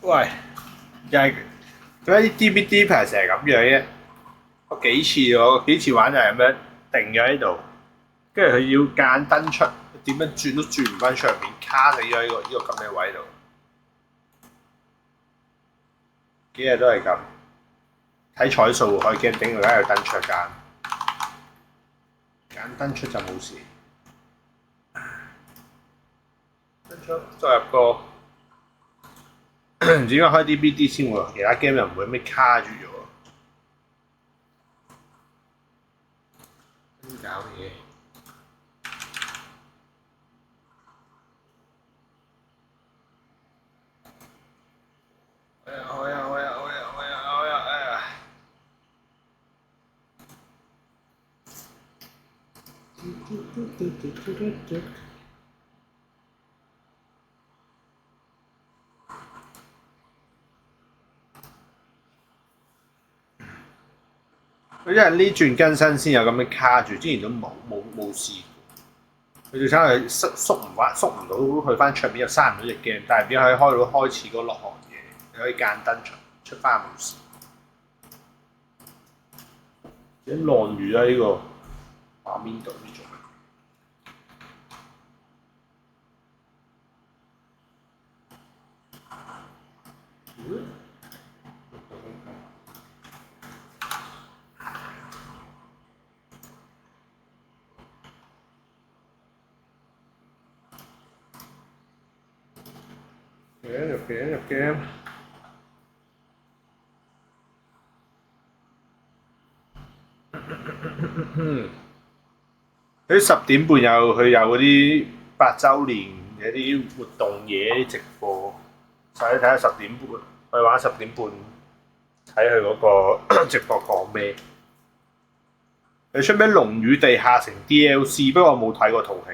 喂，又係點解啲 DVD 平成係咁樣嘅？我幾次玩就係咁樣定咗喺度，跟住佢要間燈出，點樣轉都轉唔翻出面，卡死咗喺呢個咁嘅位度。幾日都係咁，睇彩數可以驚頂到而家有燈出間燈出就冇事。燈出再入個。唔知點解開 DVD 先喎，其他 game 又唔會咩卡住咗。點搞嘢？哎呀！佢因為呢轉更新先有咁樣卡住，之前都冇試過。佢最慘係縮唔到去翻桌面，又閂唔到隻 game，但係點解可以開到開始嗰落行嘢？你可以間燈出翻冇事。點晾住啦呢個畫面度呢種。入 game。佢10點半佢有嗰啲8週年嘅啲活動嘢啲直播，所以睇下10點半，去玩10點半睇佢嗰個直播講咩。佢出咩《龍與地下城》DLC，不過我冇睇過套戲。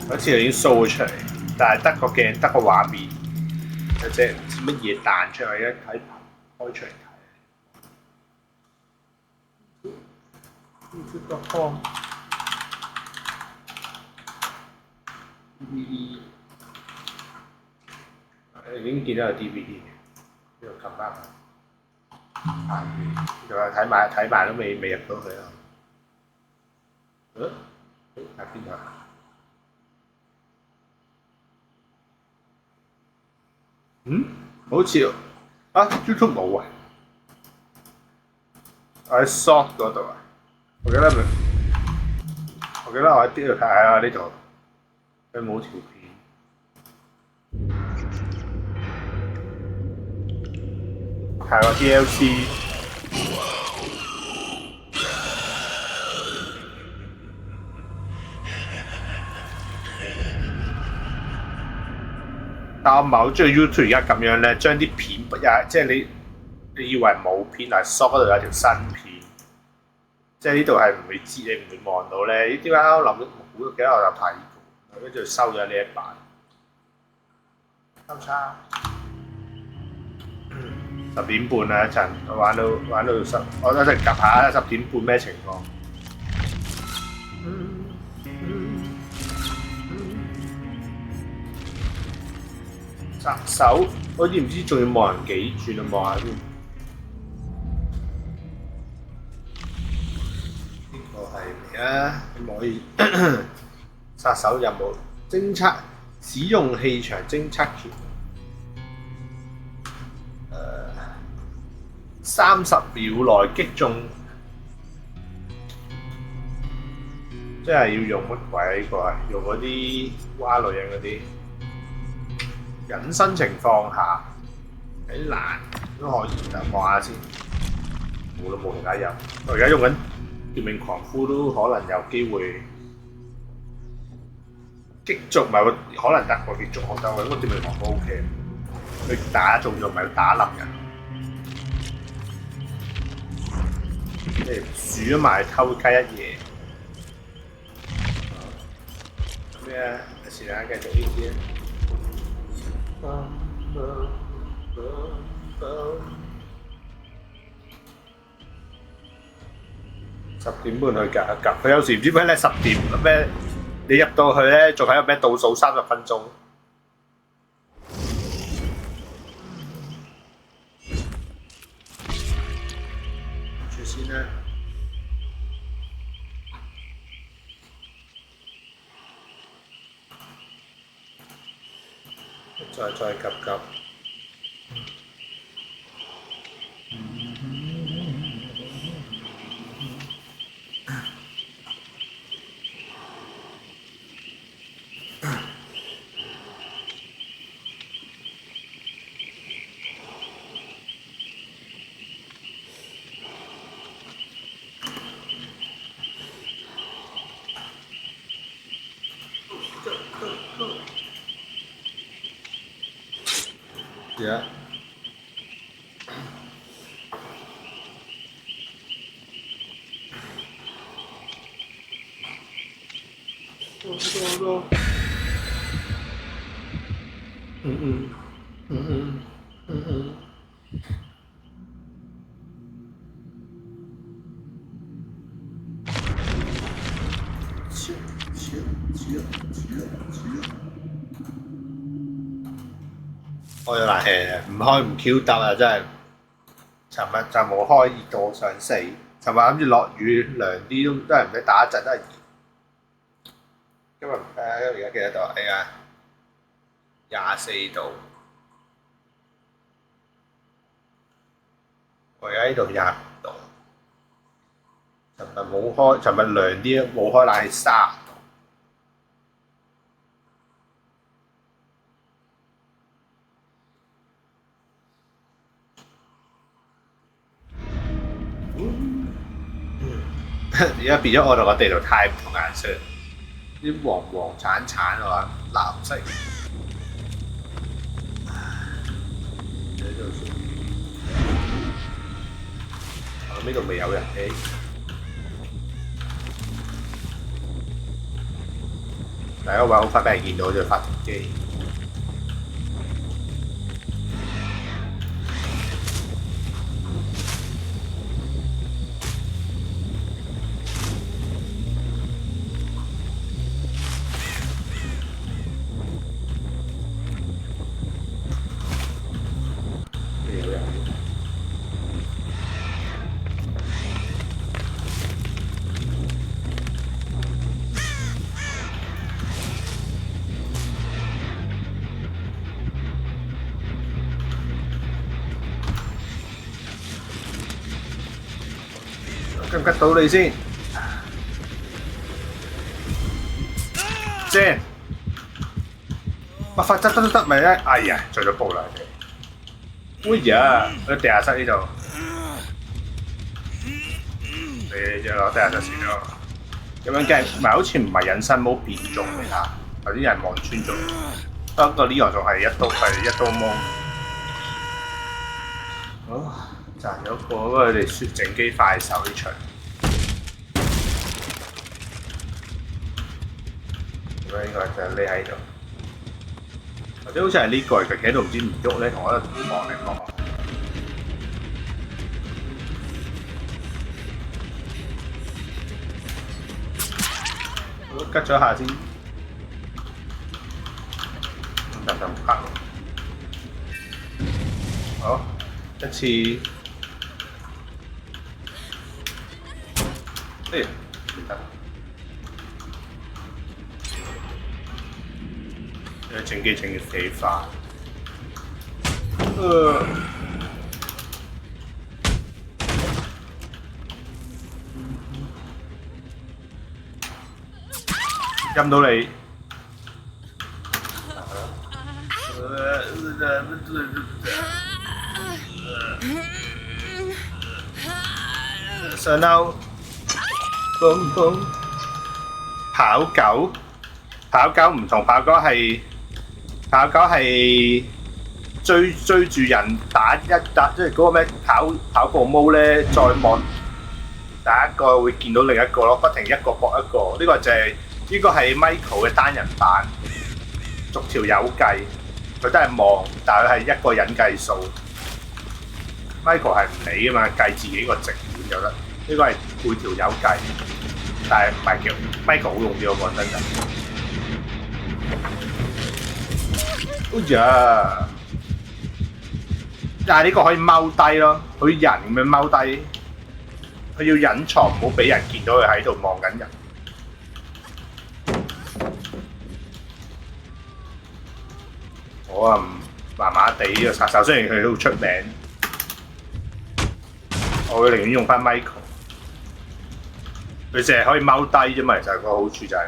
好似已經 show 咗出嚟，但係得個鏡，得個畫面，有隻唔知乜嘢彈出嚟，一睇開出嚟睇。IntotheFog DVD， 已經見到有 DVD 嘅，呢度撳翻去。就係睇埋都未入到去啊！喺邊度啊？好似啊 YouTube 冇啊，我喺 Short 嗰度啊，我記得我喺呢度睇下呢度，佢冇條片。係個 DLC。但我唔係好中意 YouTube 而家咁樣咧，將啲片即係你以為冇片，但係 short 嗰度有條新片，即係呢度係唔會知，你唔會望到咧。呢啲啱啱諗到估到幾多我就睇過，跟住收咗呢一版。交叉。10點半啦一陣，玩到10，我一陣及下10點半咩情況？殺手好似唔知仲要望人幾轉啊，望下先。呢個係咩啊？可唔可以殺手任務偵測使用氣場偵測權，30秒內擊中，即係要用乜鬼啊？呢個係用嗰啲蛙女人嗰啲。隱身情況下喺難都可以，但望下先。冇其他人。我而家用緊奪命狂呼都可能有機會擊中，唔係可能得喎擊中我得喎，應該奪命狂呼 OK。佢打中咗唔係打冧人，即係數咗埋偷雞一夜。咩啊？是但繼續呢啲。10點半去夾一夾，佢有時唔知咩咧10點咩，你入到去咧仲喺度咩倒數30分鐘。住先啦。再急急。Yeah. Go.開咗冷氣，唔開唔 Q 得啊！真係，尋日就冇開熱到我想死。尋日諗住落雨涼啲都係唔使打一陣都係熱。今日唔得，而家幾多度？哎呀，24度。我而家呢度25度。尋日冇開，尋日涼啲，冇開冷氣30度。而家變咗我同個地圖太唔同顏色，啲黃黃橙橙啊，藍色。呢度未有人機。第一個位好快俾人見到就發電機。吉唔吉到你先？正，發得咪咧？哎呀，做咗步啦你。哎呀，喺地下室呢度。你就攞地下室先咯。咁樣嘅，唔係好似唔係隱身冇變種嚟嚇，有啲人望穿咗。不過呢個仲係一刀芒。好。賺咗個，不過佢哋雪整機快手呢場，咁樣應該就匿喺度。或者好似係呢個佢企喺度唔知唔喐咧，同我喺度望嚟望。吉咗下先，就唔黑咯。好，一次，唔得，整機整要幾快。陰到你，上樓，砰砰，跑狗唔同，跑狗係追住人打，即係嗰個咩跑步毛咧，再望打一個會見到另一個咯，不停一個搏一個。呢個係 Michael 嘅單人版，逐條友計，佢都係望，但係佢係一個人計數。Michael 係唔理噶嘛，計自己個值點就得。呢個係每條友計，但係唔係叫 Michael 好用啲，我講真㗎。哎呀！但係呢個可以踎低咯，好似人咁樣踎低。佢要隱藏，唔好俾人見到佢喺度望緊人。我麻麻地呢個殺手，雖然佢好出名，我會寧願用翻 Michael。佢淨係可以踎低啫嘛，其實個好處就係，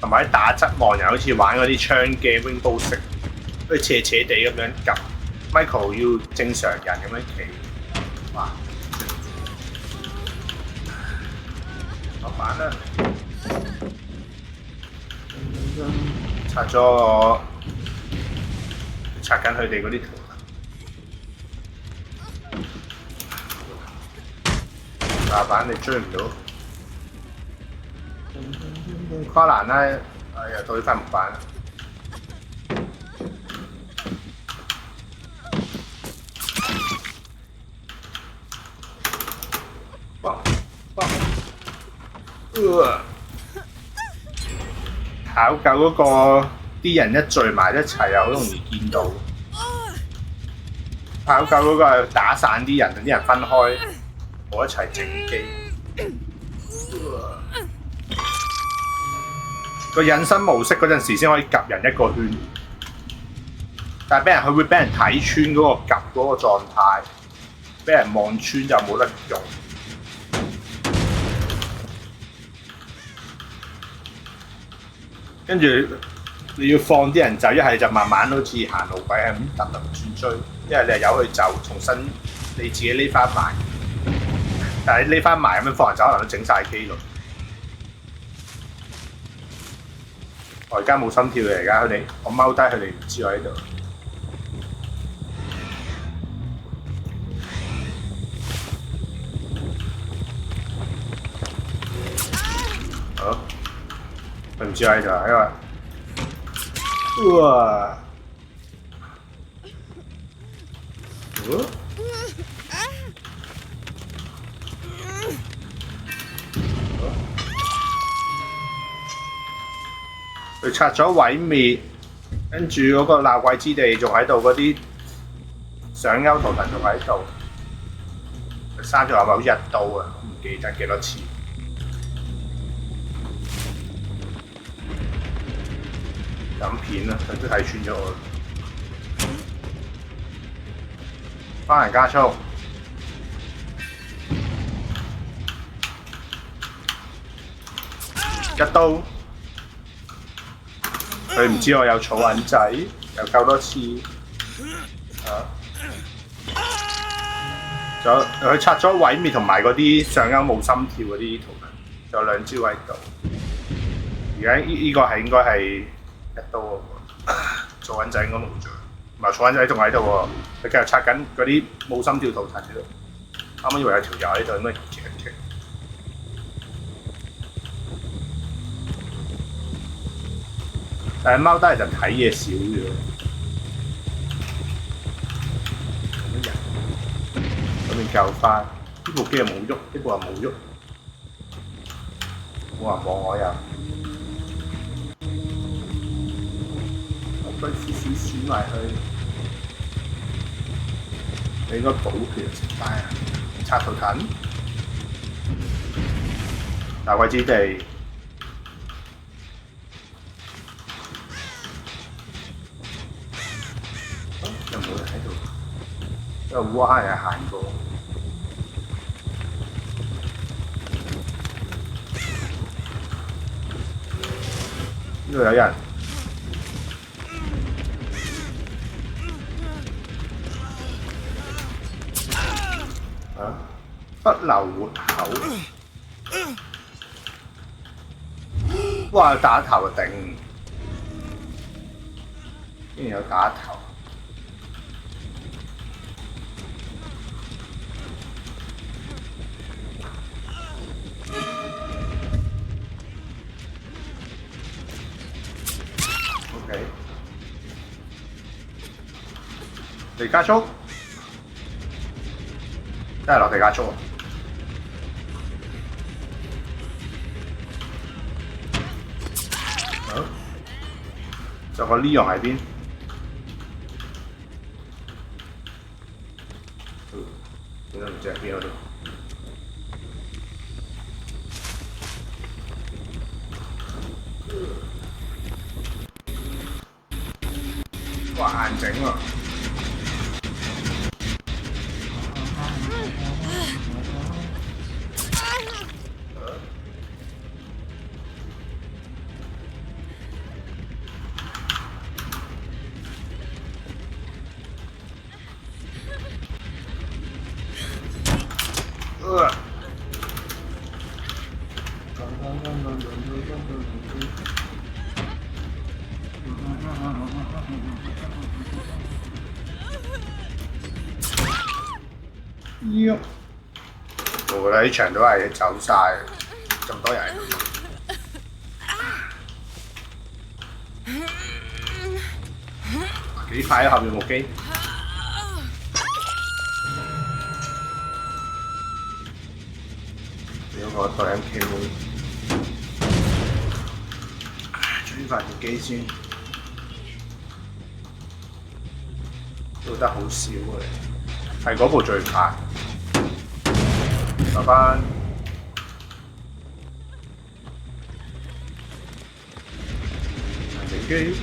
同埋喺打側望人，好似玩嗰啲槍嘅 Rainbow Six，好似斜斜地咁樣撳。Michael 要正常人咁樣企，哇！落板啦，拆咗我。拆緊佢哋嗰啲圖，大板你追唔到，跨欄啦！哎呀，到呢塊木板啦！考究嗰個。啲人一聚埋一齊又好容易見到，跑狗嗰個係打散啲人，啲人分開，冇一齊整機。個隱身模式嗰陣時先可以夾人一個圈，但係佢會俾人睇穿嗰個夾嗰個狀態，俾人望穿就冇得用。跟住。你要放啲人走，一係就慢慢好似行路鬼係咁突突轉追，一係你係由佢走，重新你自己匿翻埋。但係匿翻埋咁樣放人走，可能都整晒機率。我而家冇心跳嘅，而家佢哋我踎低，佢哋唔知我喺度。好，佢唔知我喺度，因為。哇！佢拆咗毀滅，跟住嗰個鬧鬼之地仲喺度，嗰啲上勾圖騰仲喺度。三條係咪好似一刀啊？唔記得幾多次。飲片啦，佢都睇穿咗我。翻嚟加速，一刀。佢唔知我有草銀仔，又救多次。仲有佢拆咗毀滅同埋嗰啲上勾冇心跳嗰啲圖騰，仲有兩招喺度。而家呢個係應該係。一刀喎，草銀仔應該冇咗，唔係草銀仔仲喺度喎，佢繼續拆緊嗰啲冇心跳圖騰喺度。啱啱以為有條友喺度，應該騎一騎。但係踎低就睇嘢少咗。邊救翻。呢部機又冇喐，呢部又冇喐，冇人望我又。我俾少閃埋去。你應該補血食翻啊！插圖騰，大貴之地。有冇人喺度？有烏鴉人行過。呢度有人。不留活口。哇！打頭啊頂！竟然有打頭。OK。地加速。真係落地加速啊！好，就個 Leon 喺邊？點都唔知喺邊嗰度。哇！硬整喎！我覺得呢場都係走晒，咁多人。幾快啊！後面部機。有個隊人 Q， 追翻部機先，做得好少嘅，係嗰部最快。落翻飛機，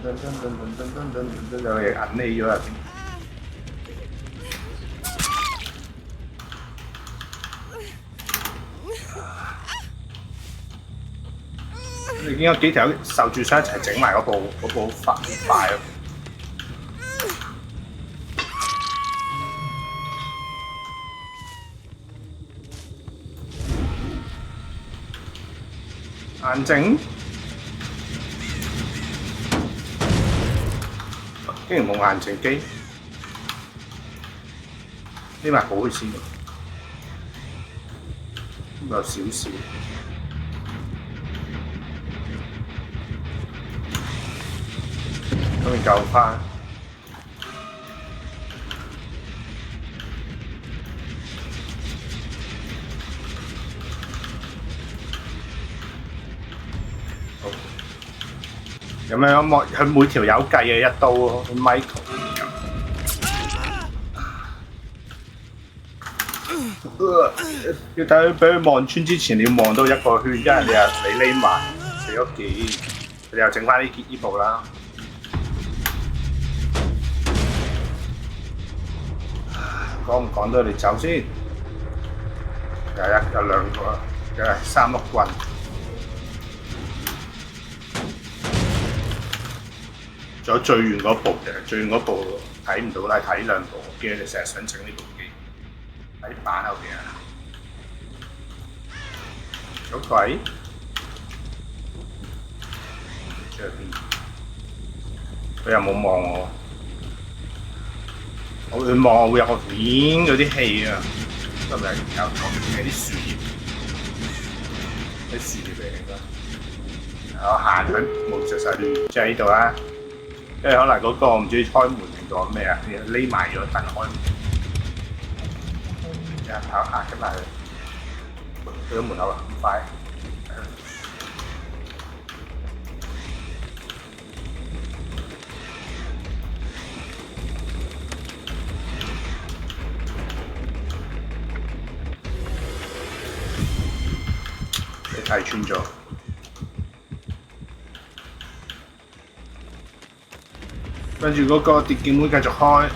有嘢揞匿咗入邊。你見有幾條受住傷一齊整埋嗰部發快咯。硬整，竟然冇硬整機，匿埋補佢先，有少少。咁咪救翻。咁樣佢每條友計嘅一刀咯 ，Michael 要睇佢俾佢望穿之前，你要望到一個圈，因為你匿埋死咗幾，佢又整翻呢部啦。講唔講到你走先？有兩個，有3碌棍。仲有最遠嗰部嘅，最遠嗰部睇唔到啦，睇兩部。我記得你成日想整呢部機，喺板後邊啊！有鬼！出邊？佢又冇望我，佢望我會有個面嗰啲氣啊！係咪有啲樹葉？啲樹葉嚟㗎。我行佢冇着晒亂，即係呢度啦。可能嗰個唔知開門定咗咩啊，匿埋咗等開門，有人跑行緊埋去咗門口啦，咁快。你睇穿咗。跟住嗰個電鍵門繼續開，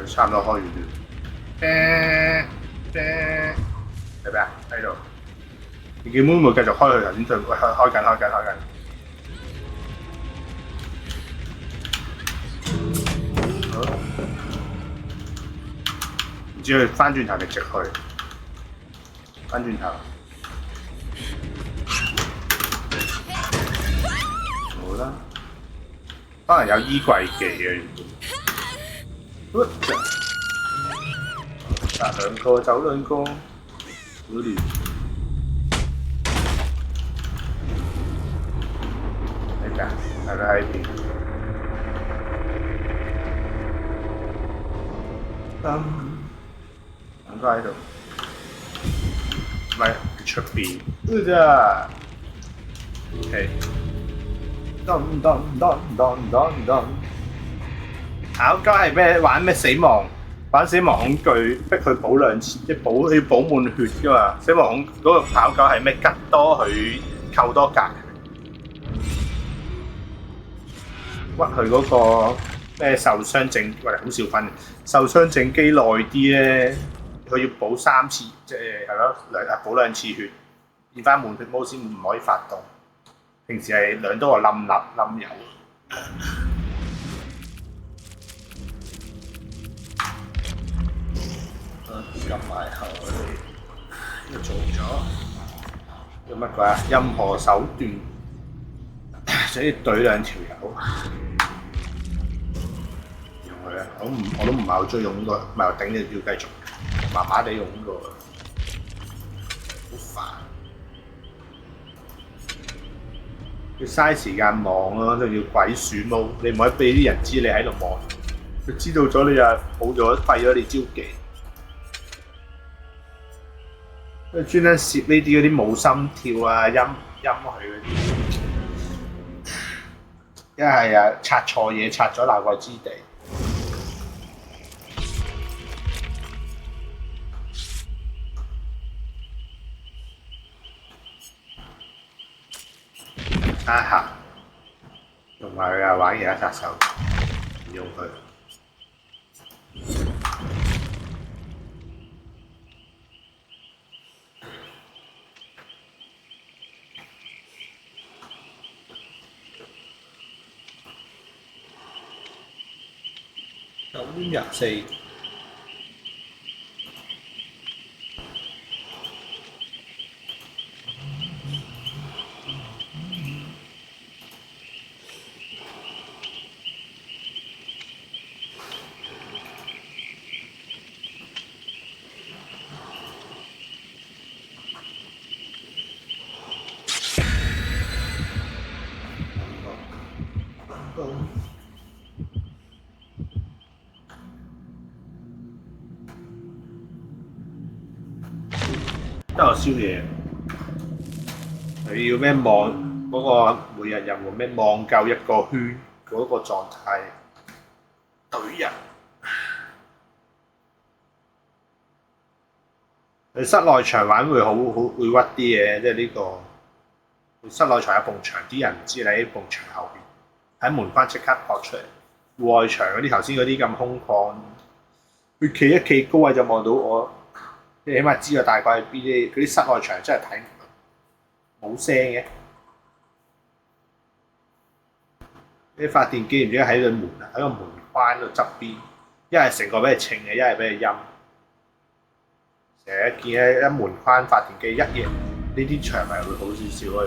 差唔多開完了。係咩啊？喺度。電鍵門會繼續開，佢頭先對開緊。好，唔知佢翻轉頭定直去？翻轉頭。好啦，可能有衣櫃技嘅原本。殺兩個走兩個，好亂。係㗎，係佢喺邊？兩個喺度，唔係出邊。OK。當，考交係咩？玩咩死亡？玩死亡恐懼，逼佢補2次，即係要補滿血㗎嘛。死亡恐嗰個跑狗係咩？吉多佢扣多格，屈佢嗰個咩受傷症，喂好少分，受傷症機耐啲咧，佢要補3次，即係咯補2次血，變翻滿血毛先唔可以發動。平時係兩多個冧油。撳埋後呢做咗，做乜鬼啊？任何手段，所以懟2條友，用佢啊！我都唔係好中意用呢個，唔係我頂你要繼續，麻麻地用呢個，好煩。要嘥時間望咯，仲要鬼鼠毛，你唔可以俾啲人知你喺度望，佢知道咗你就冇咗廢咗你招技。佢專登攝呢啲嗰啲冇心跳啊、陰佢嗰啲，一係啊拆錯嘢，拆咗鬧鬼之地。下，用埋佢啊玩其他殺手，唔用佢。9:24。得我宵夜，你要咩望嗰個每日任務咩望夠1個圈嗰個狀態，懟人。你室內場玩會會屈啲嘅，即係呢個室內場有埲牆，啲人唔知你喺埲牆後邊，喺門框即刻撲出嚟。戶外場嗰啲頭先嗰啲咁空曠，佢企一企高位就望到我。你起碼知道大概係邊啲，嗰啲室內場真係睇唔到，冇聲嘅。啲發電機唔知喺個門框度側邊，一係成個俾你稱嘅，一係俾你陰。成日見喺一門框發電機一嘢，呢啲場咪會好少少咯，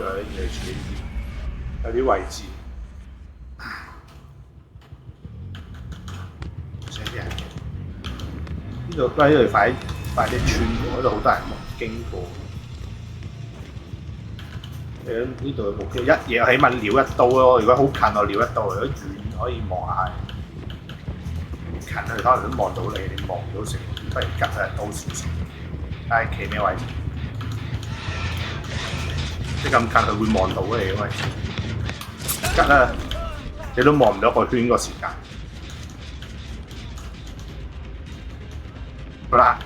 有啲位置。成啲人呢度快啲穿過，嗰度好多人經過。呢度目標一嘢起碼撩一刀咯，如果好近我撩一刀，如果遠可以望下。近佢可能都望到你，你望唔到成，不如吉佢刀少少。睇下企咩位置？即咁近佢會望到你嘅位置。吉啦，你都望唔到個圈個時間。好啦。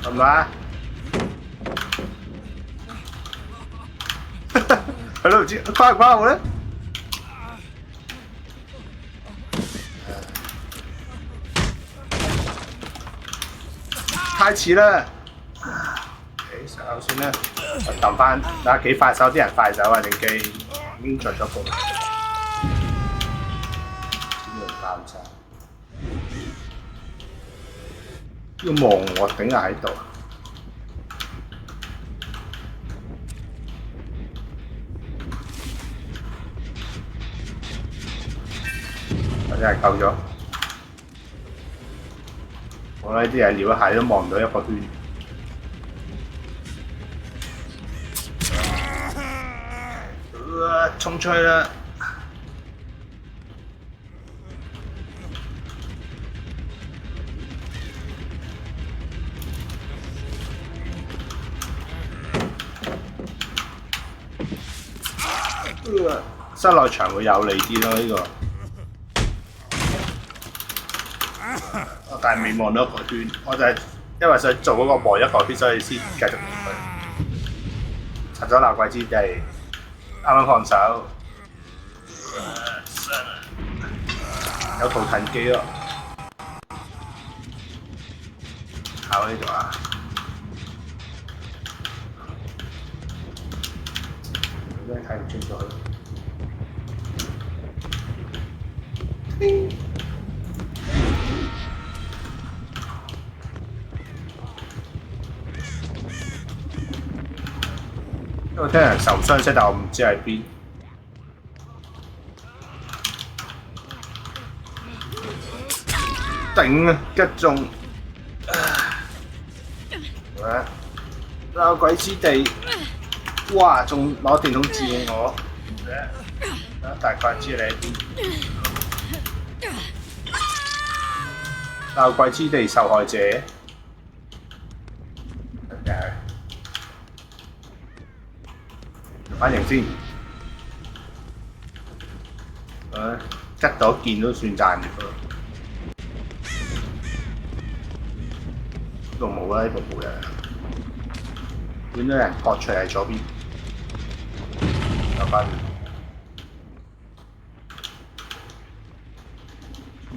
係咪？佢都唔知跨唔跨我咧？太遲啦！首先咧，我撳翻睇下幾快手，啲人快手啊！定機已經着咗步。點樣爆炸？要望我頂喺度。真係夠咗。我呢啲係撩一下都望唔到一個圈。衝出去啦！室內場會有利啲咯，呢個。但係未望到一個圈，我就係因為想做嗰個望一個圈，所以先繼續落去。拆咗鬧鬼之地，啱啱放手，有圖騰機咯，考呢度啊！真係睇唔清楚。我聽人受傷聲，但我唔知喺邊。頂啊！擊中！鬧鬼之地，哇！仲攞電筒照我，大概知你喺邊。鬧鬼之地受害者。反應先，吉到件都算賺嘅。呢度冇啦，呢度冇人。見到人撲出嚟左邊，有翻。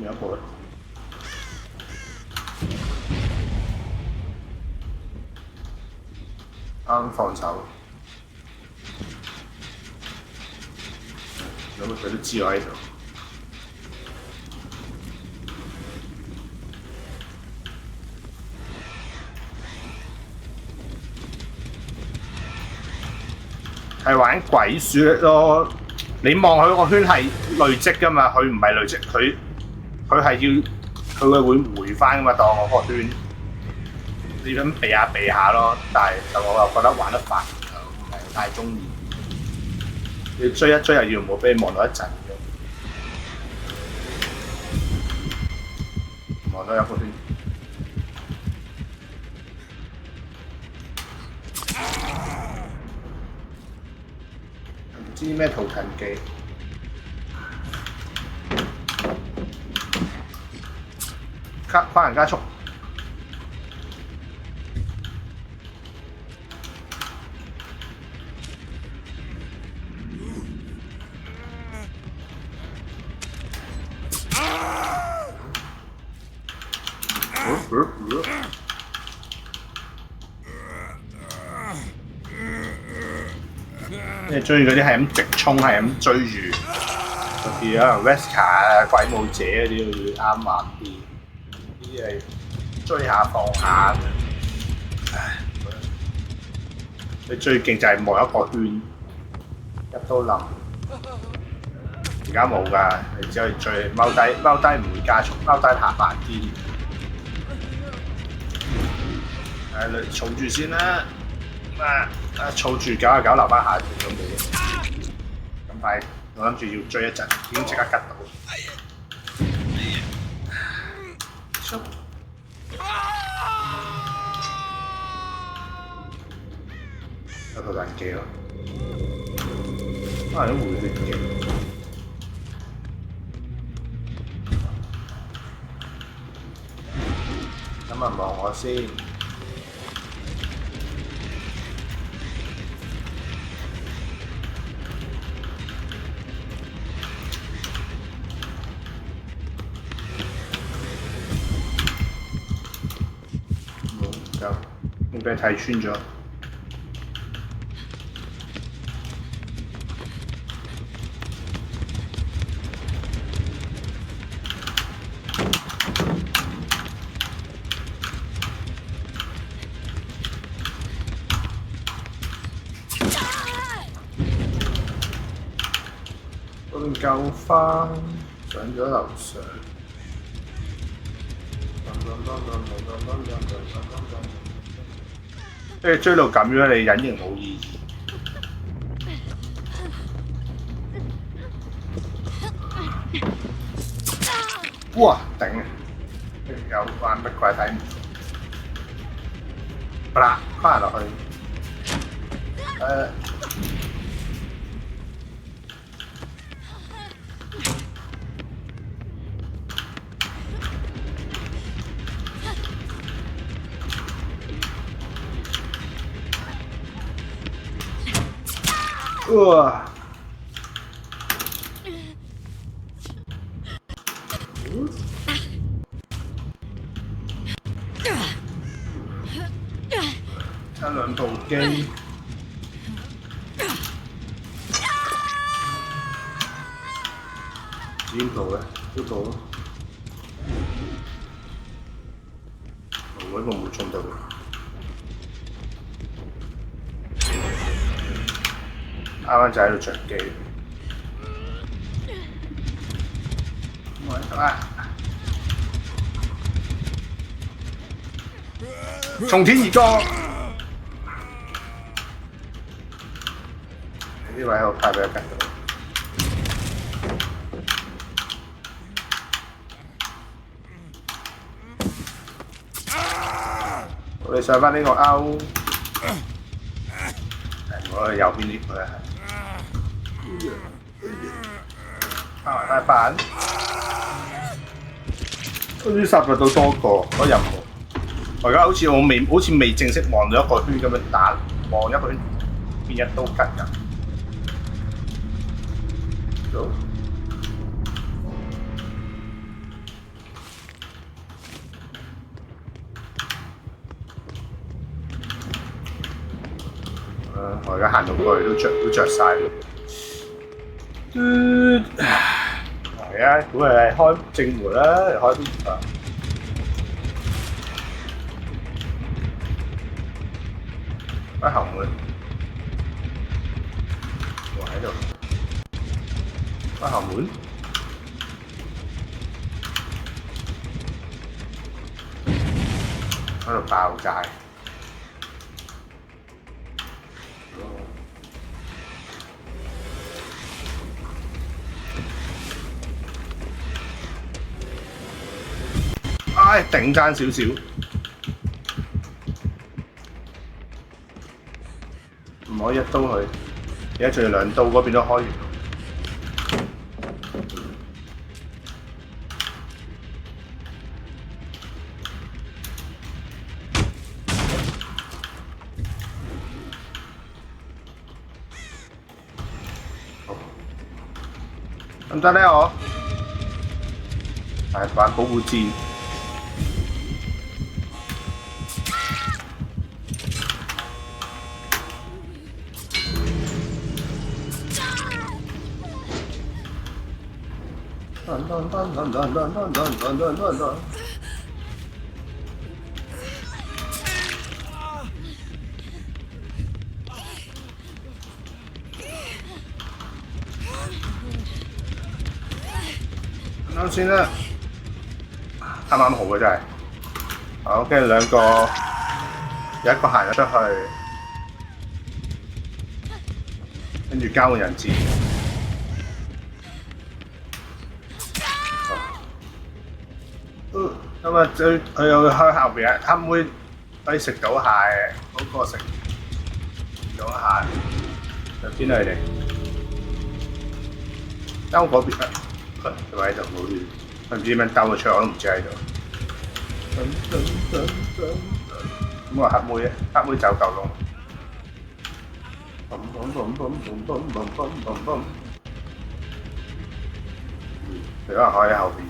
有一個咧。啱放手。咁佢都知我喺度。係玩鬼鼠咯！你望佢個圈係累積㗎嘛，佢唔係累積，佢係要佢會回翻㗎嘛，當我個圈。你咁避下咯，但係就我又覺得玩得快，唔係太中意。你追一追又要唔好俾你望到一陣嘅，望到一個圈。唔知咩圖騰機，跨人加速。你追嗰啲係咁直衝，係咁追住，特別可能 Wesker 啊、鬼武者嗰啲會啱玩啲。呢啲係追下放下嘅。唉，你最勁就係望一個圈，一刀冧。而家冇㗎，你只可以追踎低，踎低唔會加速，踎低行慢啲。你儲住先啦。儲住99留翻下段都冇。咁快，我諗住要追一陣，已經即刻吉到。有套人機咯，可能都回血嘅。咁啊望我先。冇，俾人睇穿咗。嗰邊救翻，上咗樓上。即係追到咁樣，你隱形冇意義。哇！頂啊！有關乜鬼睇唔到。好啦，翻落去。哇！差兩部機，邊部咧？呢部咯，我呢部冇中到。啱啱就喺度着機，我喺度啊！從天而降，呢位我派俾佢跟到。我哋上翻呢個勾，我哋右邊呢個係。太板，好似殺到多個任務。我而家好似未正式望到一個圈咁樣打，望一個圈變一刀吉人。好。我而家行到過去都着晒。係啊，估係開正門啦，嚟開邊啊？開後門，我喺度。開後門，喺度爆炸。唉，頂爭少少，唔可以一刀佢。而家仲有兩刀，嗰邊都開完。得唔得咧？我係玩保護戰。啱先啦，啱啱好嘅真係。好，跟住兩個有一個行咗出去，跟住交換人質。咁啊，佢又去後邊啊，黑妹可以食到蟹，嗰個食咗蟹，就邊係你？兜嗰邊啊，佢喺度冇亂，佢唔知點樣兜咗出嚟，我都唔知喺度。咁啊，黑妹咧，黑妹走舊窿。佢可能可以喺後邊。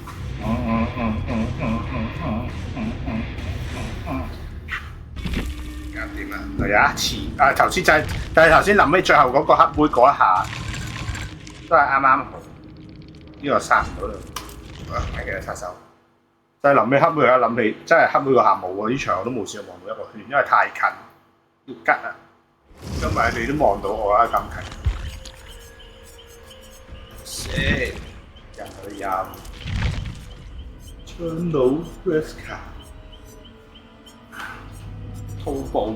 搞掂啦！有一次啊，頭先就係頭先臨尾最後嗰個黑妹嗰一下，都係啱啱好。呢個殺唔到啦，唔係嘅殺手。但係臨尾黑妹而家諗起，真係黑妹個下冇喎！呢場我都冇試過望到一個圈，因為太近，要吉啊！因為你都望到我啦，咁近。人去飲。Channel Fresca， 淘寶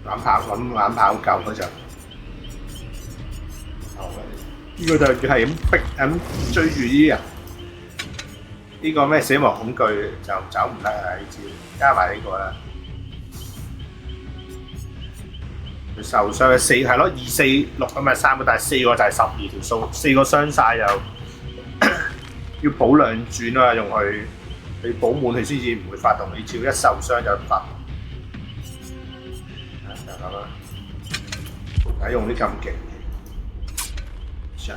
攬跑揾攬跑夠嗰陣，呢個就係咁逼追住啲人，呢個咩死亡恐懼就走唔甩啊！呢招加埋呢個啦，佢受傷嘅4係咯，2、4、6咁咪3個，但係4個就係12條數，4個傷晒又要補2轉啊，用佢你補滿佢先至唔會發動呢招，一受傷就發動。就咁啦，睇用啲咁勁嘅，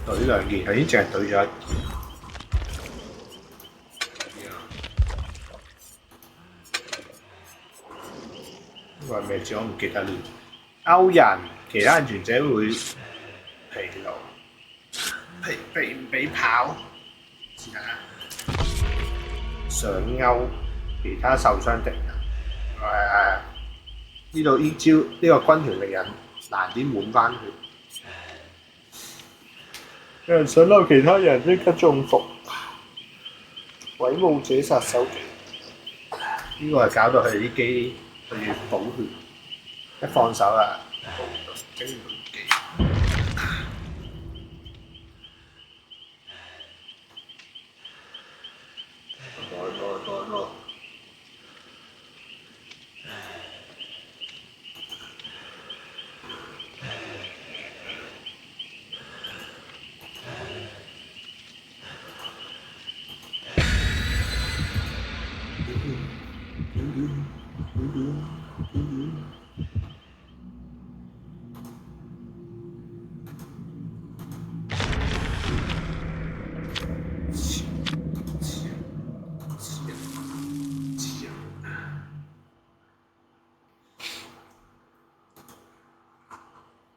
對呢2件，頭先淨係對咗1件。呢個係咩字？我唔記得了。勾人，其他原者會疲勞，避唔俾跑，試下上勾其他受傷敵人。呢度呢招呢個軍團力人難啲滿翻血。有人想嬲其他人即刻中伏，毀墓者殺手技。呢個係搞到佢啲機佢要補血。一放手啦，精門技，多。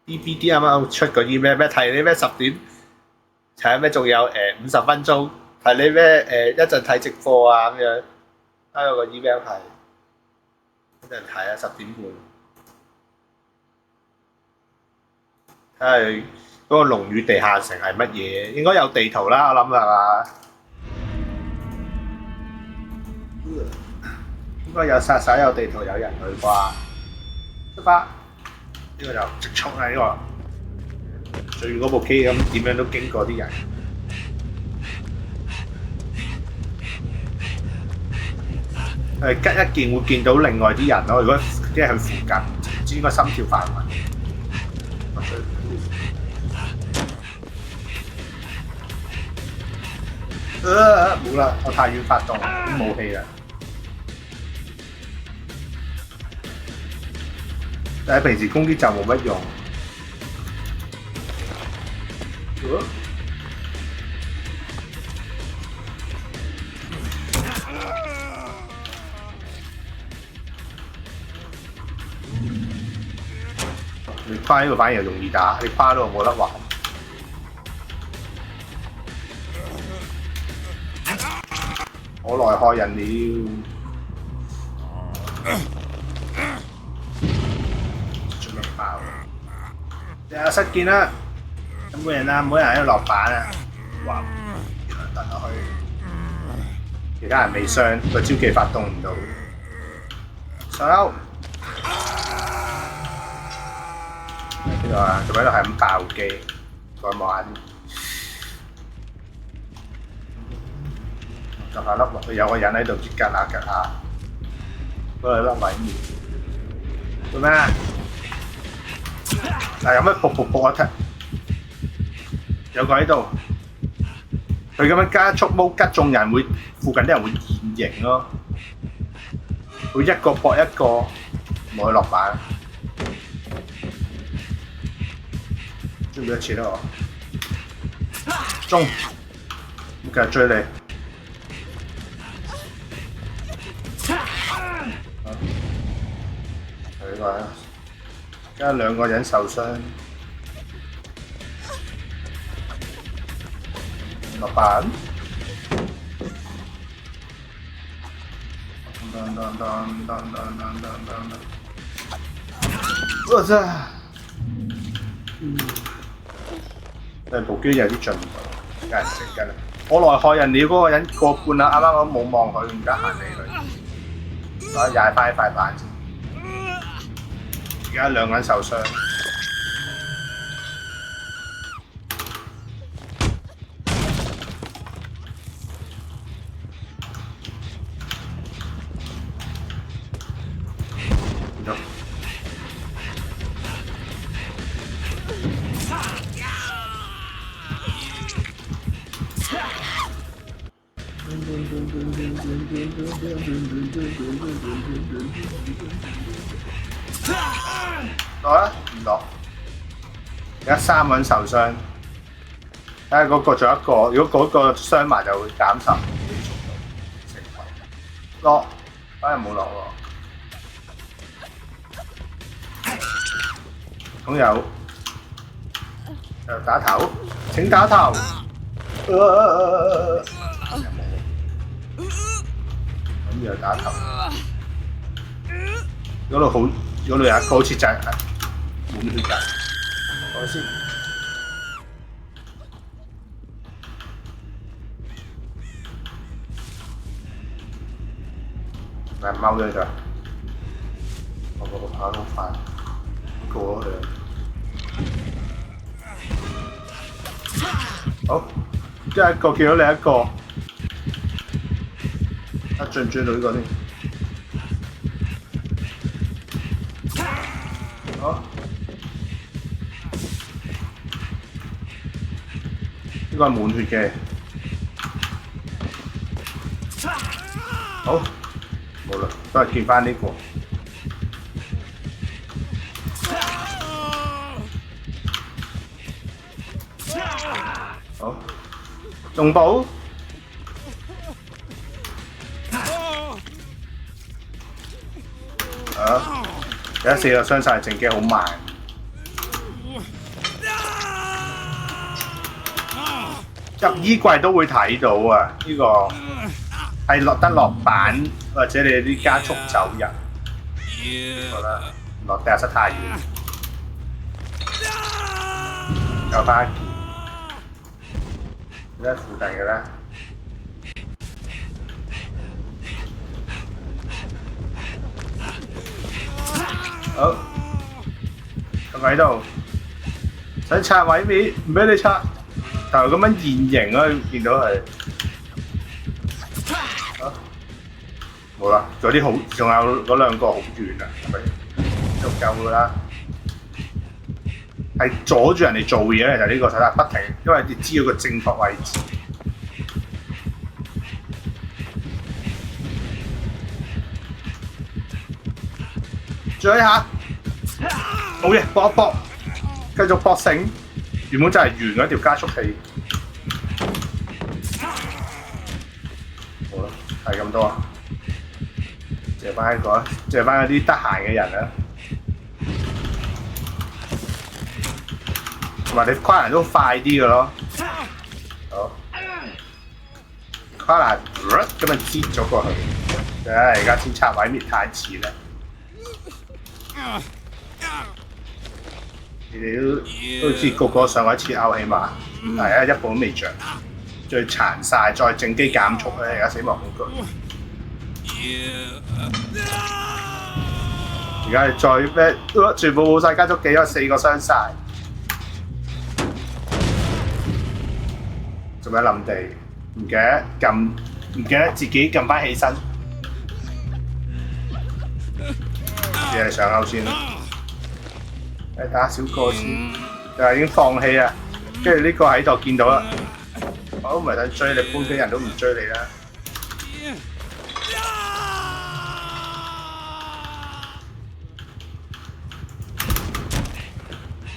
BBD 啱啱出嗰啲咩提你咩10點，睇咩仲有50分鐘，提你咩一陣睇直播啊咁樣，加咗個 email 係一陣睇啊10點半，睇下嗰個龍與地下城係乜嘢，應該有地圖啦，我諗係嘛？應該有殺手有地圖有人類啩，出發！呢個就直衝啦！呢個最嗰部機咁點樣都經過啲人。吉一件會見到另外啲人咯。如果即係佢附近，唔知應該心跳範圍。冇啦！我太遠發動，冇氣啦。但係平時攻擊就冇乜用。你跨呢個反而容易打，你跨到冇得玩。我來害人了。仲未爆。有失見啦，有冇人啊？冇人喺度落板啊！哇！突落去，其他人未傷，個招技發動唔到。上樓。邊度啊？仲喺度係咁爆機，再望下先。就下粒落去，有個人喺度吉下吉下，嗰個粒位面。做咩啊？嗱，有咩噗噗噗一踢？有個喺度，佢咁樣加速毛吉中人會，附近啲人會現形咯。會一個搏一個，冇去落板。追唔追得切啦我？中，咁繼續追你。佢話，而家兩個人受傷，落板。我真係，但係部機有啲進步，梗係食緊啦。我來害人了嗰個人過半啦，啱啱我冇望佢，唔得閒理佢。我踩翻塊板先。而家兩個人受傷。落啦，唔落。而家三個人受傷，睇下嗰個仲有一個，如果嗰個傷埋就會減10啲速度。成為落，反而冇落喎。總有，又打頭，請打頭。咁又打頭。嗰度好，嗰度有一個好似就係滿血㗎。我先。咪踎咗咋？我跑得好快，過咗去。好，即係一個見到你一個。追唔追到呢個先？好，呢個係滿血嘅。好，冇啦，都係見翻呢個。好，仲補。而家4個傷晒，正機好慢。入衣櫃都會睇到啊！呢、個係落板或者你啲加速走人。好啦，落地下室太遠。救翻一件，而家附近嘅咧。好，咁喺度，想拆毀滅，唔俾你拆，就咁樣現形啊！見到係，好，冇啦，仲有啲好，仲有嗰兩個好遠啊，係咪足夠噶啦？係阻住人哋做嘢咧，就呢個睇下不停，因為你知道個正確位置。最後一下，好嘢，搏一搏，繼續搏繩。原本就係完嗰條加速器。好啦，係咁多啊。借翻一個，借翻嗰啲得閒嘅人啦。同埋你跨人都快啲嘅咯。好，跨欄咁樣擠咗過去。而家先拆毀滅太遲啦！你哋都知個個上一次勾起碼係啊，一步都未着，最殘晒，再正機減速咧，而家死亡恐懼。而家再咩？全部冇晒加速機，因為4個傷晒。做咩冧地？唔記得自己撳翻起身。只係上勾先啦。打小個先，就已經放棄啦。跟住呢個喺度見到啦，我都唔係想追你，搬機人都唔追你啦。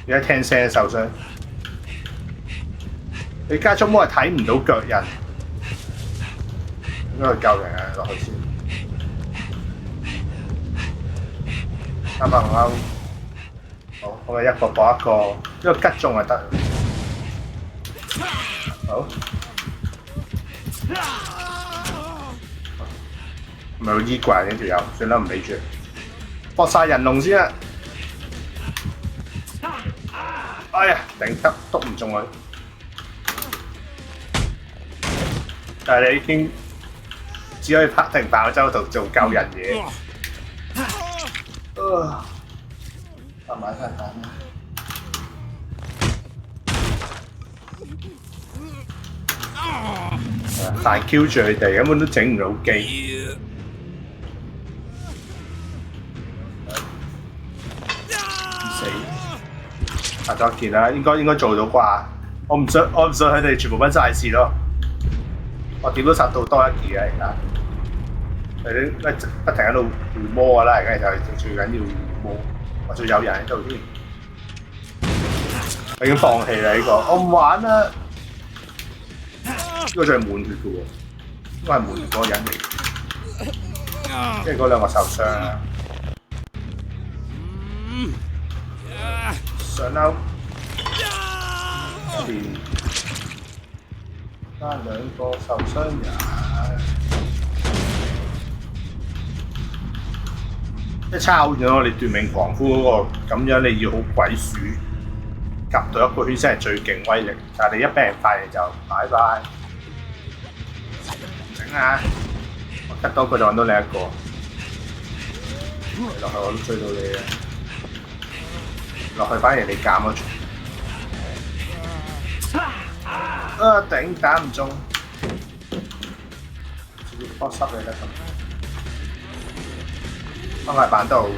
而家聽聲受傷，你加速魔係睇唔到腳印，應該去救人啊！落去先，300歐。好，我咪一個搏一個，一個擊中就得。好，唔係好衣櫃呢條友，算啦，唔理住，搏晒人龍先啊！哎呀，頂得篤唔中佢，但係你已經只可以不停爆周度做救人嘢。買晒蛋啦！大 Q 住佢哋，根本都整唔到機。死！殺咗一件啦，應該做到啩？我唔想佢哋全部分晒事咯。我點都殺到多一件啊！而家佢哋不停喺度互摸㗎啦，而家就最緊要互摸。我仲有人喺度添，我已經放棄啦呢個，我唔玩啦。呢個仲係滿血嘅喎，應該係滿血嗰個人嚟，即係嗰兩個受傷啦。上樓，前加兩個受傷人。一抄咗我哋奪命狂呼嗰個，咁樣你要好鬼鼠，夾到一個圈先係最勁威力。但係你一俾人發現就拜拜。整下，我吉多個就揾到你一個。落去我都追到你嘅，落去反而你減咗場。頂打唔中，直接波濕你啦咁。放喺板度，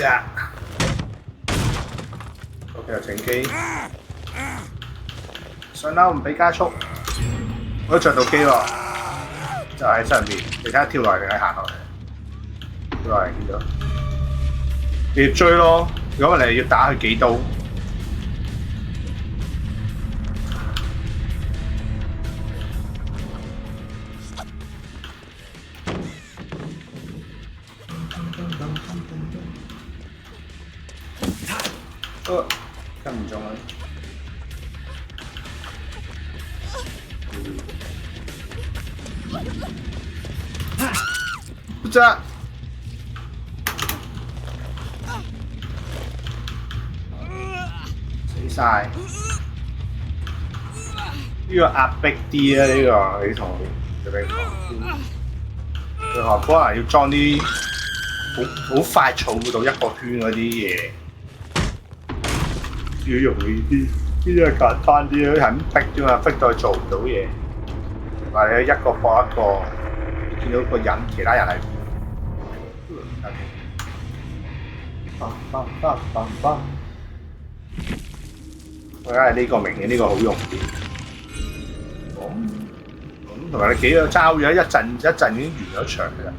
呀 ！OK 又停機，上樓唔俾加速，我都着到機喎，就喺上邊，你睇下跳落嚟定係行落嚟？跳落嚟見到，你要追咯，如果你要打佢幾刀。跟唔中啊！唔得，死晒！呢個壓迫啲啊！呢個你同佢哋講，佢韓國人要裝啲好快儲到一個圈嗰啲嘢。要容易啲，呢啲係簡單啲，係咁逼啫嘛，逼到佢做唔到嘢。或者一個搏一個，見到個人，其他人係我梗係呢個明顯，呢個好用啲。咁同埋你幾個抄咗一陣已經完咗場㗎啦。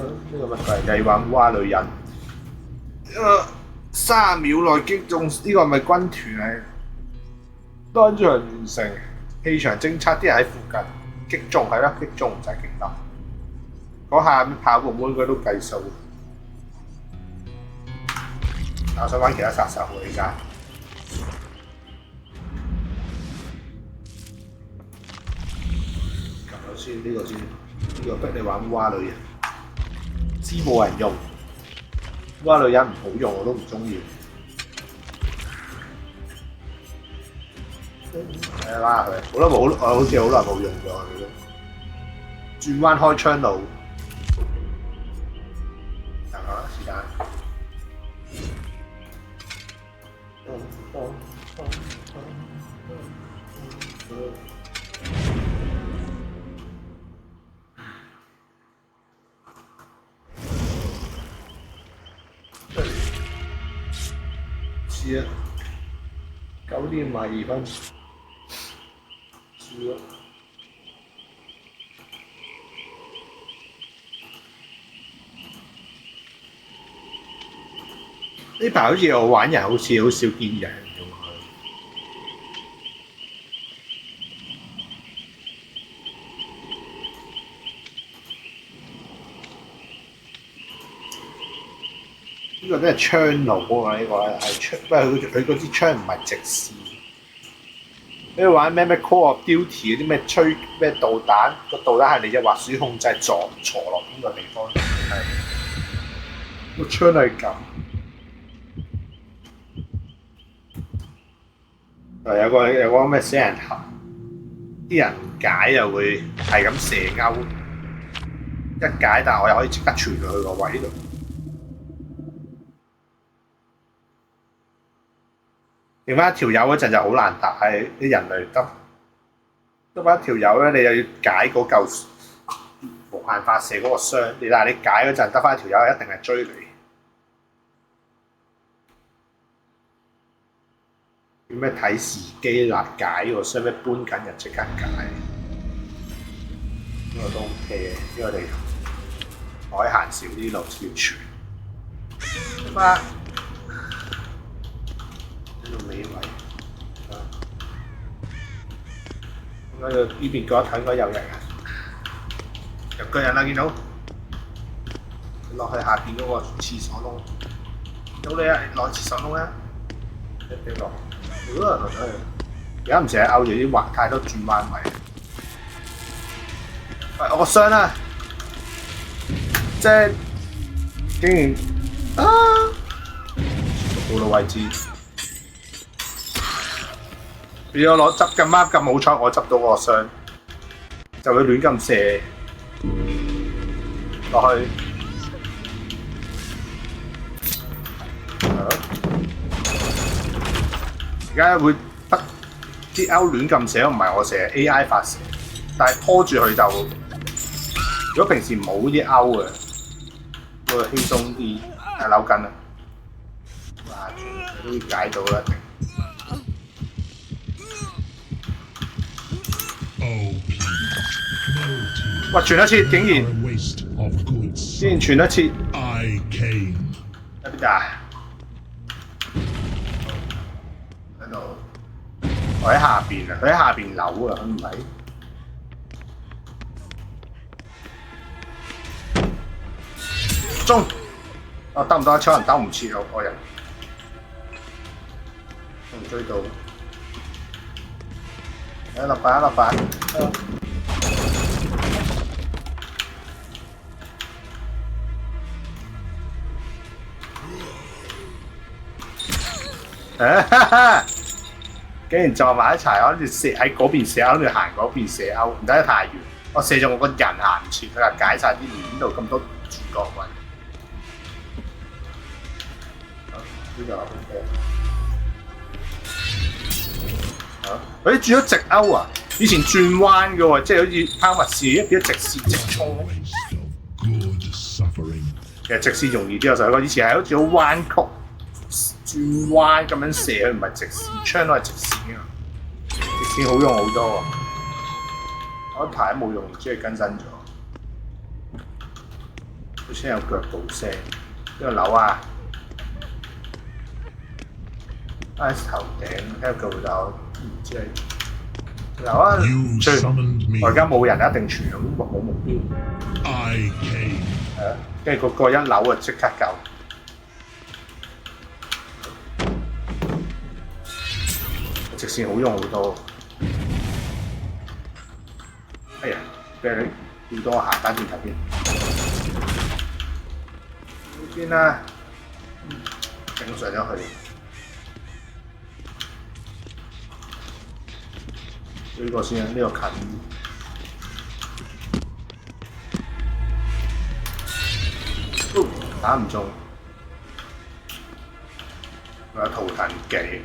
呢個乜鬼計劃蛙女人？30秒內擊中，呢個係咪軍團嚟？當場完成。氣場偵測啲人喺附近擊中係啦，擊中唔使擊冧。嗰下跑步妹應該都計數。我想玩其他殺手喎，而家。撳咗先，呢個先，呢個逼你玩蛙女人，知冇人用，蛙女人唔好用，我都唔中意。睇下佢，我好似好耐冇用咗佢都。轉彎開槍路，等下時間。是啊，9點52分。是啊。呢排好似我玩人好似好少見人用佢。呢個都係槍路啊！呢個係槍，不過佢嗰支槍唔係直視。你玩咩 Call of Duty 嗰啲咩吹咩導彈，個導彈係你隻滑鼠控制坐落邊個地方，係個槍係咁。有個咩死人頭，啲人解又會係咁射勾，一解但係我又可以即刻傳佢去個位度。剩翻一條友嗰陣就好難打，係啲人類得翻一條友咧，你又要解嗰嚿無限發射嗰個箱，但係你解嗰陣得翻一條友，一定係追你。咩睇時機啦解喎，所以咩搬緊就即刻解。呢個都 OK 嘅，呢個地方可以行少啲路要傳。嘛，呢度尾位，應該呢邊嗰一頭應該有人啊，有個人啦見到，落去下邊嗰個廁所窿，有你啊，落廁所窿啊，一俾落。好多人落咗去，而家唔成日勾住啲滑太多轉彎位。喂，我個箱啦，即係竟然冇到位置，如果攞執咁啱咁好彩，我執到個箱，就會亂咁射落去。而家會得啲勾亂咁射，唔係我射 AI 發射，但係拖住佢就，如果平時冇啲勾嘅，會輕鬆啲，係扭筋啦，哇，都會解到啦。哇！傳一次竟然傳一次，喺邊啊？我喺下邊啊！佢喺下邊扭啊！佢唔係中，得唔得？超人兜唔切我個人，都唔追到。落板落板。竟然撞埋一齊，我諗住射喺嗰邊射，我諗住行嗰邊射勾，唔使得太遠。我射中我個人行唔切，佢話解晒啲面度咁多主角位。呢個 OK。佢轉咗直勾啊！以前轉彎嘅喎，即係好似拋物線，變咗直線直衝。其實直線容易啲，我就講以前係好似好彎曲。轉彎咁樣射，佢唔係直線，槍都係直線㗎。直線好用好多喎，我一排都冇用，唔知佢更新咗。好似有腳步聲，呢個樓啊 ，ice 頭頂，聽個腳步就唔知係。有啊，我而家冇人一定全咁冇目標。係啊，跟住個一樓啊即刻救。直線好用好多。哎呀，俾你要多行翻轉頭先。呢邊啦，整上咗佢。呢個先啊，呢個近。打唔中，我有圖騰技。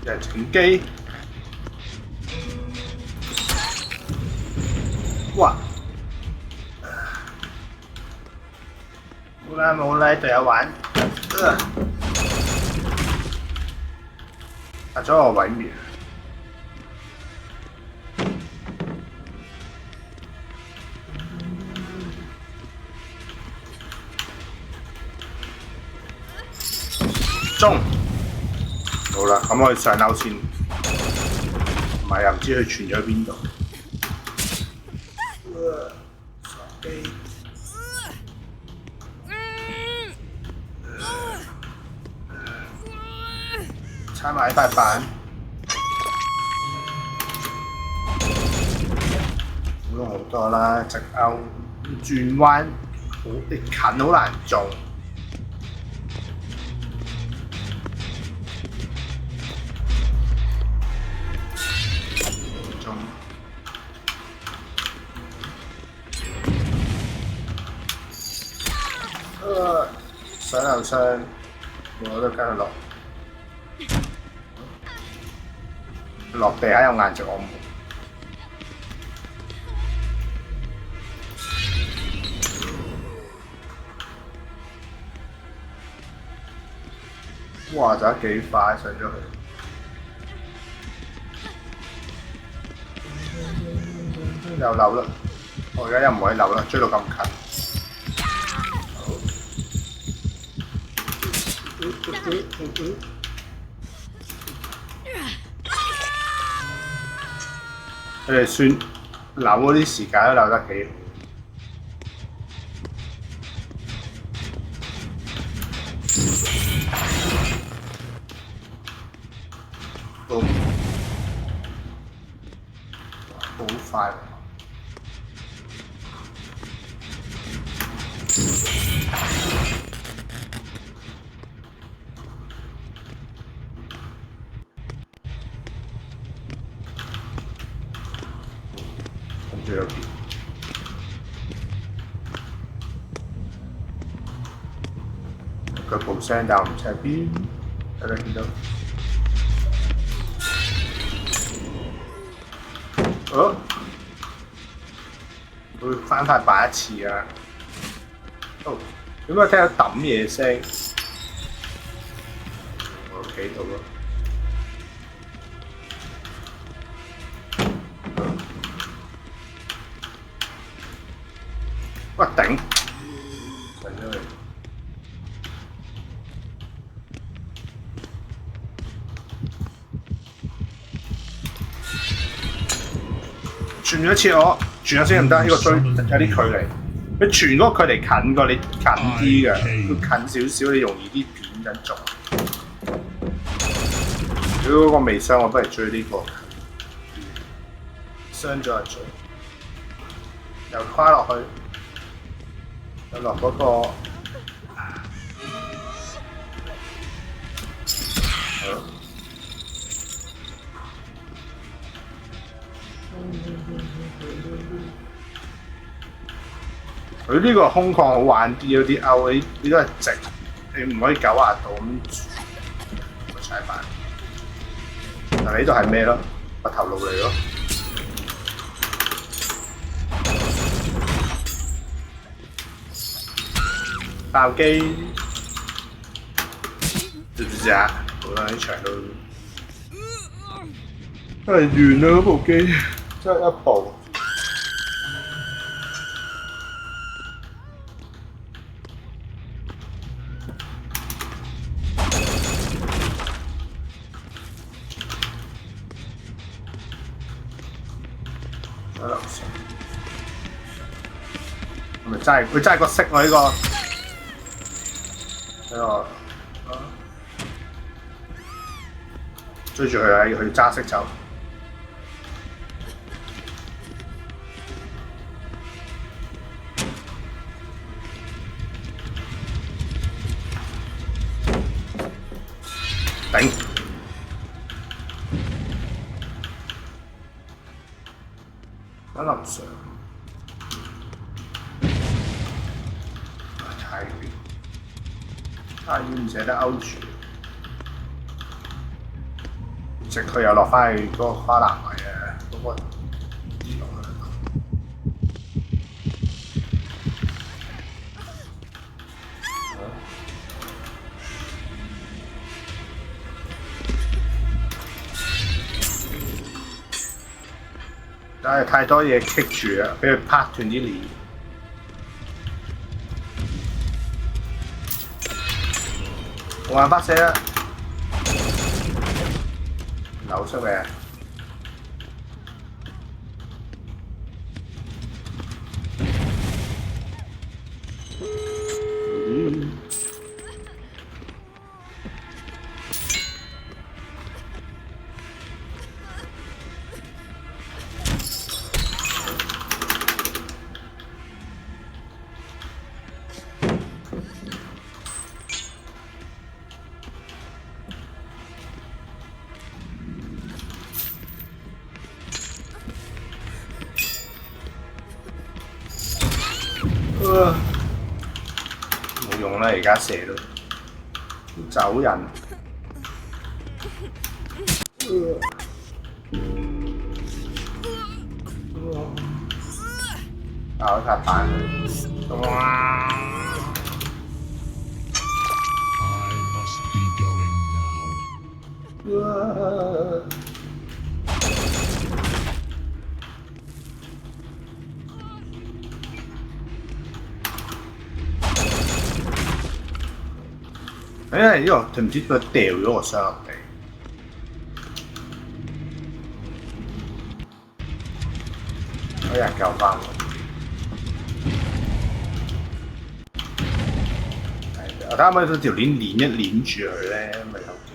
有人整機，哇！冇啦冇啦，隊友玩，殺咗我毀滅。中，好啦，咁我哋上樓先，唔係又唔知佢傳咗去邊度。踩埋塊板，好用好多啦，直勾轉彎，近好難中。上樓上，我都跟佢落地下有顏值我冇。哇！走得幾快上咗去。又漏啦！我而家又唔可以漏啦，追到咁近。佢哋算扭嗰啲時間都扭得幾好。好快。最右邊，腳步聲但唔知喺邊，大家見到。哦，會翻塊板一次啊！哦，點解聽到揼嘢聲？我企度咯。哇頂！上咗去。轉咗一次我，轉咗先唔得，呢個追有啲距離。你傳嗰個距離近過你近啲嘅，佢近少少你容易啲片緊中。如果嗰個未傷，我不如追呢個。傷咗就追，又跨落去。又落嗰個，佢呢個空曠好玩啲，有啲勾呢都係直，你唔可以90度咁踩板。但係呢度係咩咯？個頭路嚟咯。爆機，知唔知啊？好啦，呢場都係完啦嗰部機，真係一部。樓上，係咪真係佢真係個色喎呢個？呢個追住佢啊！要佢揸色走。頂！喺樓上，太遠，太遠唔捨得勾住，直佢又落翻去嗰個花籃位啊！嗰個跌落去。但係太多嘢棘住啊，俾佢拍斷啲鏈。冇辦法寫啦，扭出嚟。冇用啦，而家射到走人。搞擦板佢，哇！因為呢個唔知佢掉咗個箱入地，有人救翻我。我睇下可唔可以條鏈攣一攣住佢咧，咪有機。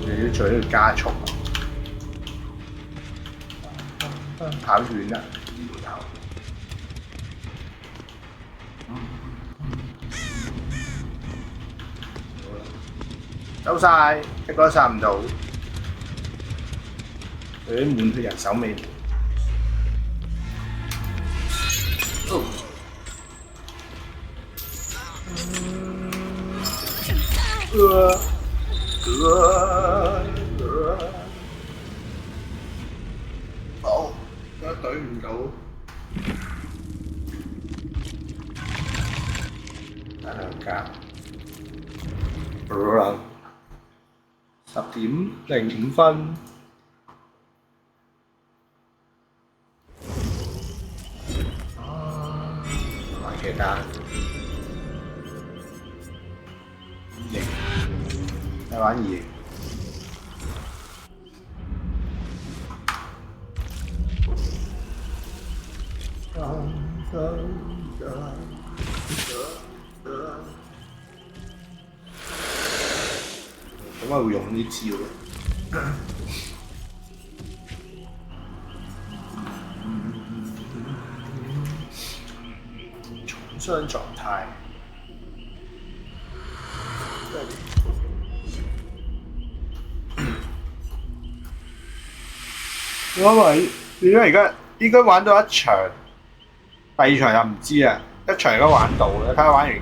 你要做呢個加速，跑遠啦！走晒，一個都殺唔到。佢啲滿血人手尾。好，而家對唔到。打兩格。10:05。買其他。2，再玩2。點解會用呢招咧？重傷狀態。因為點解而家應該玩到一場，第二場又唔知啊！一場而家玩到啦，睇下玩完。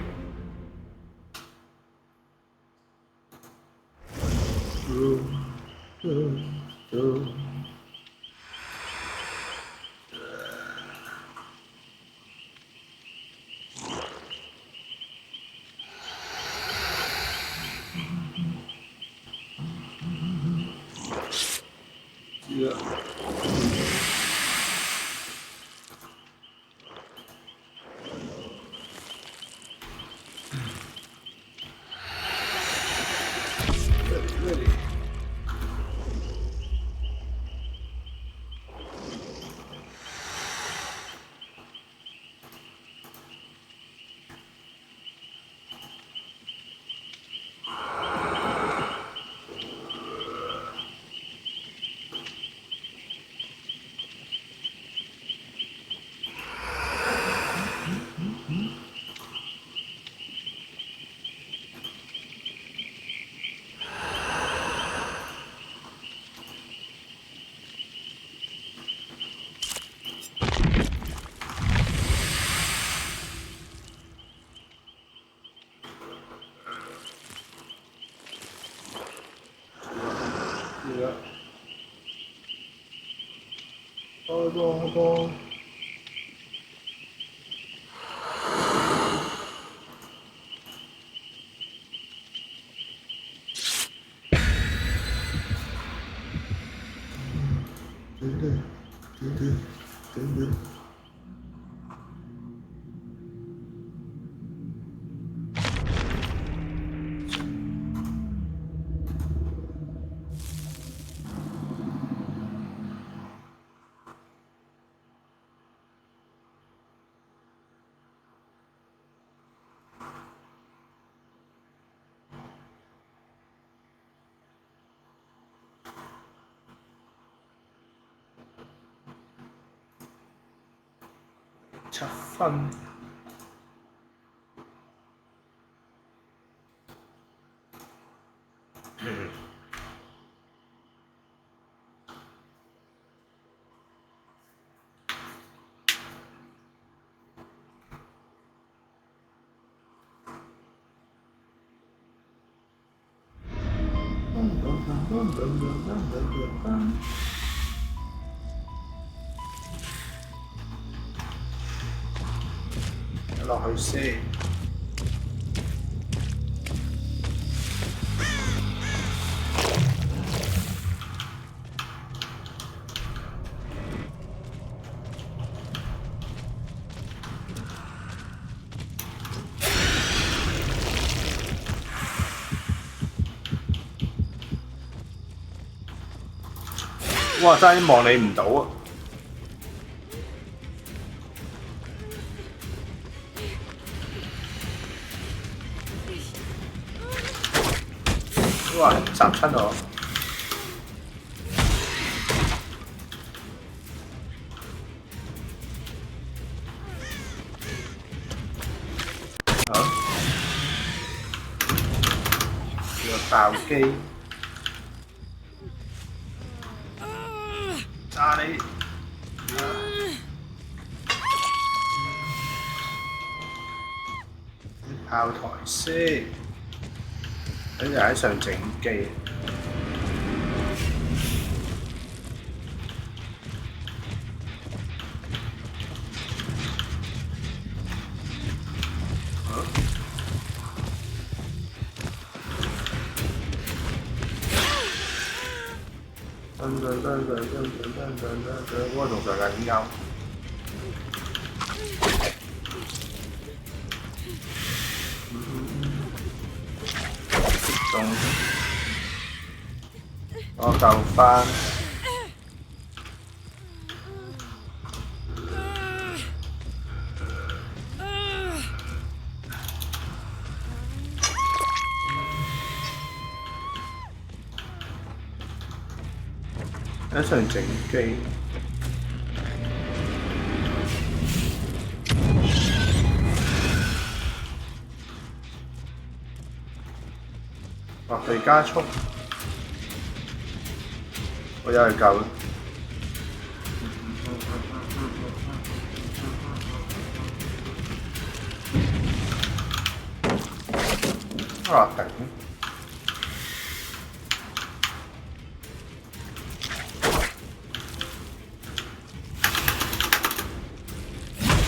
好多。7分。落去先。哇！真係望你唔到啊！哇！襲親我！好，呢個爆機。炸你！炮台式，佢就喺上整機。我仲在緊勾。我救翻。一上整機。落地加速。我又係救。啊頂！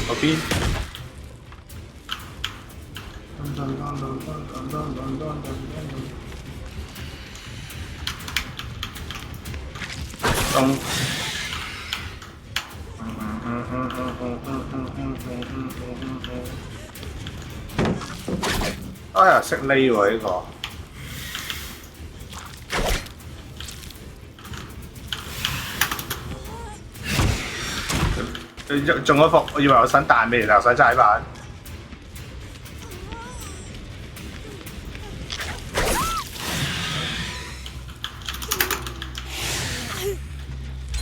嗰邊。東。哎呀，識匿喎呢個。佢中咗伏，我以為我想彈俾你，但我想齋板。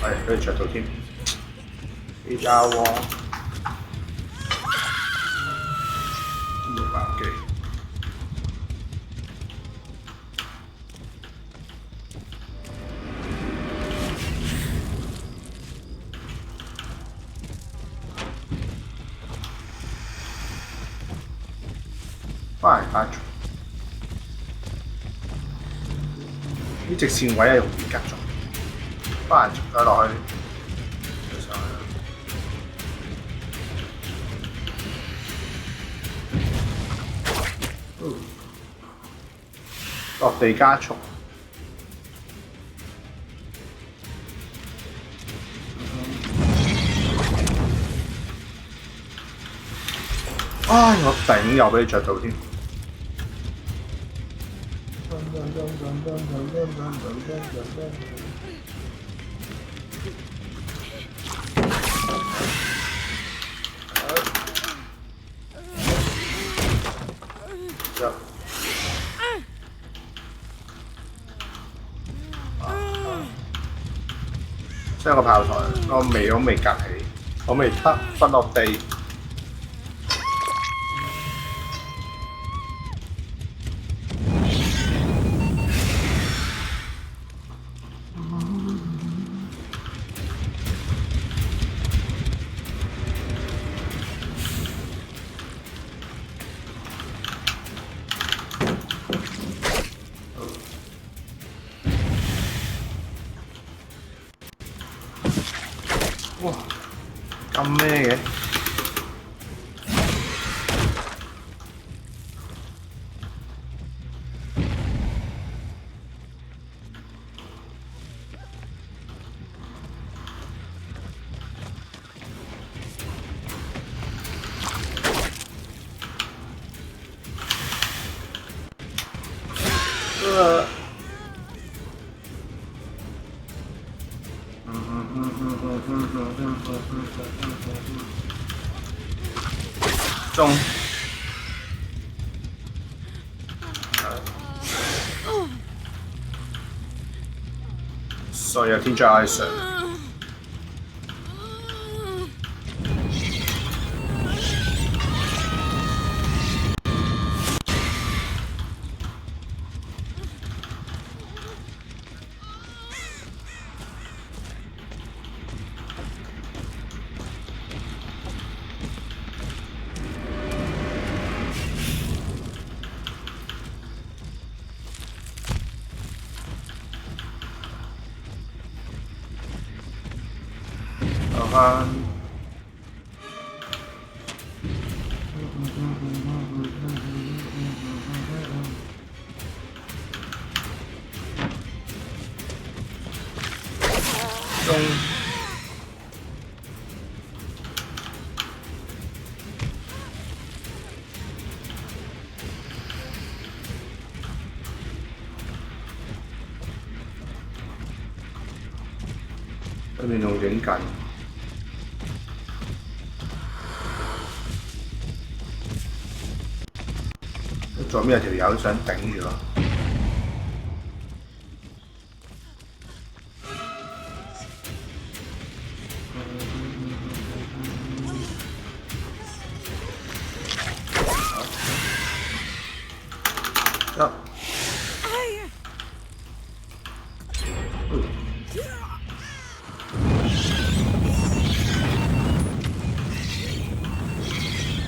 係，俾佢着到添。A 加喎，600幾。翻嚟翻咗，呢直線位係容易吉咗，翻嚟再落去，再上去。落地加速。唉，我頂又俾你着到添。即係個炮台，我未夾起，我未得分落地。哇！咁咩嘅？中。所以有天將愛上。翻中對面仲影緊。左邊有條友想頂住咯，得，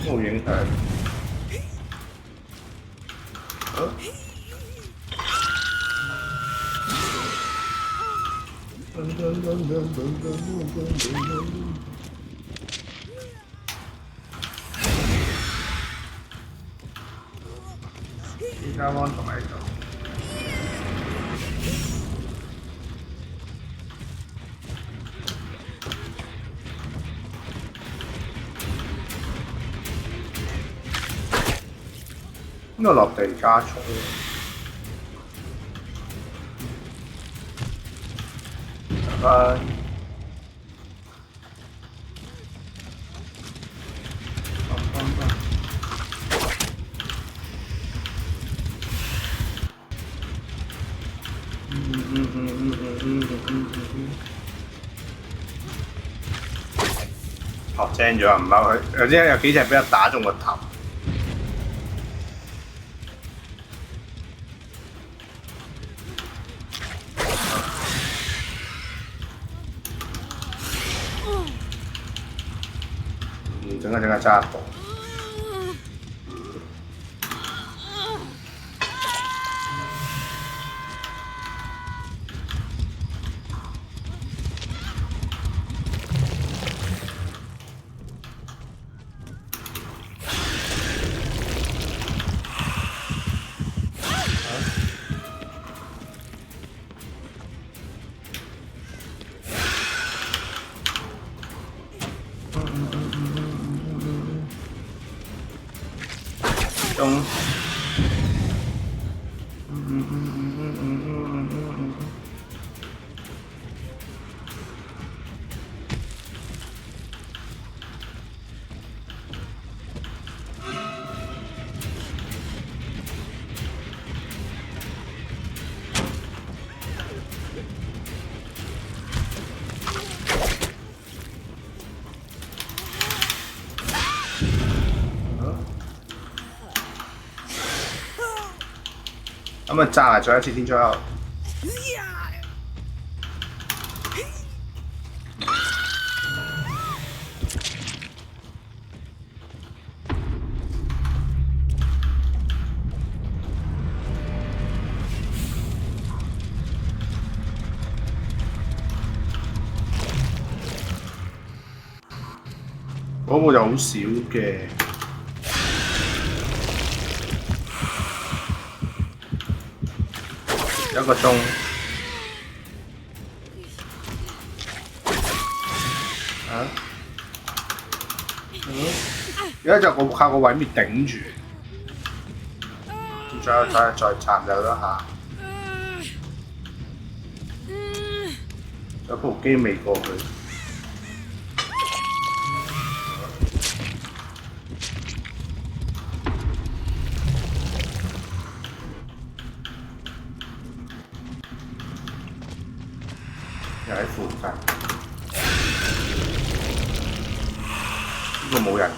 冇影響。依家安同喺度，呢個落地加速。哦，正咗唔嬲佢，有啲有幾隻俾人打中個頭。整下揸到。中。咁啊，炸埋再一次天災後。嗰個就好少嘅。1個鐘。啊？而家就靠個位面頂住，再殘就得下。有部機未過去。又喺附近，呢個冇人。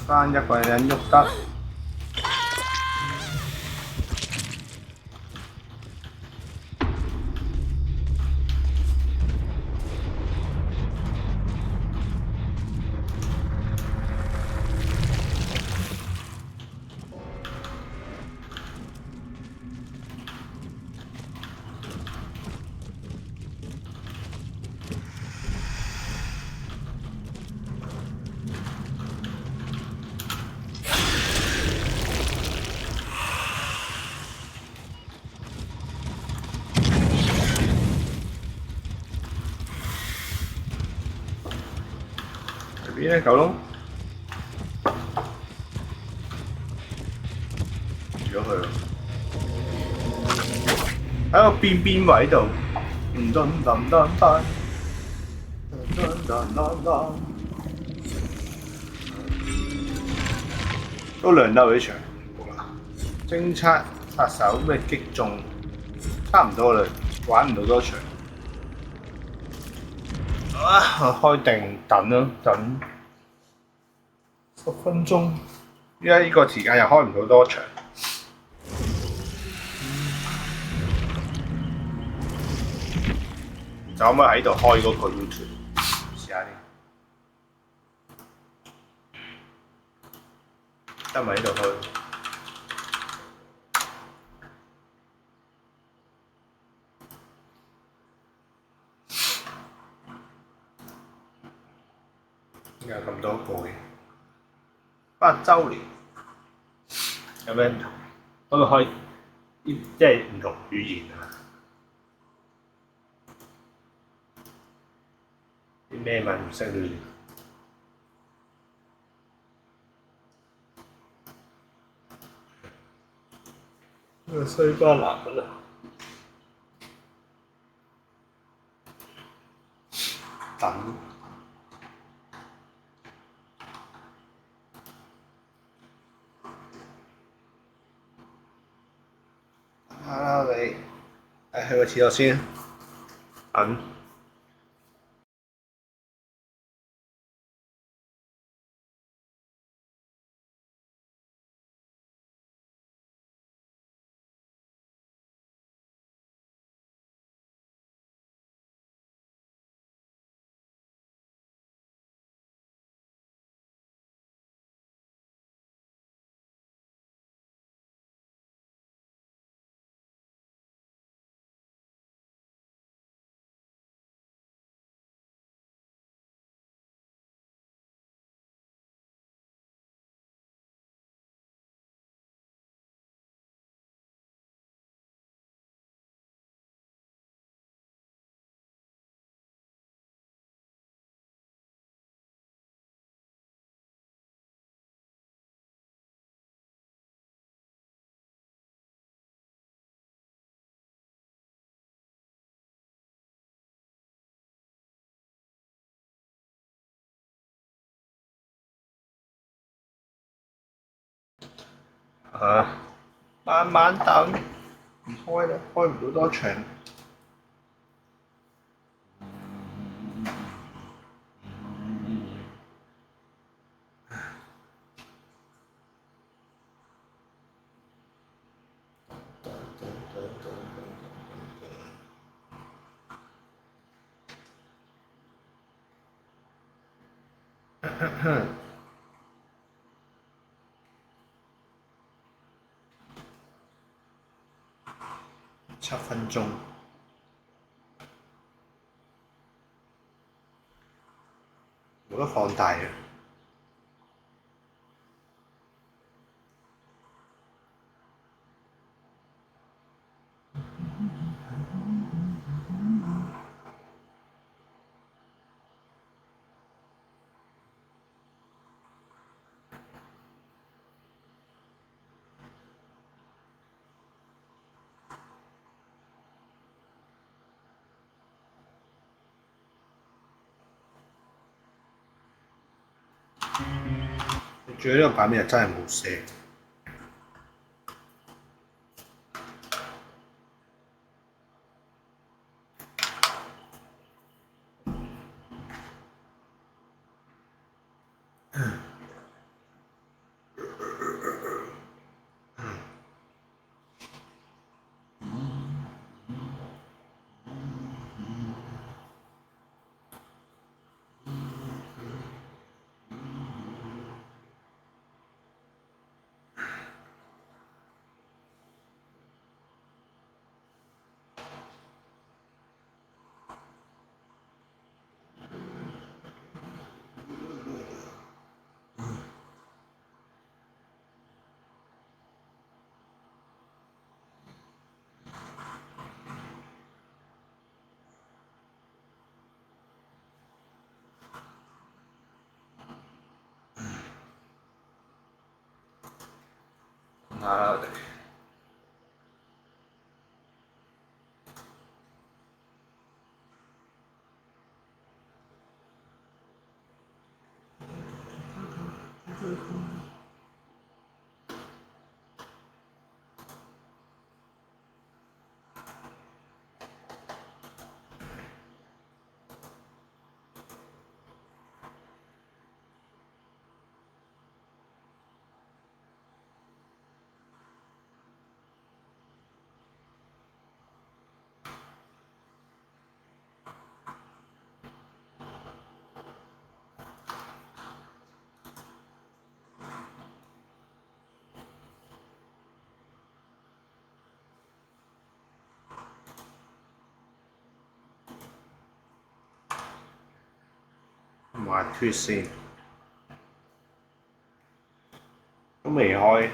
翻一個人喐得。邊咧，九龍？住咗佢啦！喺個邊位度，都亮得佢啲場。偵測殺手咩擊中，差唔多啦，玩唔到多場。開定等啦，等10分鐘。依家呢個時間又開唔到多場。就可唔可以喺度開嗰個 YouTube？ 試下先。得咪喺度開？有咁多個嘅8週年有咩唔同？可唔可以即係唔同語言啊？啲咩文唔識亂？西班牙㗎啦。等下啦你，去個廁所先。等。慢慢等，唔開啦，開唔到多場。7分鐘，冇得放大嘅。最呢個版面真係冇聲。我哋玩 Twitch 先，都未開。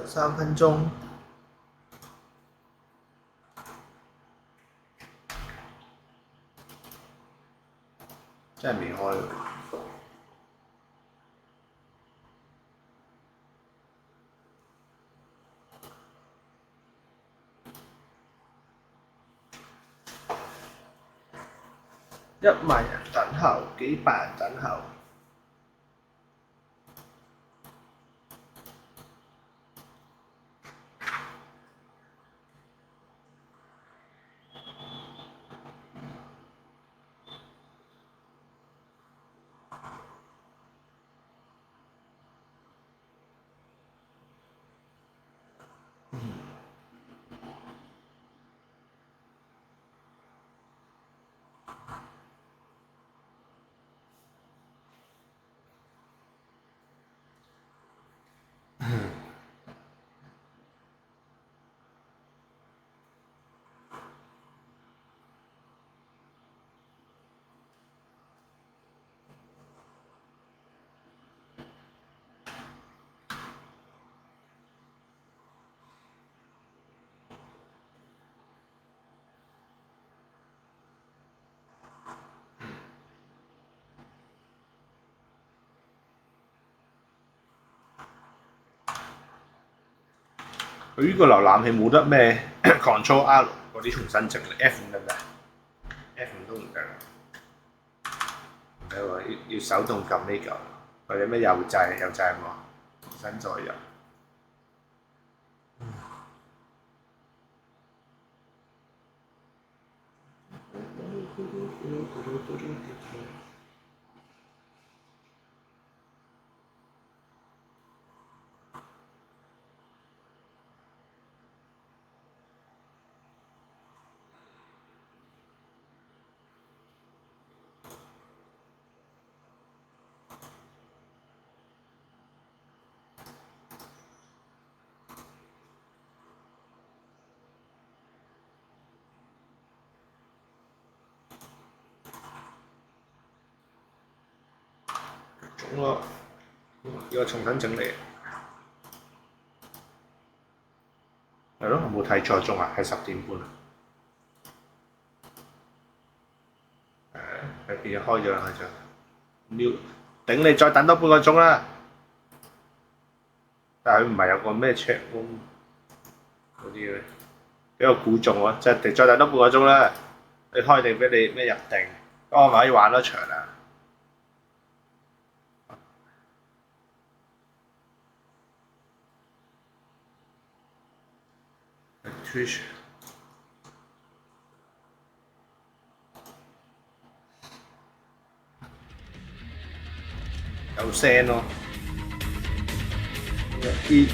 3分鐘，真係未開喎。1萬人等候，幾百人等候。佢呢個瀏覽器冇得咩 Control R 嗰啲重新整嚟 ，F5得唔得 ？F5都唔得，唔得喎，要手動撳呢嚿，或者咩右掣有冇？重新再入。咯，要重新整理。係咯，我冇睇錯鐘啊，係10點半啊。係變咗開咗啦，開咗。頂你再等多半個鐘啦！但係佢唔係有個咩 check room 嗰啲嘅，俾我估中喎，即係再等多半個鐘啦。你開定俾你咩入定，咁我咪可以玩多場啦。Twitch 有聲咯，啲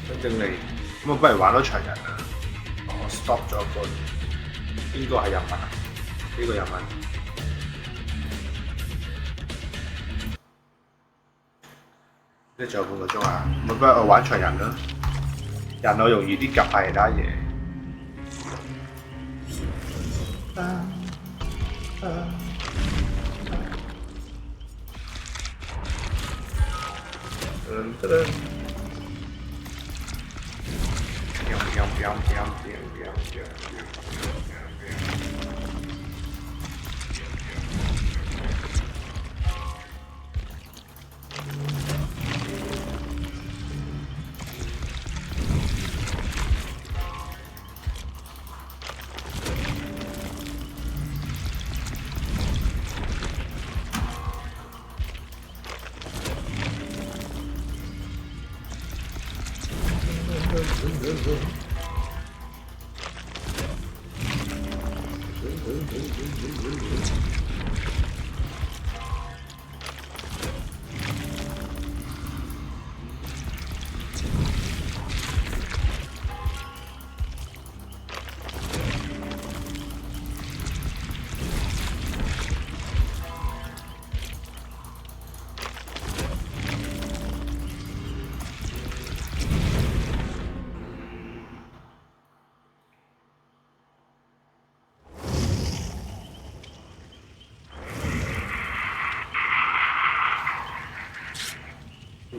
真正嚟，咁我不如玩多場人啦。我 stop 咗個，邊個係日文啊？呢個日文。即係仲有半個鐘啊！咪不如我玩場人啦，人我容易啲夾下其他嘢。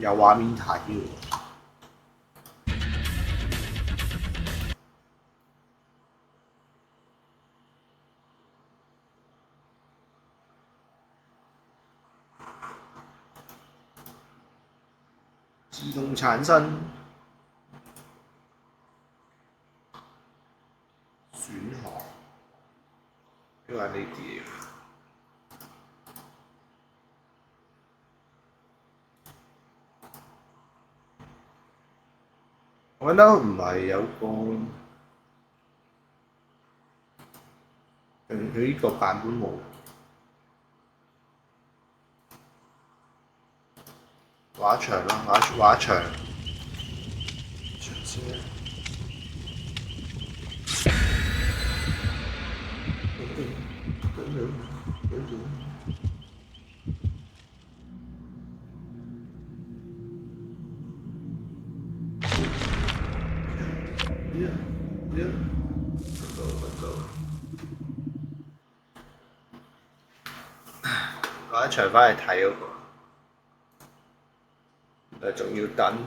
有畫面睇喎。自動產生選項，因為呢啲嘢。我覺得唔係有個，佢呢個版本冇畫牆啦，畫牆先啦。畫一場翻嚟睇嗰個，但係仲要等。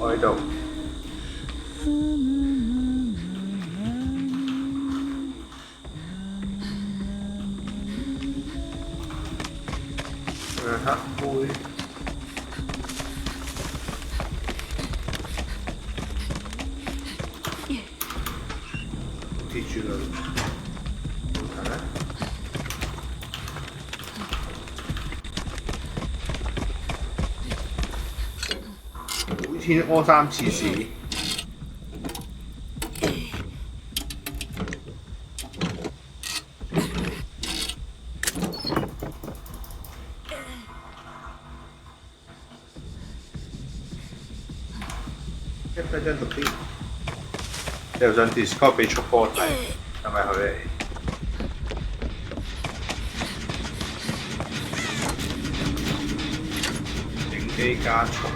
我喺度。黑灰。貼住佢。睇咧。每天屙3次屎。一張圖片，你又上 Discord 俾速哥睇，係咪佢嚟？影機加速，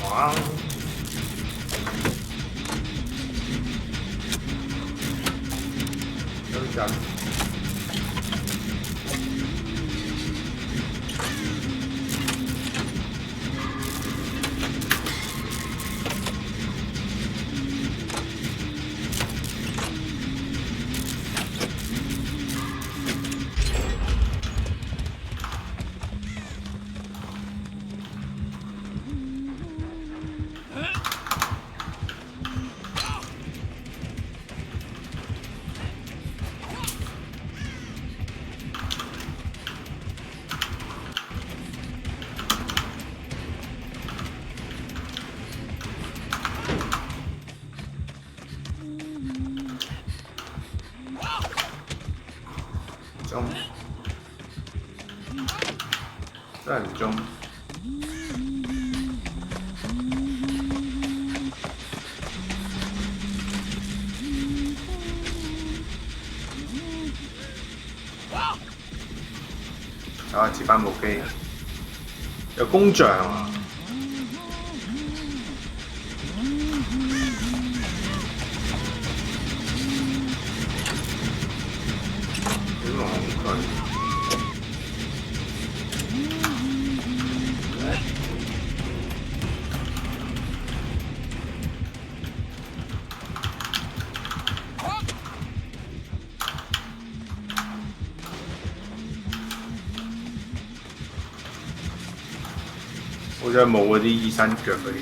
哇！等陣。中，真係唔中。啊！接翻部機，有工匠啊！好似冇嗰啲醫生腳嗰啲。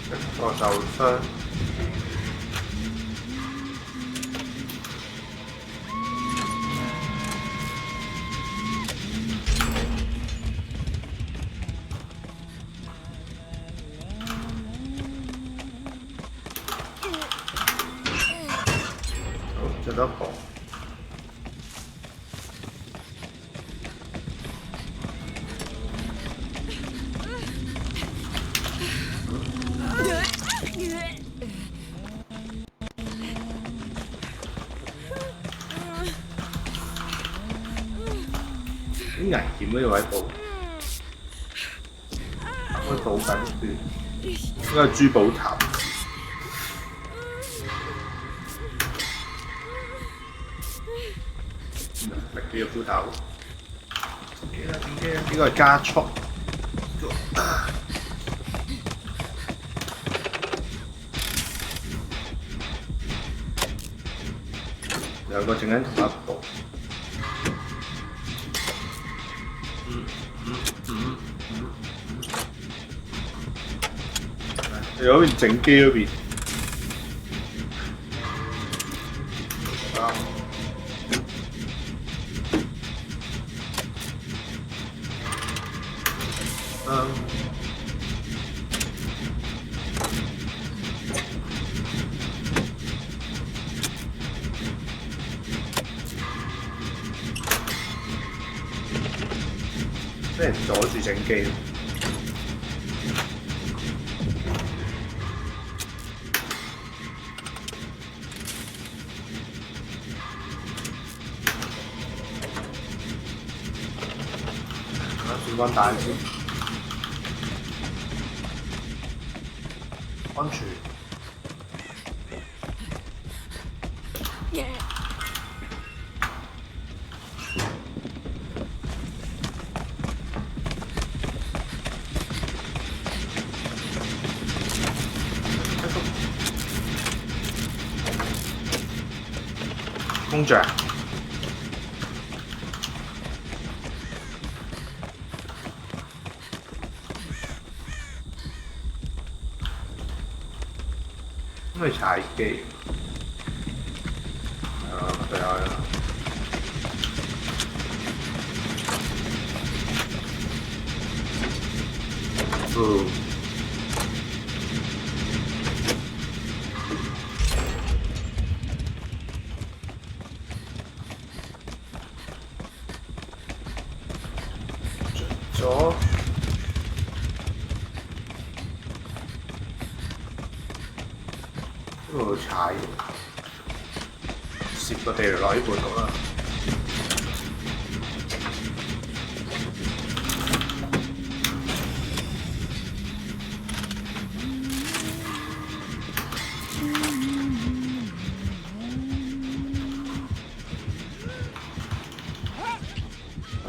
一個受傷。着得好。啲危險呢位寶，開寶緊血，應該係珠寶塔。力啲嘅斧頭，點擊呢個係加速。兩個整緊同一步。有邊整機嗰邊。俾人阻住整機。轉翻彈先，安全。工匠。因為踩機，對啊。咗。呢度踩，攝個地雷落呢半度啦。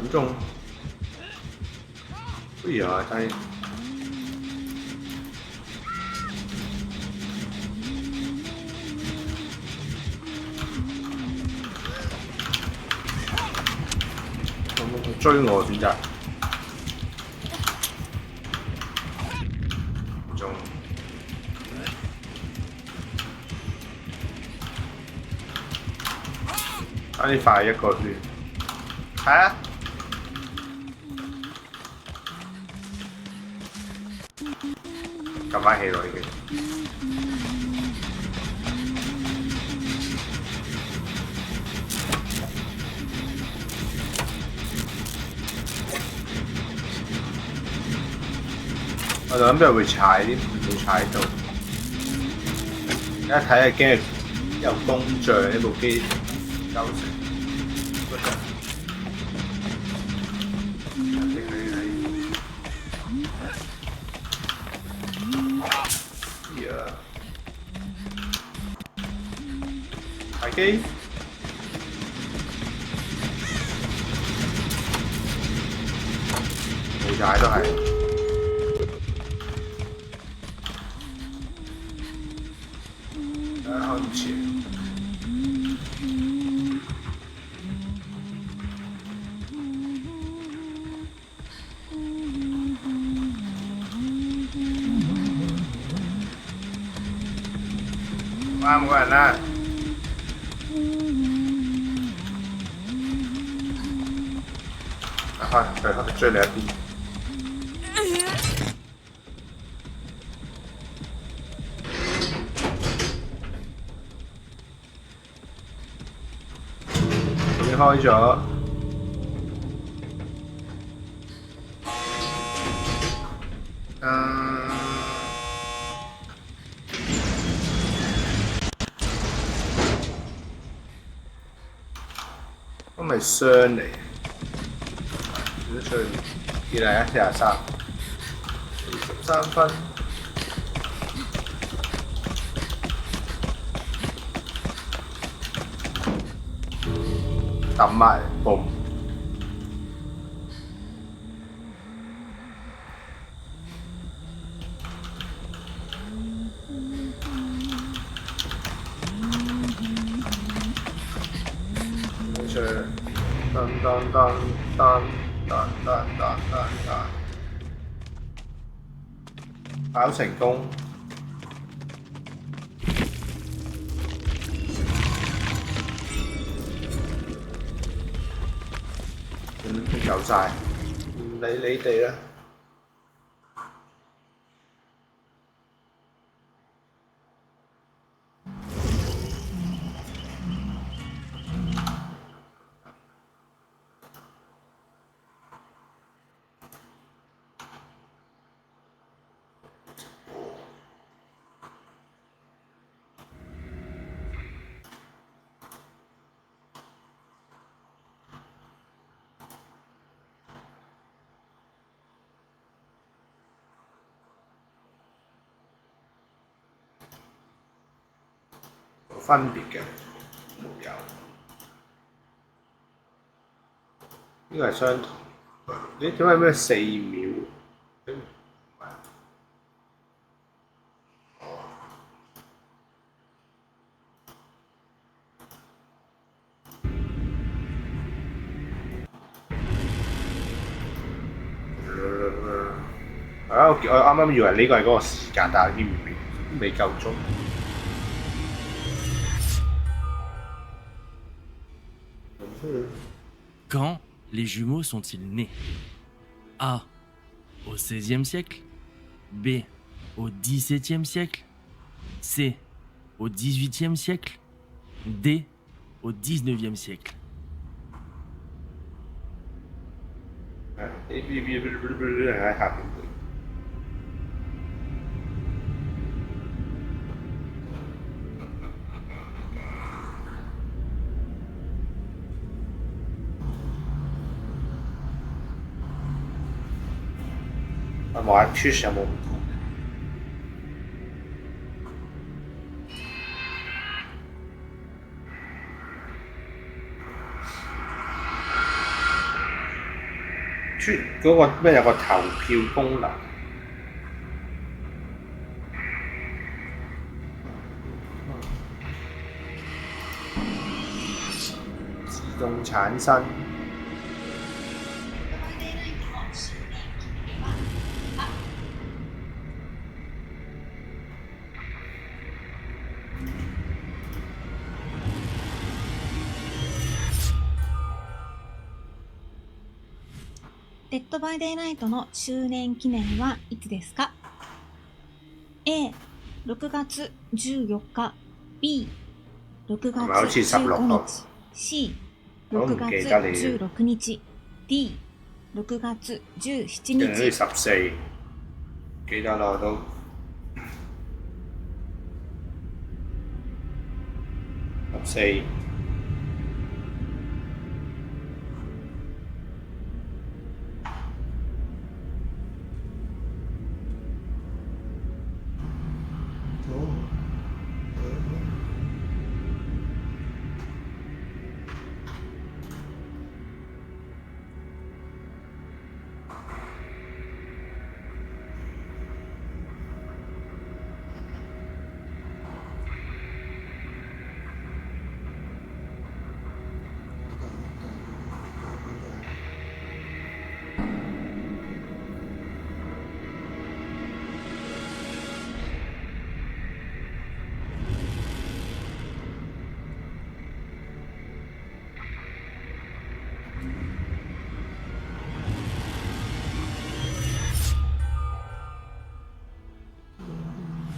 咁中，不如啊，睇。追我選擇，中，差啲快一個圈，係啊，撳翻起來已經。我就諗邊度會踩啲，冇踩到。而家睇下驚有工匠呢部機構成。大機。冇踩都係。安全。哇！冇人啦。佢追你一邊。經開咗。都咪雙嚟，出去見嚟43，43分。抌埋，boom！噔，跑成功。走晒，唔理你哋啦。分別嘅沒有，呢個係相同。你點解咩4秒？我啱啱以為呢個係嗰個時間，但係未夠鐘。Quand les jumeaux sont-ils nés? A. Au XVIe siècle. B. Au XVIIe siècle. C. Au XVIIIe siècle. D. Au XIXe siècle.我望下 Twitch 有冇唔同。Twitch 嗰個咩有個投票功能，自動產生。デッドバイデイナイトの周年記念はいつですか？ A. 6月14日 B. 6月15日 C. 6月16日 D. 6月17日。14記得啦都。14。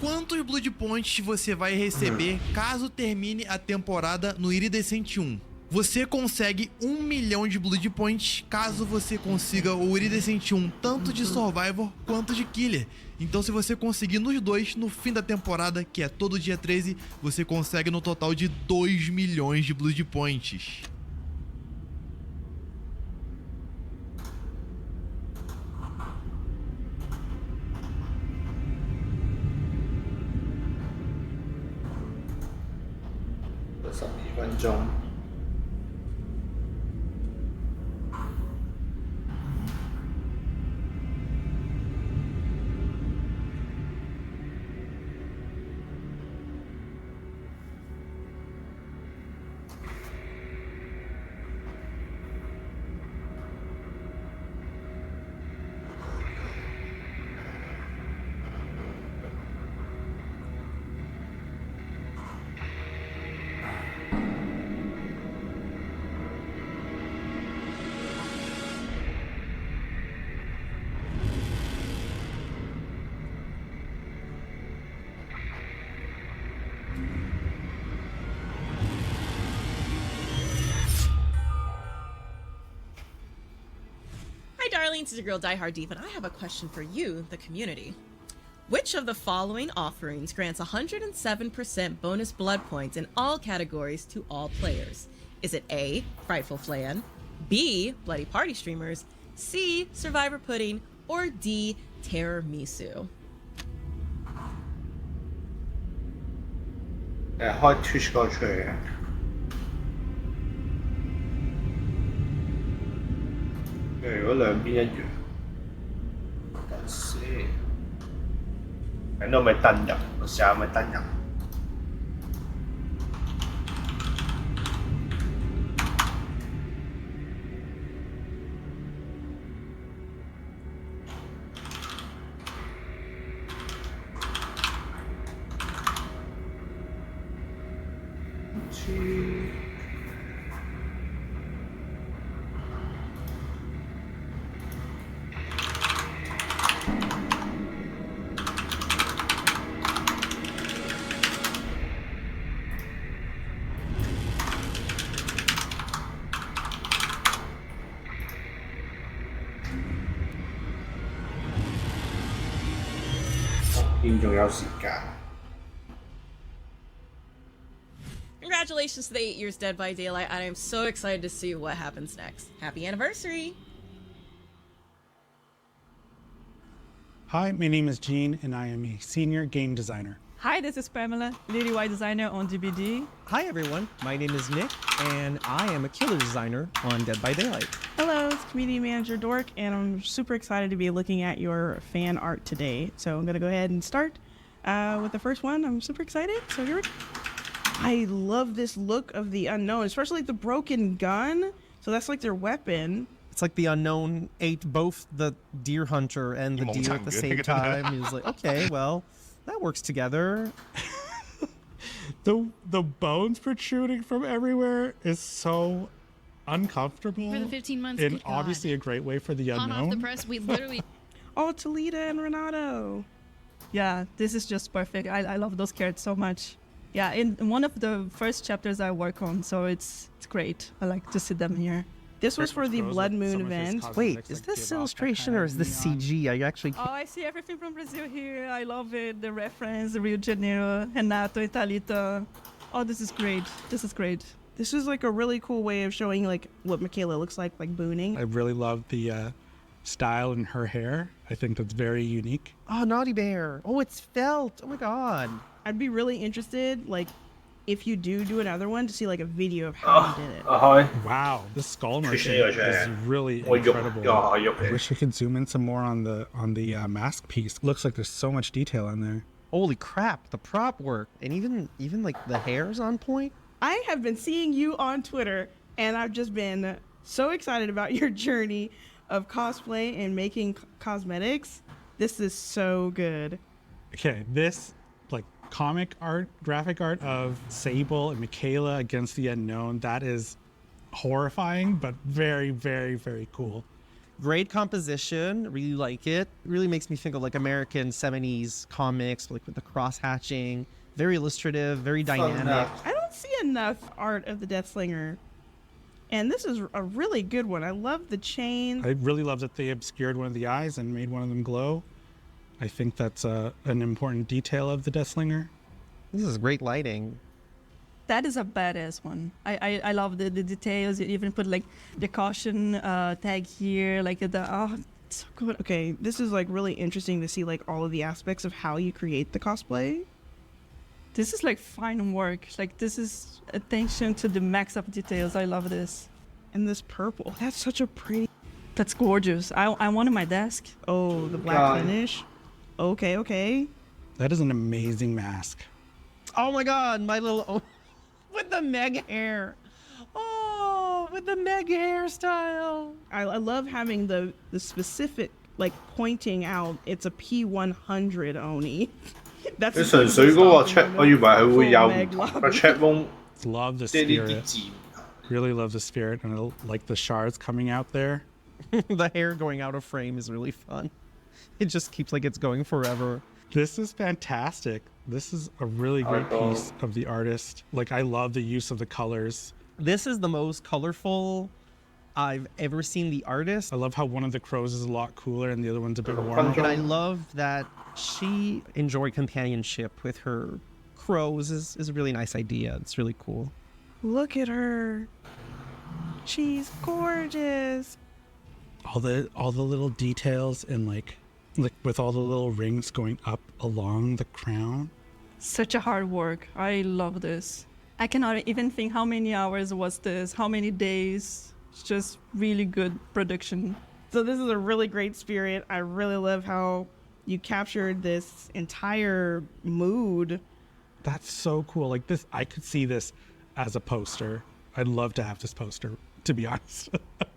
Quantos Blood Points você vai receber caso termine a temporada no Iridescente 1? você consegue 1 milhão de Blood Points caso você consiga o Iridescent 1 tanto de Survivor quanto de Killer. Então se você conseguir nos dois, no fim da temporada, que é todo dia 13, você consegue no total de 2 milhões de Blood Points. Hi darlings, it's your girl Die Hard Diva, and I have a question for you, the community. Which of the following offerings grants 107% bonus blood points in all categories to all players? Is it A, Frightful Flan, B, Bloody Party Streamers, C, Survivor Pudding, or D, Terror Misu? 開 Twitch 嗰個出嚟嘅。如果兩邊一樣，等先，等到咪登入，我試下咪登入。仲有時間。Congratulations to the 8 years Dead by Daylight, and I'm so excited to see what happens next. Happy anniversary! Hi, my name is Gene, and I am a senior game designer. Hi, this is Pamela, Lady UI designer on DBD. Hi everyone, my name is Nick, and I am a killer designer on Dead by Daylight. Hello, it's community manager Dork, and I'm super excited to be looking at your fan art today. So I'm gonna go ahead and start with the first one. I'm super excited, so here we go. I love this look of the unknown, especially like the broken gun. So that's like their weapon. It's like the unknown ate both the deer hunter and the deer at the same time. He was like, okay, well, that works together. The bones protruding from everywhere is so uncomfortable. For the 15 months, and obviously a great way for the unknown. Hot off the press, we literally... Oh, Talita and Renato. Yeah, this is just perfect. I love those characters so much. Yeah, in one of the first chapters I work on, so it's great. I like to see them here. This was for the Blood Moon event. Wait, is this illustration or is this CG? Are you actually... Oh, I see everything from Brazil here. I love it. The reference, Rio de Janeiro, Renato, Italita. Oh, this is great. This is great. This is like a really cool way of showing like what Michaela looks like booning. I really love the style in her hair. I think that's very unique. Oh, Naughty Bear. Oh, it's felt. Oh my god. I'd be really interested, like, if you do another one, to see like a video of how you did it. Wow, this skull motion is really incredible. I wish I could zoom in some more on the mask piece. Looks like there's so much detail in there. Holy crap, the prop work and even like the hair's on point. I have been seeing you on Twitter, and I've just been so excited about your journey of cosplay and making cosmetics. This is so good. Okay, this like comic art, graphic art of Sable and Michaela against the unknown, that is horrifying, but very, very, very cool. Great composition, really like it. Really makes me think of like American 70s comics, like with the cross hatching. Very illustrative, very dynamic. I don't see enough art of the Deathslinger And this is a really good one. I love the chain. I really love that they obscured one of the eyes and made one of them glow. I think that's an important detail of the Deathslinger. This is great lighting. That is a badass one. I love the details. You even put like the caution tag here, like it's so good. Okay, this is like really interesting to see like all of the aspects of how you create the cosplay. This is like fine work. Like this is attention to the max of details. I love this. And this purple, that's such a pretty. That's gorgeous. I want it on my desk. Oh, the black finish. Okay. That is an amazing mask. Oh my god, my little... with the Meg hair. Oh, with the Meg hairstyle. I love having the specific, like, pointing out it's a P100 Oni. That's 佢純粹嗰個 check， 我以為佢會有唔同嘅 check room， Love the 即係呢啲 spirit. 字。 Really love the spirit, and I like the shards coming out there. The hair going out of frame is really fun. It just keeps like it's going forever. This is fantastic. This is a really great piece of the artist. Like, I love the use of the colors. This is the most colorful I've ever seen the artist. I love how one of the crows is a lot cooler and the other one's a bit warmer. And I love that she enjoyed companionship with her crows is a really nice idea. It's really cool. Look at her. She's gorgeous. All the little details and like with all the little rings going up along the crown. Such a hard work. I love this. I cannot even think how many hours was this, how many days. It's just really good production. So this is a really great spirit. I really love how you captured this entire mood. That's so cool. Like this, I could see this as a poster. I'd love to have this poster, to be honest.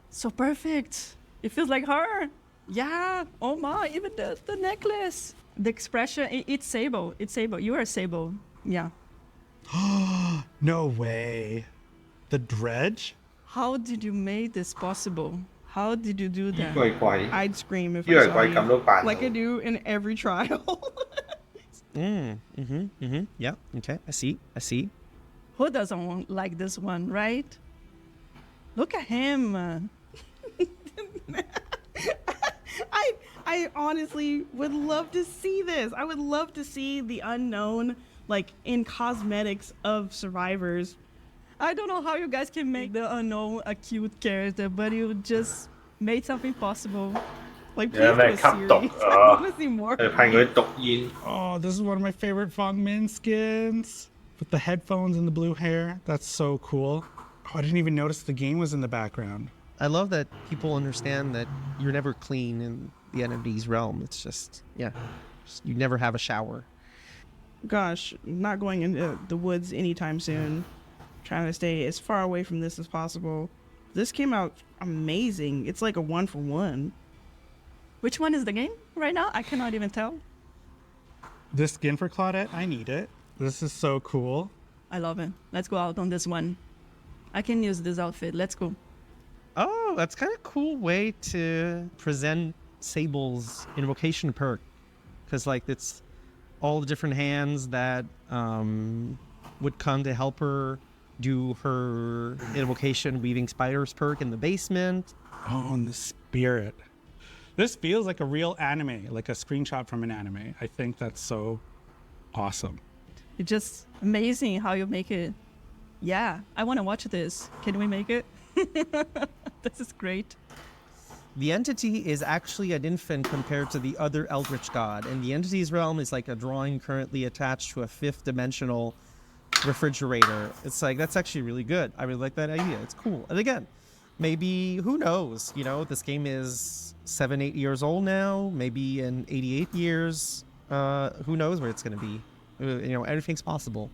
So perfect. It feels like her. Yeah. Oh my, even the necklace. The expression, it's Sable. It's Sable. You are Sable. Yeah. No way. The dredge? How did you make this possible? How did you do that? 呢個係貴， I'd scream if 呢個 I 係 saw 貴咁都 you. 扮 Like I 到。 do in every trial. Yeah, okay, I see. Who doesn't like this one, right? Look at him. I honestly would love to see this. I would love to see the unknown, like, in cosmetics of survivors. I don't know how you guys can make the unknown a cute character, but you just made something possible. Like, please Yeah, do a man, cup series. dog. I want to see more. 佢噴嗰啲毒煙。 Oh, this is one of my favorite Fong Min skins. With the headphones and the blue hair. That's so cool. Oh, I didn't even notice the game was in the background. I love that people understand that you're never clean in the entity's realm. It's just, you never have a shower. Gosh, not going into the woods anytime soon. Trying to stay as far away from this as possible. This came out amazing. It's like a 1-for-1. Which one is the game right now? I cannot even tell. This skin for Claudette, I need it. This is so cool. I love it. Let's go out on this one. I can use this outfit. Let's go. Oh, that's kind of cool way to present Sable's invocation perk. Because, like, it's all the different hands that would come to help her do her invocation weaving spiders perk in the basement. Oh, and the spirit. This feels like a real anime, like a screenshot from an anime. I think that's so awesome. It's just amazing how you make it. Yeah, I want to watch this. Can we make it? This is great. The entity is actually an infant compared to the other Eldritch God, and the entity's realm is like a drawing currently attached to a 5th-dimensional refrigerator. It's like, that's actually really good. I really like that idea. It's cool. And again, maybe, who knows? You know, this game is 7-8 years old now. Maybe in 88 years, who knows where it's going to be? You know, everything's possible.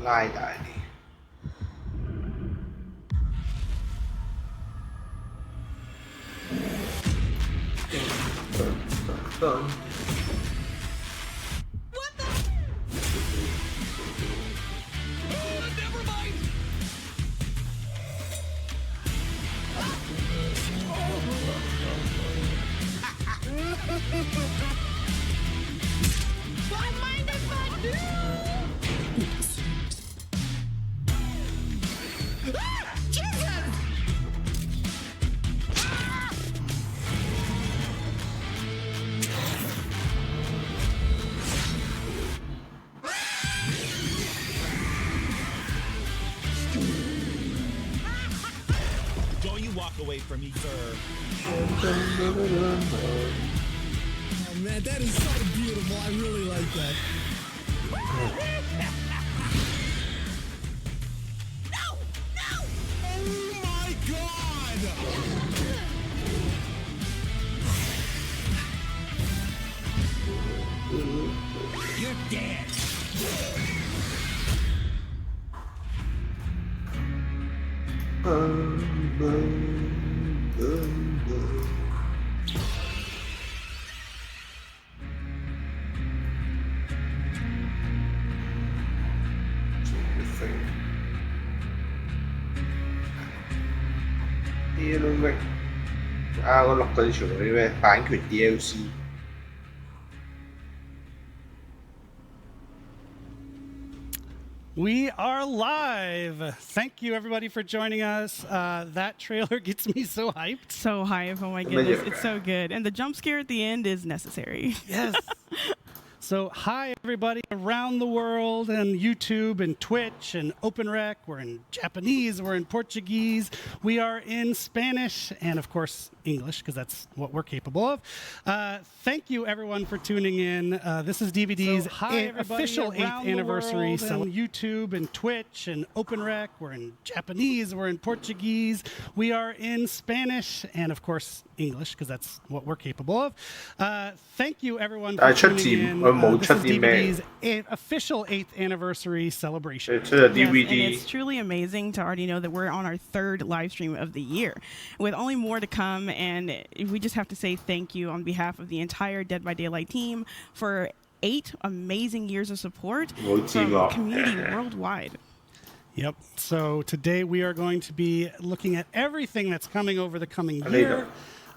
拉大啲。Don't you walk away from me, sir. Oh man, that is so beautiful. I really like that. No! No! Oh my god! You're dead.我落嗰啲全部啲咩版權 DLC。We are live. Thank you, everybody, for joining us. That trailer gets me so hyped. So hype. Oh my goodness. It's so good. And the jump scare at the end is necessary. Yes. So, hi, everybody around the world and YouTube and Twitch and OpenRec. We're in Japanese. We're in Portuguese. We are in Spanish and, of course, English, because that's what we're capable of. Thank you, everyone, for tuning in. This is DVD's official 8th anniversary. So on YouTube and Twitch and OpenRec. We're in Japanese. We're in Portuguese. We are in Spanish and, of course, English, because that's what we're capable of. Thank you, everyone, for tuning in. This is DVD's official 8th anniversary celebration. It's a DVD. Yes, and it's truly amazing to already know that we're on our 3rd live stream of the year, with only more to come. And we just have to say thank you on behalf of the entire Dead by Daylight team for 8 amazing years of support from the community worldwide. Yep. So today we are going to be looking at everything that's coming over the coming year.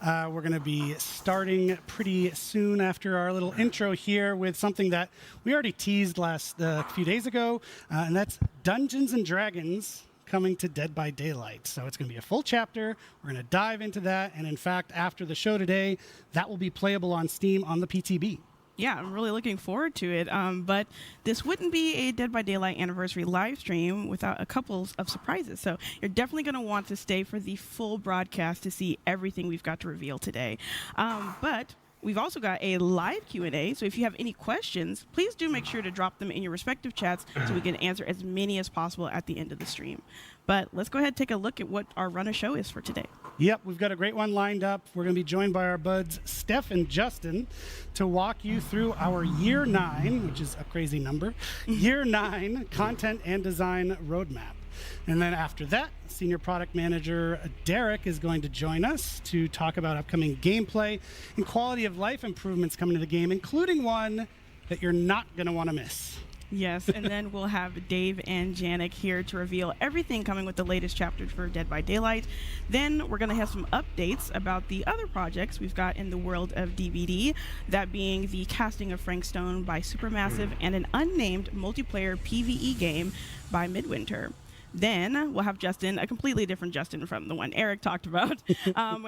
We're going to be starting pretty soon after our little intro here with something that we already teased a few days ago, and that's Dungeons and Dragons coming to Dead by Daylight. So it's going to be a full chapter. We're going to dive into that, and in fact, after the show today, that will be playable on Steam on the PTB. Yeah, I'm really looking forward to it. But this wouldn't be a Dead by Daylight anniversary live stream without a couple of surprises. So you're definitely going to want to stay for the full broadcast to see everything we've got to reveal today. But we've also got a live Q&A. So if you have any questions, please do make sure to drop them in your respective chats so we can answer as many as possible at the end of the stream. But let's go ahead and take a look at what our run of show is for today. Yep, we've got a great one lined up. We're going to be joined by our buds, Steph and Justin, to walk you through our Year 9, which is a crazy number, Year 9 content and design roadmap. And then after that, Senior Product Manager Derek is going to join us to talk about upcoming gameplay and quality of life improvements coming to the game, including one that you're not going to want to miss. Yes, and then we'll have Dave and Janik here to reveal everything coming with the latest chapter for Dead by Daylight. Then we're going to have some updates about the other projects we've got in the world of DVD, that being the casting of Frank Stone by Supermassive and an unnamed multiplayer PvE game by Midwinter. Then we'll have Justin, a completely different Justin from the one Eric talked about,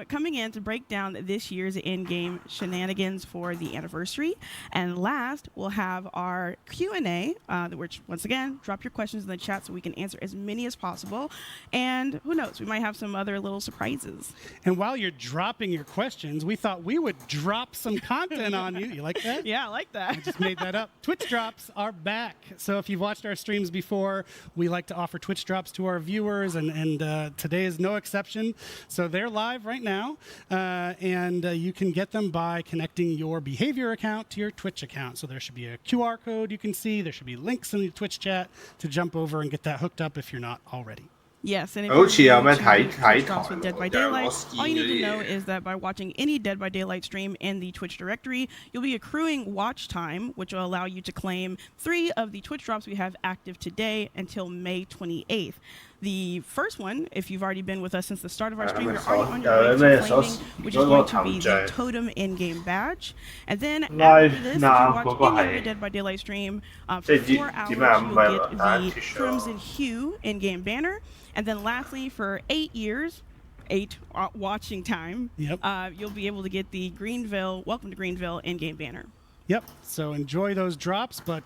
coming in to break down this year's in-game shenanigans for the anniversary. And last, we'll have our Q&A, which, once again, drop your questions in the chat so we can answer as many as possible. And who knows, we might have some other little surprises. And while you're dropping your questions, we thought we would drop some content on you. You like that? Yeah, I like that. I just made that up. Twitch drops are back. So if you've watched our streams before, we like to offer Twitch drops drops to our viewers, and today is no exception. So they're live right now, and you can get them by connecting your behavior account to your Twitch account. So there should be a QR code you can see. There should be links in the Twitch chat to jump over and get that hooked up if you're not already. Yes, and if 好似有咩 you're 睇 new to 睇 Twitch drops 台 with Dead by 喎，就係 Daylight, 攞 ski all you need 嗰 to 啲 know 嘢。 is that by watching any Dead by Daylight stream in the Twitch directory, you'll be accruing watch time, which will allow you to claim 3 of the Twitch drops we have active today until May 28th. The first one, if you've already been with us since the start of our stream, you're already on your way to claiming, which is going to be the Totem in-game badge. And then after this, if you watch any of the Dead by Daylight stream for 4 hours, you'll get the Crimson Hue in-game banner. And then lastly, for 8 years, 8 watching time, you'll be able to get the Greenville, Welcome to Greenville in-game banner. Yep. So enjoy those drops. But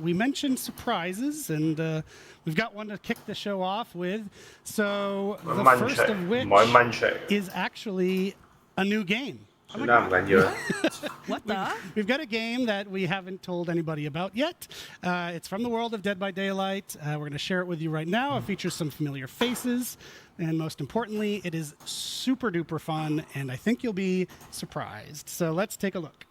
we mentioned surprises, and we've got one to kick the show off with. So the first of which is actually a new game. What the? We've got a game that we haven't told anybody about yet. It's from the world of Dead by Daylight. We're going to share it with you right now. It features some familiar faces. And most importantly, it is super duper fun. And I think you'll be surprised. So let's take a look.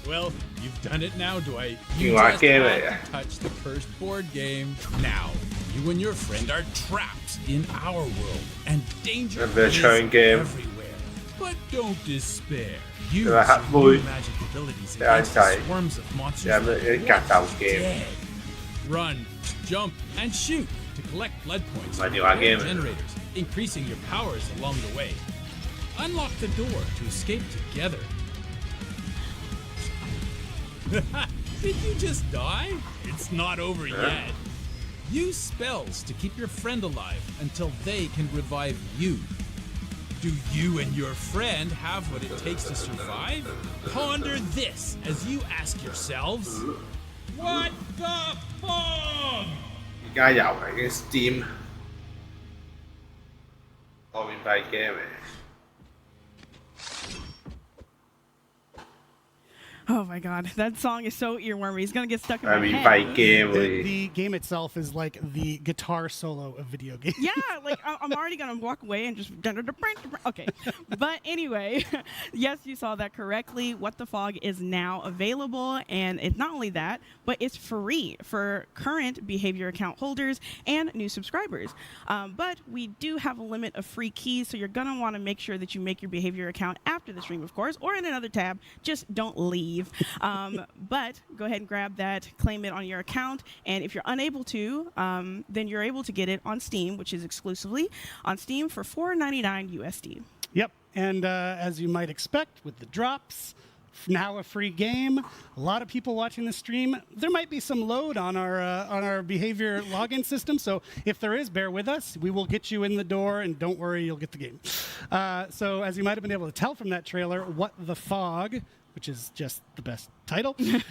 Well, you've done it now, Dwight. You You are just game have it. to touch the first board game. Now, you and your friend are trapped in our world, and danger A is return game. everywhere. But don't despair. Use Rồi hát your vui. new magic abilities Để anh against the chạy. swarms of monsters Dạ, that cái want card đầu you game. dead. Run, jump, and shoot to collect blood points Mà from điều hòa rare game. generators, increasing your powers along the way. Unlock the door to escape together. Did you just die? It's not over yet. Use spells to keep your friend alive until they can revive you. Do you and your friend have what it takes to survive? Ponder this as you ask yourselves, what the fog? 而家又係嘅 Steam，我免費 game 嚟。 Oh my god, that song is so earwormy. It's gonna get stuck in my I mean, head. by game, The game itself is like the guitar solo of video games. Yeah, like I'm already gonna walk away and just okay. But anyway, yes, you saw that correctly. What the Fog is now available, and it's not only that, but it's free for current behavior account holders and new subscribers. But we do have a limit of free keys, so you're gonna want to make sure that you make your behavior account after the stream, of course, or in another tab. Just don't leave. But go ahead and grab that, claim it on your account, and if you're unable to, then you're able to get it on Steam, which is exclusively on Steam for $4.99 USD. Yep, and as you might expect with the drops, now a free game. A lot of people watching the stream. There might be some load on our behavior login system, so if there is, bear with us. We will get you in the door, and don't worry, you'll get the game. So as you might have been able to tell from that trailer, What the Fog, which is just the best title, is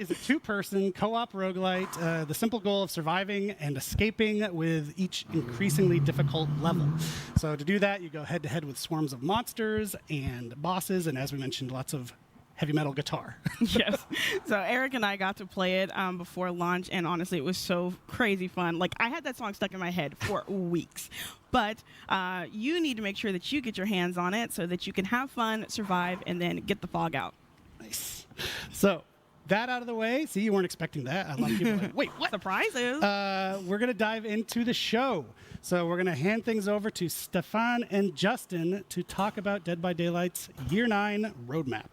a 2-person co-op roguelite. The simple goal of surviving and escaping with each increasingly difficult level. So to do that, you go head-to-head with swarms of monsters and bosses, and as we mentioned, lots of heavy metal guitar. Yes. So Eric and I got to play it before launch, and honestly, it was so crazy fun. Like, I had that song stuck in my head for weeks. But you need to make sure that you get your hands on it so that you can have fun, survive, and then get the fog out. Nice. So that out of the way. See, you weren't expecting that. A lot of people are like, wait, what? Surprises. We're going to dive into the show. So we're going to hand things over to Stefan and Justin to talk about Dead by Daylight's Year 9 roadmap.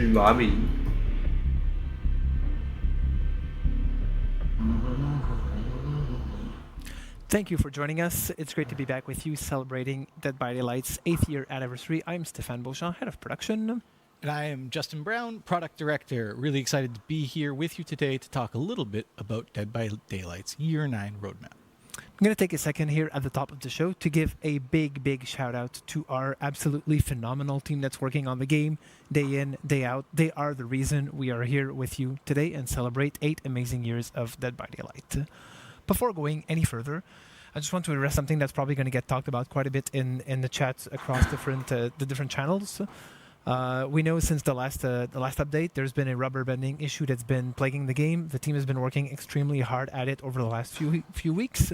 轉畫面。Thank you for joining us. It's great to be back with you celebrating Dead by Daylight's 8th year anniversary. I'm Stéphane Beauchamp, head of production. And I am Justin Brown, product director. Really excited to be here with you today to talk a little bit about Dead by Daylight's Year 9 roadmap. I'm going to take a second here at the top of the show to give a big shout out to our absolutely phenomenal team that's working on the game day in, day out. They are the reason we are here with you today and celebrate 8 amazing years of Dead by Daylight. Before going any further, I just want to address something that's probably going to get talked about quite a bit in the chats across the different channels. We know since the last update, there's been a rubber banding issue that's been plaguing the game. The team has been working extremely hard at it over the last few weeks.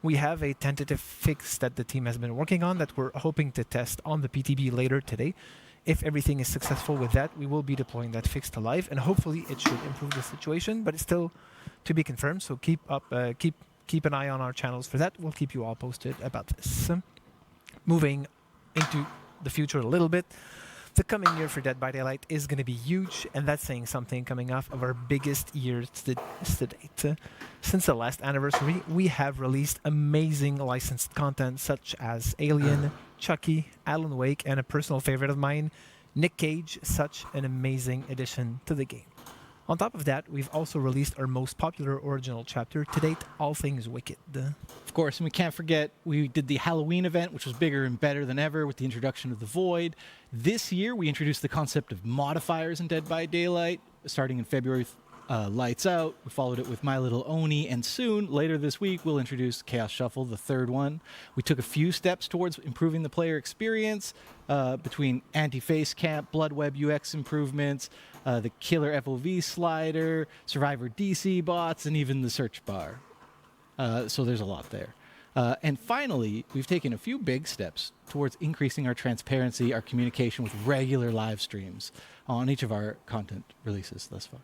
We have a tentative fix that the team has been working on that we're hoping to test on the PTB later today. If everything is successful with that, we will be deploying that fix to live, and hopefully it should improve the situation. But it's still to be confirmed. So keep an eye on our channels for that. We'll keep you all posted about this. Moving into the future a little bit. The coming year for Dead by Daylight is going to be huge, and that's saying something coming off of our biggest years to date. Since the last anniversary, we have released amazing licensed content such as Alien, Chucky, Alan Wake, and a personal favorite of mine, Nick Cage, such an amazing addition to the game. On top of that, we've also released our most popular original chapter to date, All Things Wicked. Of course, and we can't forget, we did the Halloween event, which was bigger and better than ever with the introduction of the Void. This year, we introduced the concept of modifiers in Dead by Daylight, starting in February, Lights Out. We followed it with My Little Oni, and soon, later this week, we'll introduce Chaos Shuffle, the third one. We took a few steps towards improving the player experience between anti-face camp, blood web UX improvements, the killer FOV slider, survivor DC bots, and even the search bar. So there's a lot there. And finally, we've taken a few big steps towards increasing our transparency, our communication with regular live streams on each of our content releases thus far.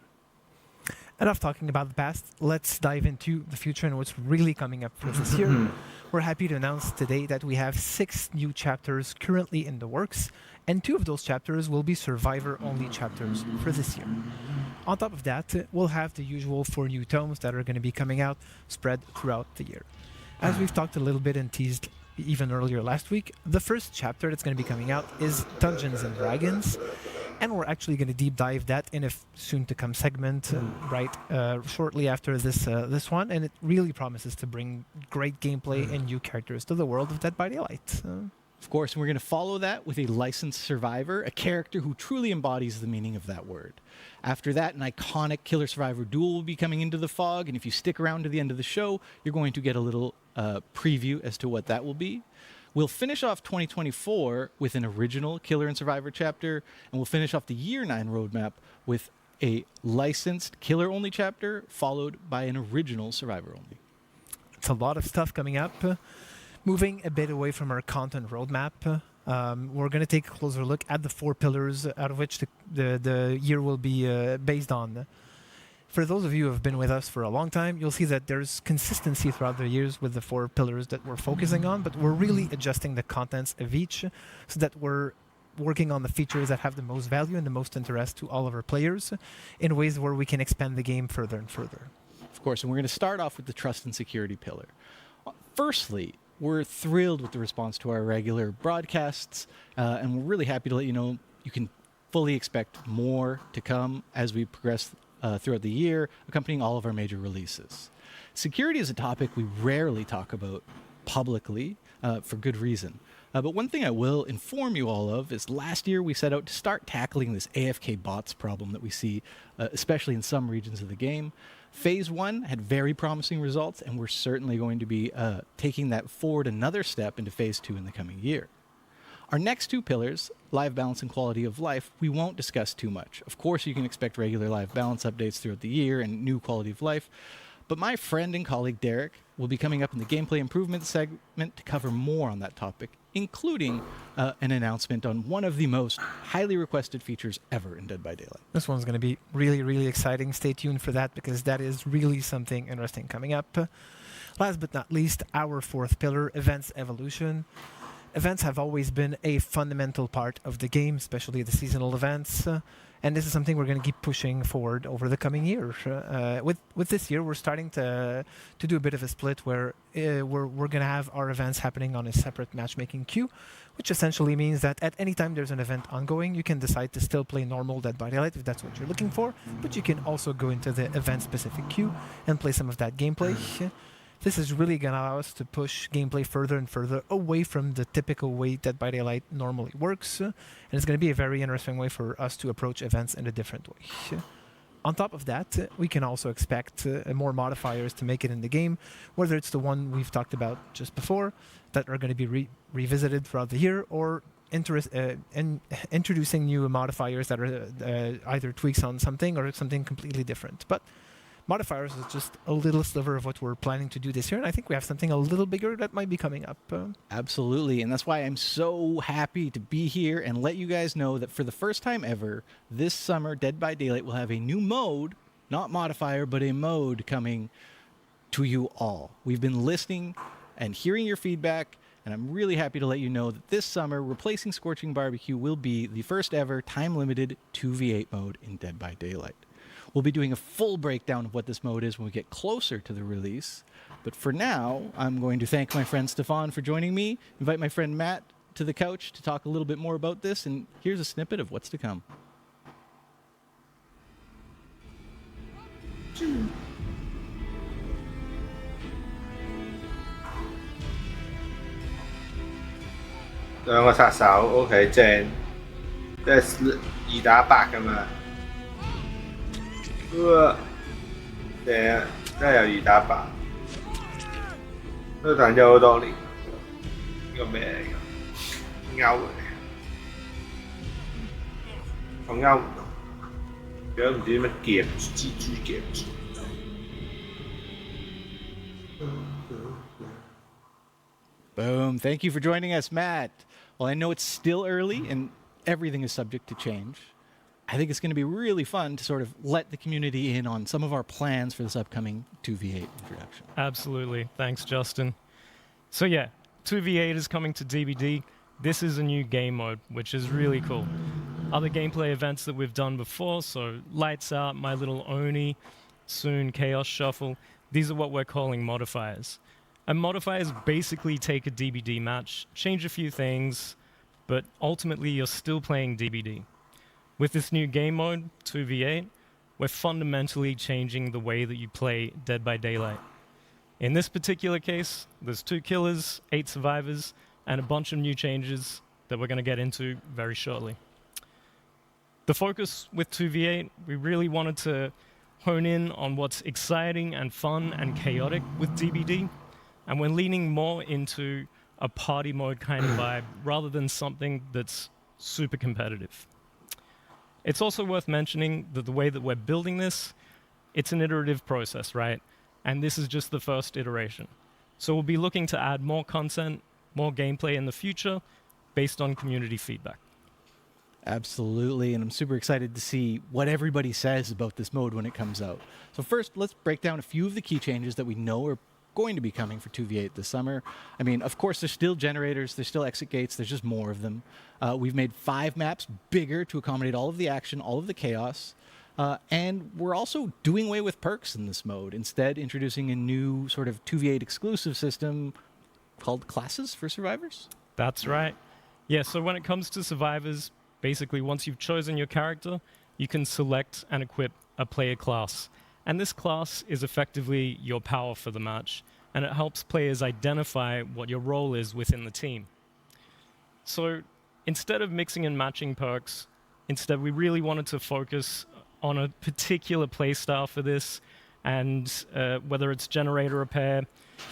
Enough talking about the past. Let's dive into the future and what's really coming up for this year. We're happy to announce today that we have 6 new chapters currently in the works, and 2 of those chapters will be survivor-only chapters for this year. On top of that, we'll have the usual 4 new tomes that are going to be coming out spread throughout the year. As we've talked a little bit and teased even earlier last week, the first chapter that's going to be coming out is Dungeons and Dragons, and we're actually going to deep dive that in a soon-to-come segment shortly after this one, and it really promises to bring great gameplay and new characters to the world of Dead by Daylight. Of course, we're going to follow that with a licensed survivor, a character who truly embodies the meaning of that word. After that, an iconic killer survivor duel will be coming into the fog, and if you stick around to the end of the show, you're going to get a little preview as to what that will be. We'll finish off 2024 with an original killer and survivor chapter, and we'll finish off the Year 9 roadmap with a licensed killer-only chapter, followed by an original survivor-only. It's a lot of stuff coming up. Moving a bit away from our content roadmap, we're going to take a closer look at the 4 pillars out of which the year will be based on. For those of you who have been with us for a long time, you'll see that there's consistency throughout the years with the 4 pillars that we're focusing on, but we're really adjusting the contents of each so that we're working on the features that have the most value and the most interest to all of our players in ways where we can expand the game further and further. Of course, and we're going to start off with the trust and security pillar. Firstly, we're thrilled with the response to our regular broadcasts, and we're really happy to let you know you can fully expect more to come as we progress throughout the year, accompanying all of our major releases. Security is a topic we rarely talk about publicly, for good reason. But one thing I will inform you all of is last year we set out to start tackling this AFK bots problem that we see, especially in some regions of the game. Phase 1 had very promising results, and we're certainly going to be taking that forward another step into Phase 2 in the coming year. Our next 2 pillars, live balance and quality of life, we won't discuss too much. Of course, you can expect regular live balance updates throughout the year and new quality of life, but my friend and colleague Derek will be coming up in the gameplay improvement segment to cover more on that topic, including an announcement on one of the most highly requested features ever in Dead by Daylight. This one's going to be really, really exciting. Stay tuned for that because that is really something interesting coming up. Last but not least, our 4th pillar, events evolution. Events have always been a fundamental part of the game, especially the seasonal events. And this is something we're going to keep pushing forward over the coming year. With this year, we're starting to do a bit of a split where we're going to have our events happening on a separate matchmaking queue, which essentially means that at any time there's an event ongoing, you can decide to still play normal Dead by Daylight if that's what you're looking for, but you can also go into the event-specific queue and play some of that gameplay. This is really going to allow us to push gameplay further and further away from the typical way Dead by Daylight normally works, and it's going to be a very interesting way for us to approach events in a different way. On top of that, we can also expect more modifiers to make it in the game, whether it's the one we've talked about just before, that are going to be revisited throughout the year, or introducing new modifiers that are either tweaks on something or something completely different. But modifiers is just a little sliver of what we're planning to do this year, and I think we have something a little bigger that might be coming up. Absolutely, and that's why I'm so happy to be here and let you guys know that for the first time ever, this summer, Dead by Daylight will have a new mode, not modifier, but a mode coming to you all. We've been listening and hearing your feedback, and I'm really happy to let you know that this summer, replacing Scorching Barbecue will be the first ever time-limited 2v8 mode in Dead by Daylight. We'll be doing a full breakdown of what this mode is when we get closer to the release. But for now, I'm going to thank my friend Stefan for joining me, invite my friend Matt to the couch to talk a little bit more about this, and here's a snippet of what's to come.兩個殺手 OK 正，即係2打8咁啊！正啊，真係有2打8，都等咗好多年。呢個咩嚟㗎？勾嚟，我勾唔到，樣唔知乜夾蜘蛛夾住。Boom. Thank you for joining us, Matt. Well, I know it's still early and everything is subject to change. I think it's going to be really fun to sort of let the community in on some of our plans for this upcoming 2v8 introduction. Absolutely. Thanks, Justin. So yeah, 2v8 is coming to DBD. This is a new game mode, which is really cool. Other gameplay events that we've done before, so Lights Out, My Little Oni, soon Chaos Shuffle, these are what we're calling modifiers. And modifiers basically take a DBD match, change a few things, but ultimately you're still playing DBD. With this new game mode, 2v8, we're fundamentally changing the way that you play Dead by Daylight. In this particular case, there's 2 killers, 8 survivors, and a bunch of new changes that we're going to get into very shortly. The focus with 2v8, we really wanted to hone in on what's exciting and fun and chaotic with DBD, and we're leaning more into a party mode kind of vibe rather than something that's super competitive. It's also worth mentioning that the way that we're building this, it's an iterative process, right? And this is just the first iteration. So we'll be looking to add more content, more gameplay in the future based on community feedback. Absolutely, and I'm super excited to see what everybody says about this mode when it comes out. So first, let's break down a few of the key changes that we know are going to be coming for 2v8 this summer. I mean, of course, there's still generators, there's still exit gates, there's just more of them. We've made 5 maps bigger to accommodate all of the action, all of the chaos. And we're also doing away with perks in this mode, instead introducing a new sort of 2v8 exclusive system called classes for survivors. That's right. Yeah, so when it comes to survivors, basically once you've chosen your character, you can select and equip a player class. And this class is effectively your power for the match, and it helps players identify what your role is within the team. So instead of mixing and matching perks, instead we really wanted to focus on a particular playstyle for this, and whether it's generator repair,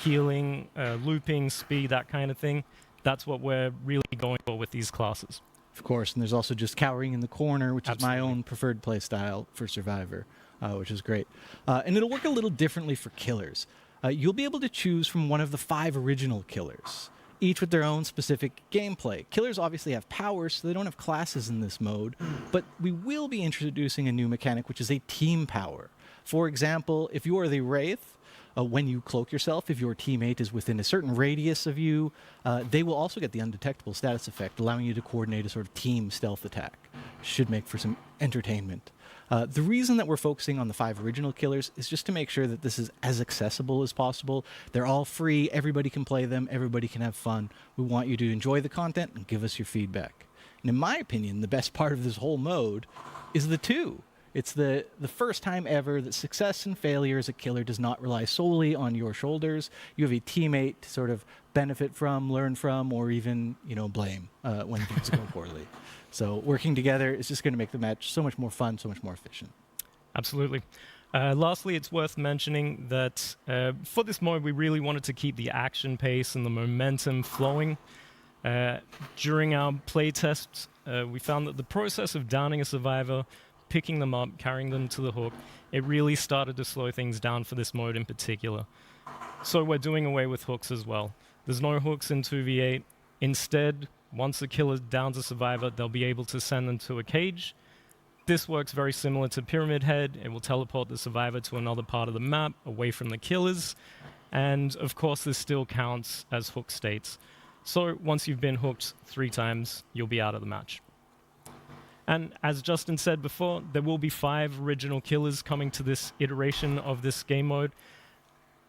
healing, looping, speed, that kind of thing, that's what we're really going for with these classes. Of course, and there's also just cowering in the corner, which Absolutely. is my own preferred playstyle for Survivor, which is great. And it'll work a little differently for killers. You'll be able to choose from one of the 5 original killers, each with their own specific gameplay. Killers obviously have powers, so they don't have classes in this mode, but we will be introducing a new mechanic, which is a team power. For example, if you are the Wraith, when you cloak yourself, if your teammate is within a certain radius of you, they will also get the undetectable status effect, allowing you to coordinate a sort of team stealth attack. Should make for some entertainment. The reason that we're focusing on the 5 original killers is just to make sure that this is as accessible as possible. They're all free. Everybody can play them. Everybody can have fun. We want you to enjoy the content and give us your feedback. And in my opinion, the best part of this whole mode is the 2. It's the first time ever that success and failure as a killer does not rely solely on your shoulders. You have a teammate to sort of benefit from, learn from, or even, blame when things go poorly. So working together is just going to make the match so much more fun, so much more efficient. Absolutely. Lastly, it's worth mentioning that for this mode, we really wanted to keep the action pace and the momentum flowing. During our playtests, we found that the process of downing a survivor, picking them up, carrying them to the hook, it really started to slow things down for this mode in particular. So we're doing away with hooks as well. There's no hooks in 2v8. Instead, once the killer downs a survivor, they'll be able to send them to a cage. This works very similar to Pyramid Head. It will teleport the survivor to another part of the map, away from the killers. And of course, this still counts as hook states. So once you've been hooked 3 times, you'll be out of the match. And as Justin said before, there will be 5 original killers coming to this iteration of this game mode.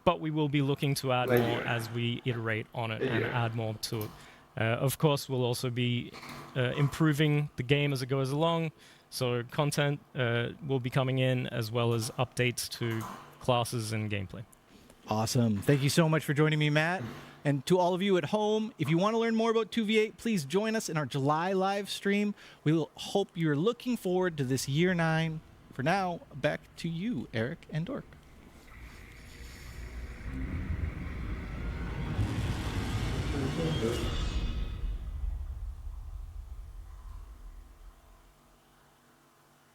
But we will be looking to add more as we iterate on it and add more to it. Of course, we'll also be improving the game as it goes along. So content will be coming in as well as updates to classes and gameplay. Awesome. Thank you so much for joining me, Matt. And to all of you at home, if you want to learn more about 2v8, please join us in our July live stream. We will hope you're looking forward to this year 9. For now, back to you, Eric and Dork.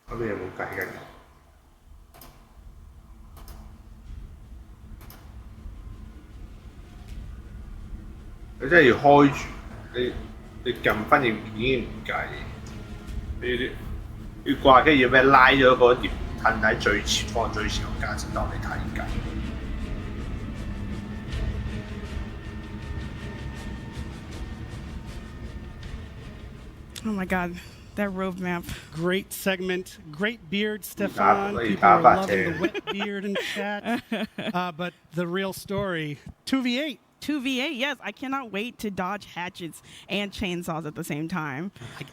嗰邊有冇計緊？你真係要開住，你撳分頁已經唔計，你要掛機要咩？拉咗嗰條褪喺最前方最前個價先當你睇計。Oh my god, that roadmap. Great segment. Great beard, Stefan. People are loving the wet beard in chat. But the real story, 2v8. 2v8, yes. I cannot wait to dodge hatchets and chainsaws at the same time.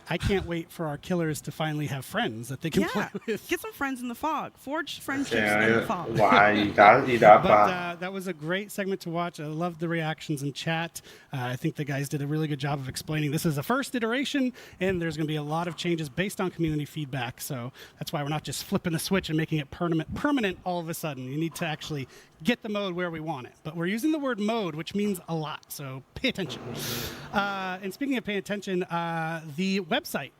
I can't wait for our killers to finally have friends that they can play with. Get some friends in the fog. Forge friendships in the fog. But that was a great segment to watch. I loved the reactions in chat. I think the guys did a really good job of explaining this is the first iteration, and there's going to be a lot of changes based on community feedback. So that's why we're not just flipping the switch and making it permanent all of a sudden. You need to actually get the mode where we want it. But we're using the word mode, which means a lot. So pay attention. And speaking of paying attention, the website.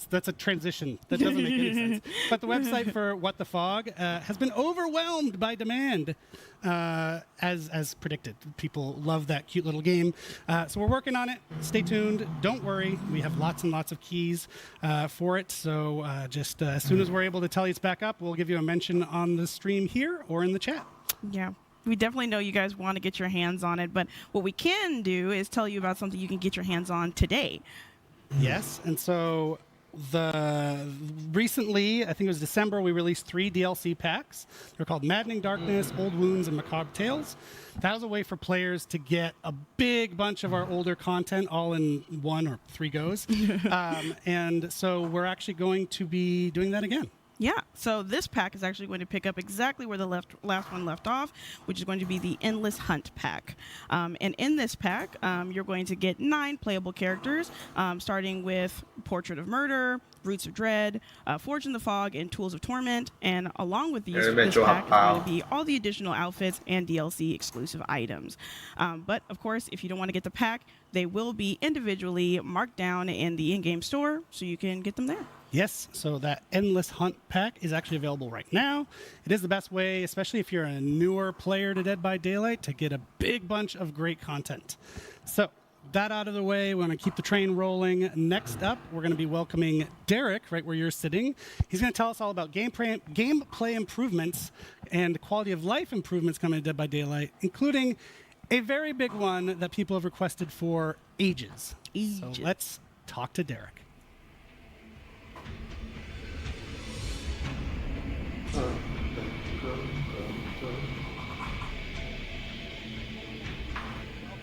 That's a transition. That doesn't make any sense. But the website for What the Fog has been overwhelmed by demand, as predicted. People love that cute little game. So we're working on it. Stay tuned. Don't worry. We have lots and lots of keys for it. So just as soon as we're able to tell you it's back up, we'll give you a mention on the stream here or in the chat. Yeah. We definitely know you guys want to get your hands on it, but what we can do is tell you about something you can get your hands on today. Yes, and so recently, I think it was December, we released 3 DLC packs. They're called Maddening Darkness, Old Wounds, and Macabre Tales. That was a way for players to get a big bunch of our older content all in 1 or 3 goes. And so we're actually going to be doing that again. Yeah, so this pack is actually going to pick up exactly where the last one left off, which is going to be the Endless Hunt pack. And in this pack, you're going to get 9 playable characters, starting with Portrait of Murder, Roots of Dread, Forge in the Fog, and Tools of Torment. And along with this pack is going to be all the additional outfits and DLC exclusive items. But of course, if you don't want to get the pack, they will be individually marked down in the in-game store, so you can get them there. Yes, so that Endless Hunt pack is actually available right now. It is the best way, especially if you're a newer player to Dead by Daylight, to get a big bunch of great content. So that out of the way, we want to keep the train rolling. Next up, we're going to be welcoming Derek, right where you're sitting. He's going to tell us all about gameplay improvements and quality of life improvements coming to Dead by Daylight, including a very big one that people have requested for ages. So let's talk to Derek.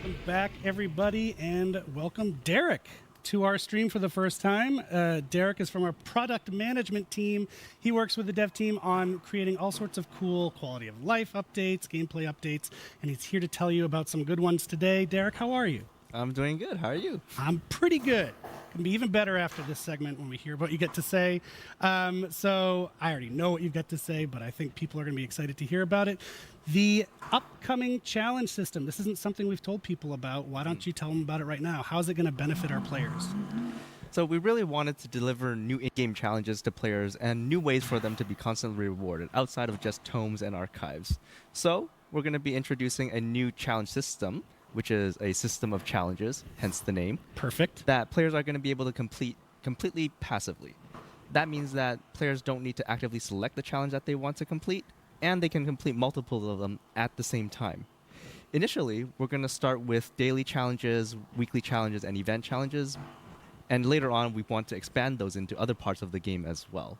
Welcome back, everybody, and welcome Derek to our stream for the first time. Derek is from our product management team. He works with the dev team on creating all sorts of cool quality of life updates, gameplay updates, and he's here to tell you about some good ones today. Derek, how are you? I'm doing good. How are you? I'm pretty good. Gonna be even better after this segment when we hear what you get to say. So I already know what you've got to say, but I think people are gonna be excited to hear about it. The upcoming challenge system. This isn't something we've told people about. Why don't you tell them about it right now? How is it gonna benefit our players? So we really wanted to deliver new in-game challenges to players and new ways for them to be constantly rewarded outside of just tomes and archives. So we're going to be introducing a new challenge system, which is a system of challenges, hence the name. Perfect. That players are going to be able to complete completely passively. That means that players don't need to actively select the challenge that they want to complete, and they can complete multiple of them at the same time. Initially, we're going to start with daily challenges, weekly challenges, and event challenges. And later on, we want to expand those into other parts of the game as well.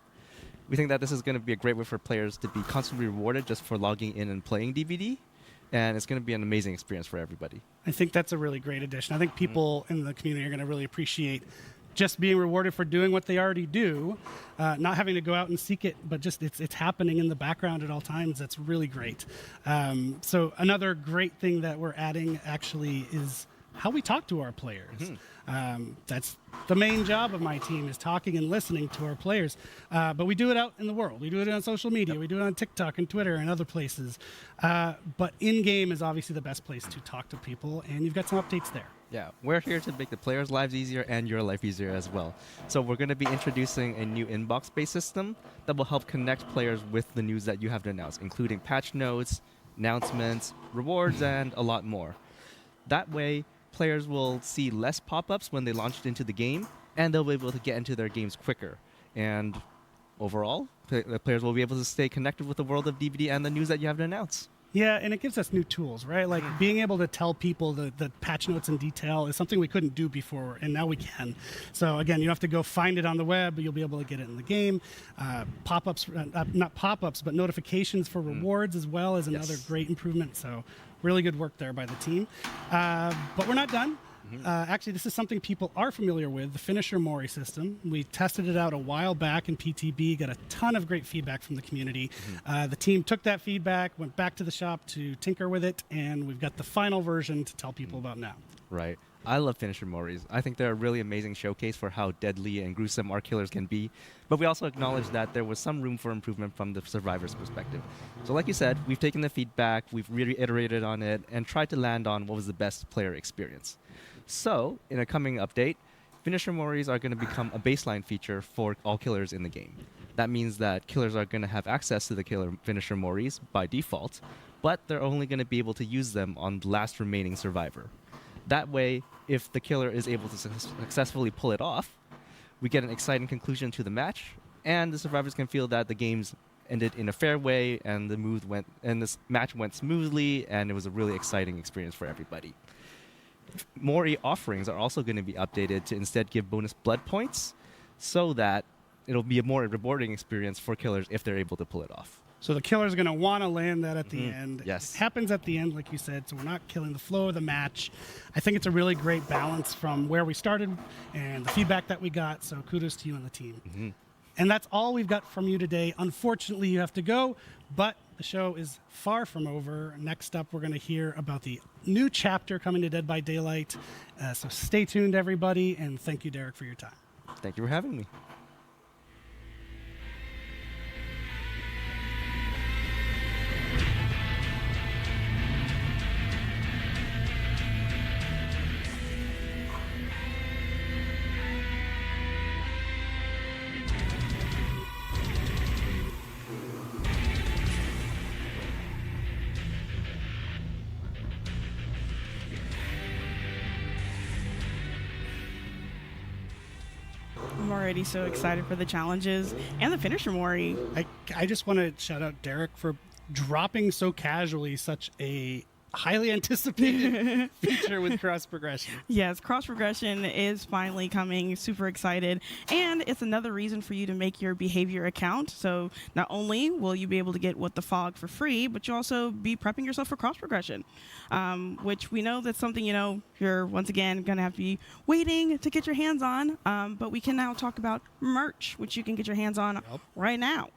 We think that this is going to be a great way for players to be constantly rewarded just for logging in and playing DVD. And it's going to be an amazing experience for everybody. I think that's a really great addition. I think people in the community are going to really appreciate just being rewarded for doing what they already do, not having to go out and seek it, but just it's happening in the background at all times. That's really great. So another great thing that we're adding actually is how we talk to our players. That's the main job of my team, is talking and listening to our players. But we do it out in the world. We do it on social media. We do it on TikTok and Twitter and other places. But in-game is obviously the best place to talk to people, and you've got some updates there. Yeah, we're here to make the players' lives easier and your life easier as well. So we're going to be introducing a new inbox-based system that will help connect players with the news that you have to announce, including patch notes, announcements, rewards, and a lot more. That way, players will see less pop-ups when they launch into the game, and they'll be able to get into their games quicker. And overall, the players will be able to stay connected with the world of DVD and the news that you have to announce. Yeah, and it gives us new tools, right? Like being able to tell people the patch notes in detail is something we couldn't do before, and now we can. So again, you don't have to go find it on the web, but you'll be able to get it in the game. Pop-ups, not pop-ups, but notifications for rewards as well is another great improvement. So really good work there by the team. But we're not done. Actually, this is something people are familiar with, the Finisher Mori system. We tested it out a while back in PTB, got a ton of great feedback from the community. The team took that feedback, went back to the shop to tinker with it, and we've got the final version to tell people about now. Right. I love Finisher Moris. I think they're a really amazing showcase for how deadly and gruesome our killers can be. But we also acknowledge that there was some room for improvement from the survivor's perspective. So like you said, we've taken the feedback, we've reiterated on it, and tried to land on what was the best player experience. So, in a coming update, Finisher Moris are going to become a baseline feature for all killers in the game. That means that killers are going to have access to the killer Finisher Moris by default, but they're only going to be able to use them on the last remaining survivor. That way, if the killer is able to successfully pull it off, we get an exciting conclusion to the match, and the survivors can feel that the game's ended in a fair way, and this match went smoothly, and it was a really exciting experience for everybody. Mori offerings are also going to be updated to instead give bonus blood points, so that it'll be a more rewarding experience for killers if they're able to pull it off. So the killer's going to want to land that at the end. Yes. It happens at the end, like you said, so we're not killing the flow of the match. I think it's a really great balance from where we started and the feedback that we got, so kudos to you and the team. And that's all we've got from you today. Unfortunately, you have to go, but the show is far from over. Next up, we're going to hear about the new chapter coming to Dead by Daylight. So stay tuned, everybody, and thank you, Derek, for your time. Thank you for having me. already so excited for the challenges and the finisher, Mori. I just want to shout out Derek for dropping so casually such a highly anticipated feature with cross progression. Yes, cross progression is finally coming. Super excited. And it's another reason for you to make your behavior account. So not only will you be able to get What the Fog for free, but you'll also be prepping yourself for cross progression, which we know that's something, you're once again going to have to be waiting to get your hands on. But we can now talk about merch, which you can get your hands on right now.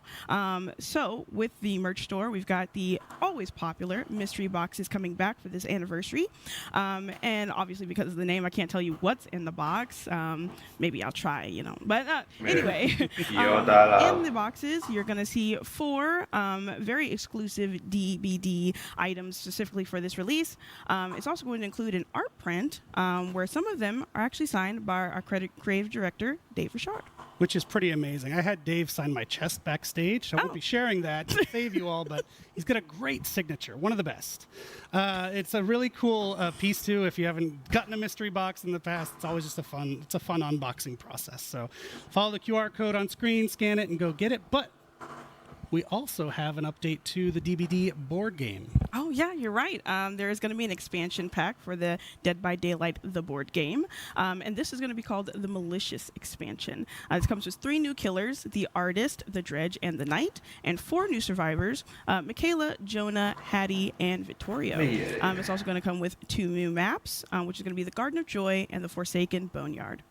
So with the merch store, we've got the always popular mystery boxes coming back for this anniversary, and obviously because of the name I can't tell you what's in the box. Maybe I'll try, but anyway, in the boxes you're gonna see 4 very exclusive DVD items specifically for this release. It's also going to include an art print where some of them are actually signed by our creative director Dave Richard, which is pretty amazing. I had Dave sign my chest backstage. I won't be sharing that to save you all, but he's got a great signature, one of the best. It's a really cool piece too. If you haven't gotten a mystery box in the past, it's always just a fun unboxing process. So follow the QR code on screen, scan it, and go get it. But we also have an update to the DBD board game. Oh, yeah, you're right. There is going to be an expansion pack for the Dead by Daylight, the board game. And this is going to be called the Malicious expansion. This comes with 3 new killers, the Artist, the Dredge, and the Knight, and 4 new survivors, Michaela, Jonah, Hattie, and Vittorio. It's also going to come with 2 new maps, which is going to be the Garden of Joy and the Forsaken Boneyard.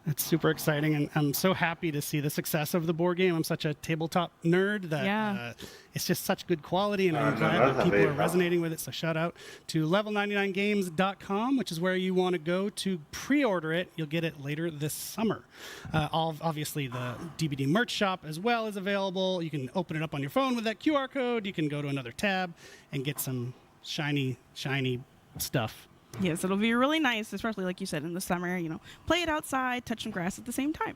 It's super exciting, and I'm so happy to see the success of the board game. I'm such a tabletop nerd that it's just such good quality, and I'm glad that people are resonating with it. So shout out to level99games.com, which is where you want to go to pre-order it. You'll get it later this summer. Obviously, the DBD merch shop as well is available. You can open it up on your phone with that QR code. You can go to another tab and get some shiny stuff. Yes, it'll be really nice, especially like you said in the summer, play it outside, touch some grass at the same time.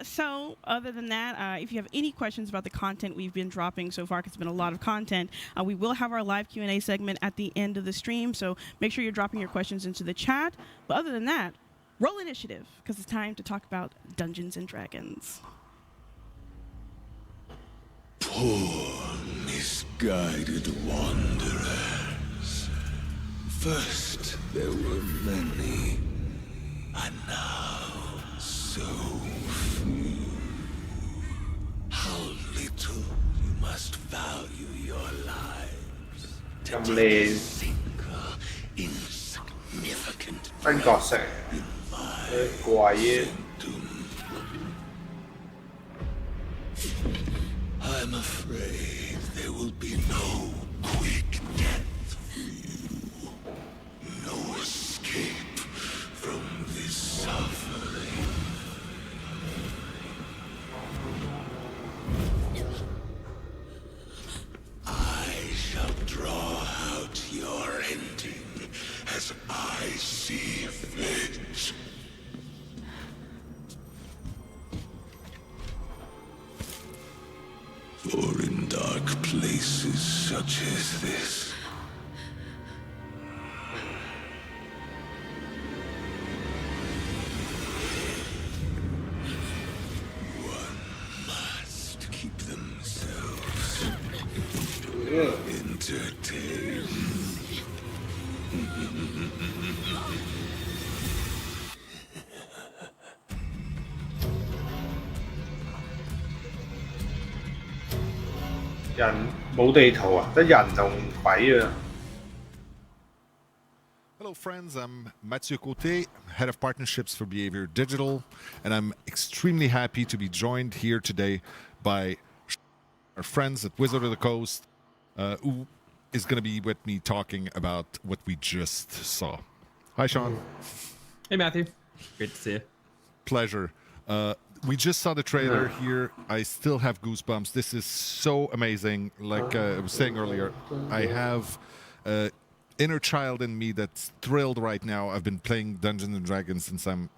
So other than that, if you have any questions about the content we've been dropping so far, because it's been a lot of content, we will have our live Q&A segment at the end of the stream. So make sure you're dropping your questions into the chat. But other than that, roll initiative, because it's time to talk about Dungeons and Dragons. Poor misguided wanderers. First there were many, and now so few. How little you must value your lives to take a single insignificant breath in my sanctum. I'm afraid there will be no quick death for you. No escape from this suffering. I shall draw out your ending as I see fit. For in dark places such as this, keep themselves entertained. Hello friends, I'm Mathieu Côté, Head of Partnerships for Behavior Digital, and I'm extremely happy to be joined here today by our friends at Wizard of the Coast, who is going to be with me talking about what we just saw. Hi, Sean. Hey, Matthew. Great to see you. Pleasure. We just saw the trailer here. I still have goosebumps. This is so amazing. Like I was saying earlier, I have inner child in me that's thrilled right now. I've been playing Dungeons and Dragons since I'm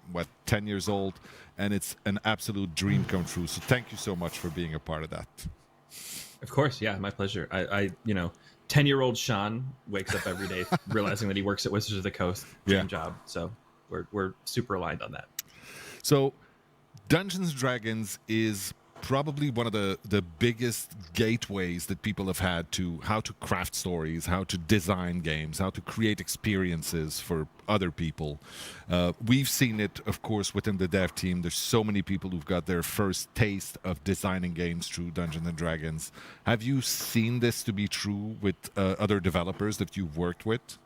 10 years old, and it's an absolute dream come true. So thank you so much for being a part of that. Of course, yeah, my pleasure. I 10-year-old Sean wakes up every day realizing that he works at Wizards of the Coast, dream job. So we're super aligned on that. So Dungeons & Dragons is probably one of the biggest gateways that people have had to how to craft stories, how to design games, how to create experiences for other people. We've seen it, of course, within the dev team. There's so many people who've got their first taste of designing games through Dungeons & Dragons. Have you seen this to be true with other developers that you've worked with?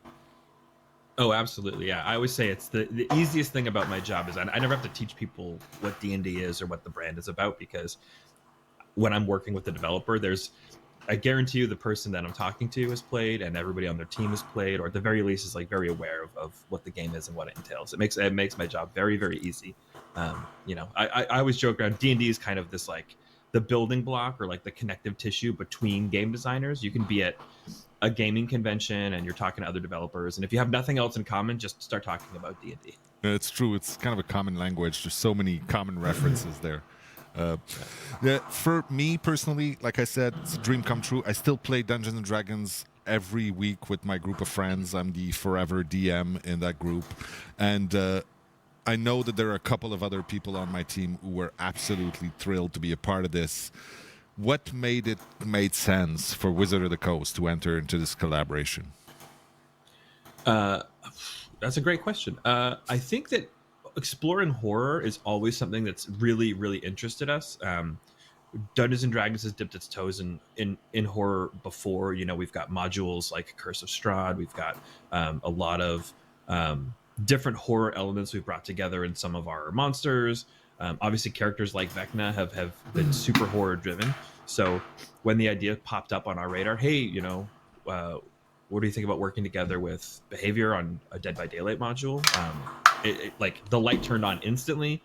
Oh, absolutely. Yeah. I always say it's the easiest thing about my job is I never have to teach people what D&D is or what the brand is about, because when I'm working with the developer, I guarantee you the person that I'm talking to has played and everybody on their team has played, or at the very least is like very aware of what the game is and what it entails. It makes my job very, very easy. I always joke around, D&D is kind of this like the building block or like the connective tissue between game designers. You can be at a gaming convention and you're talking to other developers, and if you have nothing else in common, just start talking about D&D. It's true. It's kind of a common language. There's so many common references there. For me personally, like I said, it's a dream come true. I still play Dungeons & Dragons every week with my group of friends. I'm the forever DM in that group. And I know that there are a couple of other people on my team who were absolutely thrilled to be a part of this. What made sense for Wizard of the Coast to enter into this collaboration? That's a great question. I think that exploring horror is always something that's really, really interested us. Dungeons & Dragons has dipped its toes in horror before. We've got modules like Curse of Strahd. We've got a lot of different horror elements we've brought together in some of our monsters. Obviously, characters like Vecna have been super horror driven. So when the idea popped up on our radar, hey, what do you think about working together with Behavior on a Dead by Daylight module? Like the light turned on instantly.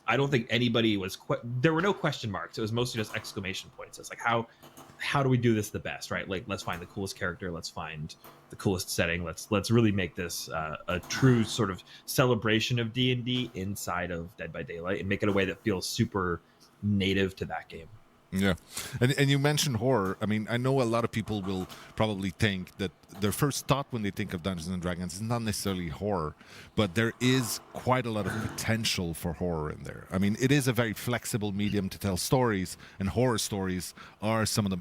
I don't think anybody was. There were no question marks. It was mostly just exclamation points. It's like how do we do this the best, right? Like let's find the coolest character. Let's find the coolest setting. Let's really make this a true sort of celebration of D&D inside of Dead by Daylight and make it a way that feels super native to that game. Yeah. And you mentioned horror. I mean, I know a lot of people will probably think that their first thought when they think of Dungeons & Dragons is not necessarily horror, but there is quite a lot of potential for horror in there. I mean, it is a very flexible medium to tell stories, and horror stories are some of the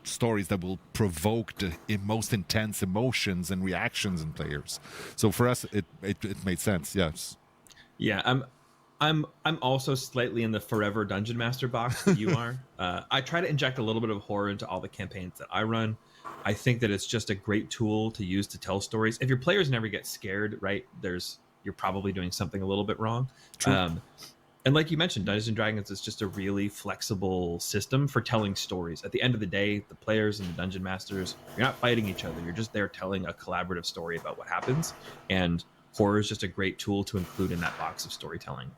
stories that will provoke the most intense emotions and reactions in players. So for us, it made sense, yes. Yeah, I'm also slightly in the forever dungeon master box that you are. I try to inject a little bit of horror into all the campaigns that I run. I think that it's just a great tool to use to tell stories. If your players never get scared, right, you're probably doing something a little bit wrong. True. And like you mentioned, Dungeons & Dragons is just a really flexible system for telling stories. At the end of the day, the players and the dungeon masters, you're not fighting each other. You're just there telling a collaborative story about what happens. And horror is just a great tool to include in that box of storytelling.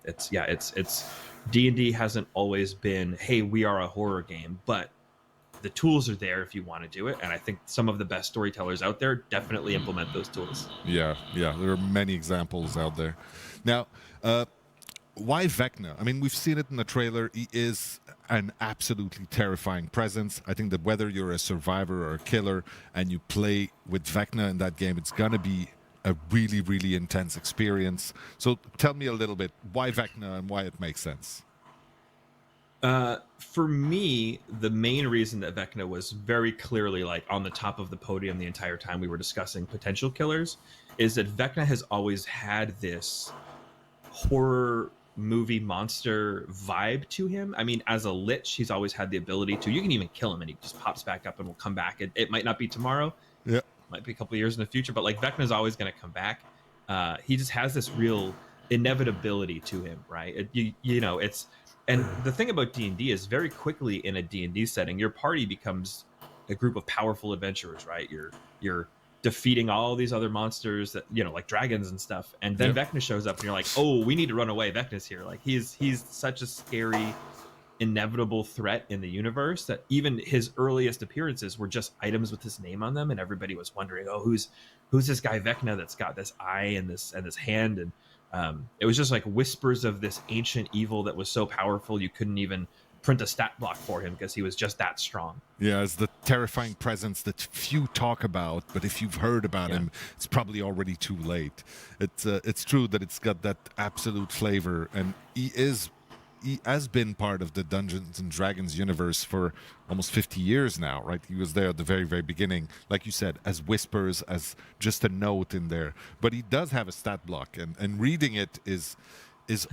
It's D&D hasn't always been, hey, we are a horror game, but the tools are there if you want to do it. And I think some of the best storytellers out there definitely implement those tools. Yeah, there are many examples out there. Now, why Vecna? I mean, we've seen it in the trailer. He is an absolutely terrifying presence. I think that whether you're a survivor or a killer and you play with Vecna in that game, it's going to be a really, really intense experience. So tell me a little bit, why Vecna and why it makes sense? For me, the main reason that Vecna was very clearly like on the top of the podium the entire time we were discussing potential killers is that Vecna has always had this horror movie monster vibe to him. I mean, as a lich, he's always had the ability to, you can even kill him and he just pops back up and will come back. It might not be tomorrow. Yeah. Might be a couple of years in the future, but like Vecna's always going to come back. He just has this real inevitability to him, right? And the thing about D&D is very quickly in a D&D setting, your party becomes a group of powerful adventurers, right? You're defeating all these other monsters that, like dragons and stuff. And then Vecna shows up and you're like, oh, we need to run away. Vecna's here. Like he's such a scary, inevitable threat in the universe that even his earliest appearances were just items with his name on them. And everybody was wondering, oh, who's this guy Vecna that's got this eye and this hand. And it was just like whispers of this ancient evil that was so powerful you couldn't even print a stat block for him because he was just that strong. Yeah, it's the terrifying presence that few talk about, but if you've heard about him, it's probably already too late. It's true that it's got that absolute flavor, and he is he has been part of the Dungeons and Dragons universe for almost 50 years now, right? He was there at the very, very beginning, like you said, as whispers, as just a note in there. But he does have a stat block, and reading it is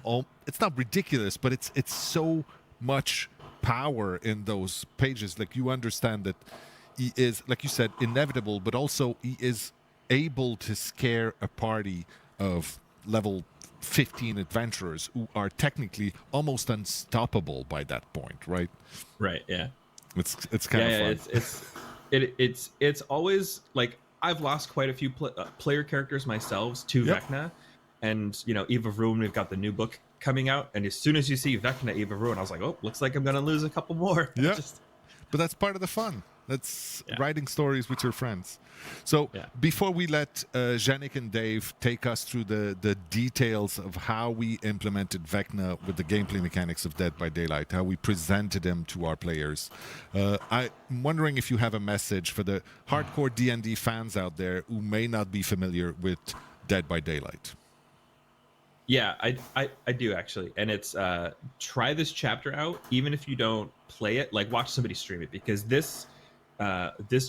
all. It's not ridiculous, but it's so much power in those pages. Like, you understand that he is, like you said, inevitable, but also he is able to scare a party of level 15 adventurers who are technically almost unstoppable by that point, right? Right. Yeah. It's kind of fun. It's always like, I've lost quite a few player characters myself to Vecna, and Eve of Ruin. We've got the new book coming out, and as soon as you see Vecna, Eve of Ruin, I was like, oh, looks like I'm gonna lose a couple more. Yeah. But that's part of the fun. That's writing stories with your friends. So before we let Yannick and Dave take us through the details of how we implemented Vecna with the gameplay mechanics of Dead by Daylight, how we presented them to our players, I'm wondering if you have a message for the hardcore D&D fans out there who may not be familiar with Dead by Daylight. Yeah, I do actually, and it's try this chapter out, even if you don't play it. Like, watch somebody stream it, because this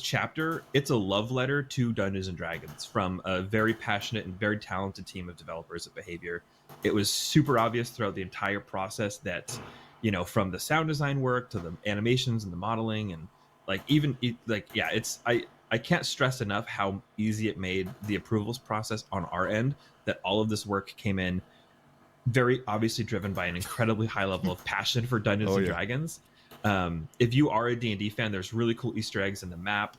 chapter, it's a love letter to Dungeons and Dragons from a very passionate and very talented team of developers at Behavior. It was super obvious throughout the entire process that, from the sound design work to the animations and the modeling, and I can't stress enough how easy it made the approvals process on our end, that all of this work came in very obviously driven by an incredibly high level of passion for Dungeons and Dragons. If you are a D&D fan, there's really cool Easter eggs in the map.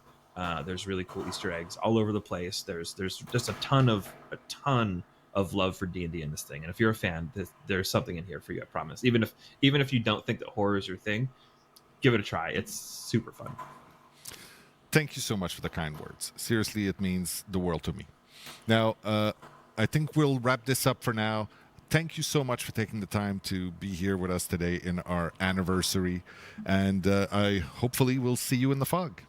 There's really cool Easter eggs all over the place. There's just a ton of love for D&D in this thing. And if you're a fan, there's something in here for you, I promise. Even if you don't think that horror is your thing, give it a try. It's super fun. Thank you so much for the kind words. Seriously, it means the world to me. Now, I think we'll wrap this up for now. Thank you so much for taking the time to be here with us today in our anniversary. And I hopefully will see you in the fog.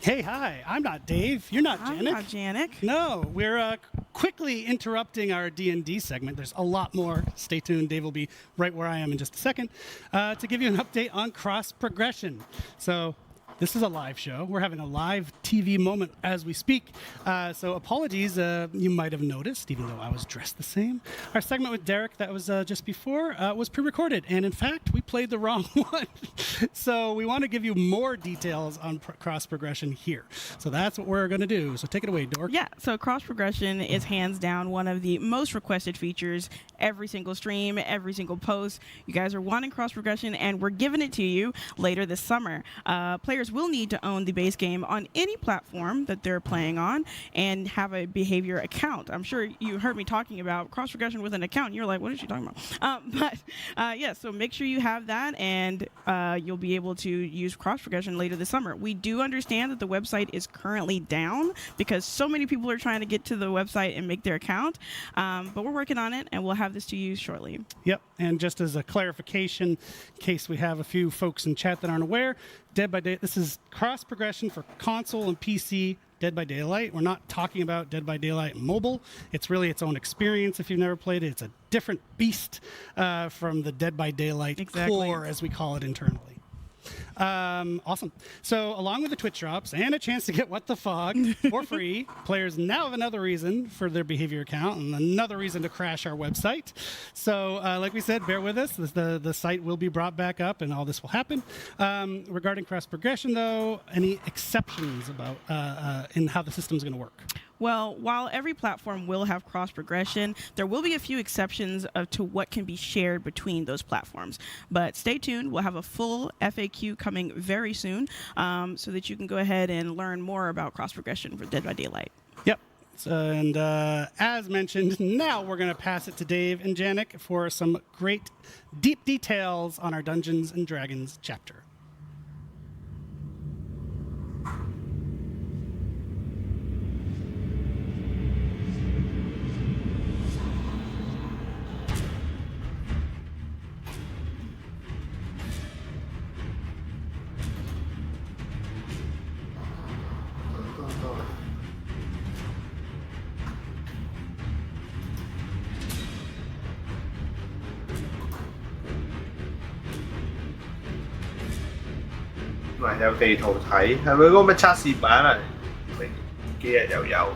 Hey, hi, I'm not Dave. You're not Janik. I'm not Janik. No, we're quickly interrupting our D&D segment. There's a lot more. Stay tuned. Dave will be right where I am in just a second to give you an update on cross progression. So this is a live show. We're having a live TV moment as we speak. So apologies, you might have noticed, even though I was dressed the same. Our segment with Derek that was just before was pre-recorded. And in fact, we played the wrong one. So we want to give you more details on cross progression here. So that's what we're going to do. So take it away, Dork. Yeah, so cross progression is hands down one of the most requested features. Every single stream, every single post. You guys are wanting cross progression, and we're giving it to you later this summer. Players will need to own the base game on any platform that they're playing on and have a Behavior account. I'm sure you heard me talking about cross progression with an account. You're like, what is she talking about? Yeah, so make sure you have that, and you'll be able to use cross progression later this summer. We do understand that the website is currently down because so many people are trying to get to the website and make their account, but we're working on it, and we'll have this to you shortly. Yep, and just as a clarification, in case we have a few folks in chat that aren't aware, Dead by Daylight, this is cross progression for console and PC Dead by Daylight. We're not talking about Dead by Daylight mobile. It's really its own experience if you've never played it. It's a different beast from the Dead by Daylight core, as we call it internally. Awesome. So along with the Twitch drops and a chance to get What the Fog for free, players now have another reason for their Behavior account and another reason to crash our website. So like we said, bear with us. The site will be brought back up and all this will happen. Regarding cross progression, though, any exceptions about in how the system is going to work? Well, while every platform will have cross progression, there will be a few exceptions to what can be shared between those platforms. But stay tuned. We'll have a full FAQ coming very soon so that you can go ahead and learn more about cross progression for Dead by Daylight. Yep. And as mentioned, now we're going to pass it to Dave and Janik for some great deep details on our Dungeons and Dragons chapter. Mà 有地圖睇，係咪嗰個咩測試版啊？明幾日又有。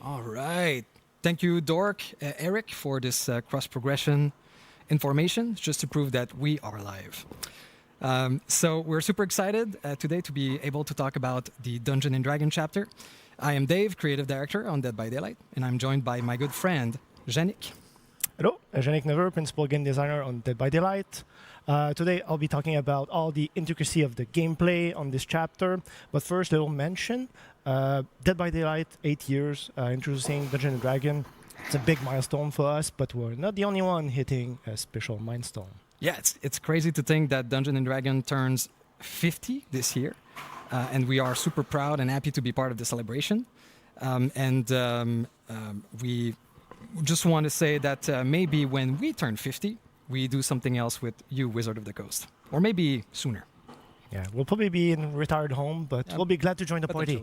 All right. Thank you, Dork, Eric, for this cross-progression information, just to prove that we are live. So we're super excited today to be able to talk about the Dungeon and Dragon chapter. I am Dave, creative director on Dead by Daylight, and I'm joined by my good friend, Janik. Hello, Janik Never, principal game designer on Dead by Daylight. Today I'll be talking about all the intricacy of the gameplay on this chapter. But first, a little mention. Dead by Daylight, 8 years, introducing Dungeon & Dragon. It's a big milestone for us, but we're not the only one hitting a special milestone. Yeah, it's crazy to think that Dungeon & Dragon turns 50 this year. And we are super proud and happy to be part of the celebration. We just want to say that maybe when we turn 50, we do something else with you, Wizard of the Coast. Or maybe sooner. Yeah, we'll probably be in retired home, but we'll be glad to join the party.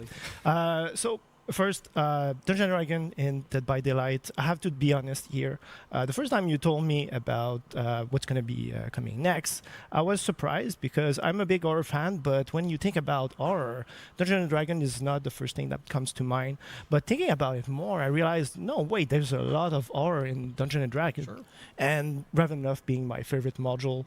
So first, Dungeon & Dragon in Dead by Daylight. I have to be honest here. The first time you told me about what's going to be coming next, I was surprised because I'm a big horror fan, but when you think about horror, Dungeon & Dragon is not the first thing that comes to mind. But thinking about it more, I realized, no, wait, there's a lot of horror in Dungeon & Dragon. Sure. And Ravenloft being my favorite module.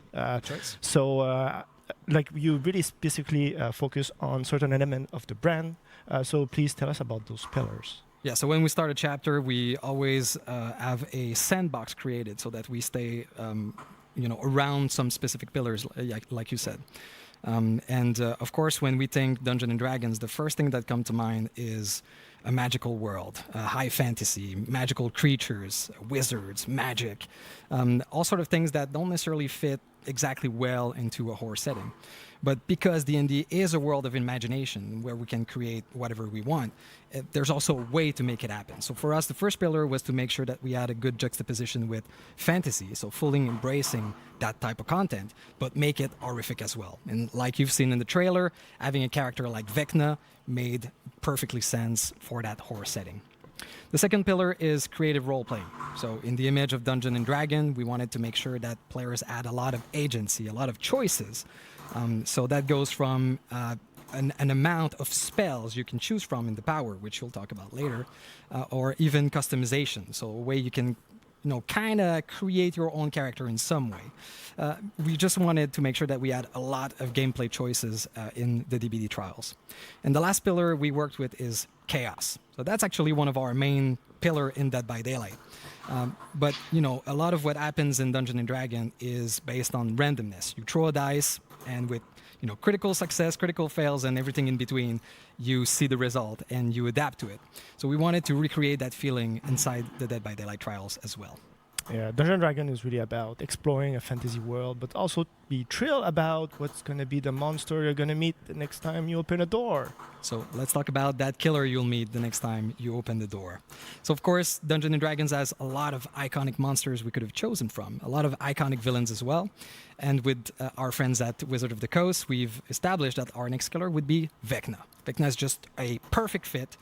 So like you really specifically focus on certain element of the brand. So please tell us about those pillars. Yeah, so when we start a chapter, we always have a sandbox created so that we stay, around some specific pillars, like you said. Of course, when we think Dungeons and Dragons, the first thing that comes to mind is a magical world, high fantasy, magical creatures, wizards, magic, all sort of things that don't necessarily fit exactly well into a horror setting. But because D&D is a world of imagination where we can create whatever we want, there's also a way to make it happen. So for us, the first pillar was to make sure that we had a good juxtaposition with fantasy, so fully embracing that type of content, but make it horrific as well. And like you've seen in the trailer, having a character like Vecna made perfectly sense for that horror setting. The second pillar is creative role-playing. So in the image of Dungeon and Dragon, we wanted to make sure that players had a lot of agency, a lot of choices. So that goes from an amount of spells you can choose from in the power, which we'll talk about later, or even customization. So a way you can kind of create your own character in some way. We just wanted to make sure that we had a lot of gameplay choices in the DBD trials. And the last pillar we worked with is chaos. So that's actually one of our main pillar in Dead by Daylight. But, a lot of what happens in Dungeon and Dragon is based on randomness. You throw a dice, and with critical success, critical fails, and everything in between, you see the result and you adapt to it. So we wanted to recreate that feeling inside the Dead by Daylight trials as well. Yeah, Dungeon & Dragon is really about exploring a fantasy world, but also be thrilled about what's going to be the monster you're going to meet the next time you open a door. So let's talk about that killer you'll meet the next time you open the door. So of course, Dungeons & Dragons has a lot of iconic monsters we could have chosen from, a lot of iconic villains as well. And with our friends at Wizard of the Coast, we've established that our next killer would be Vecna. Vecna is just a perfect fit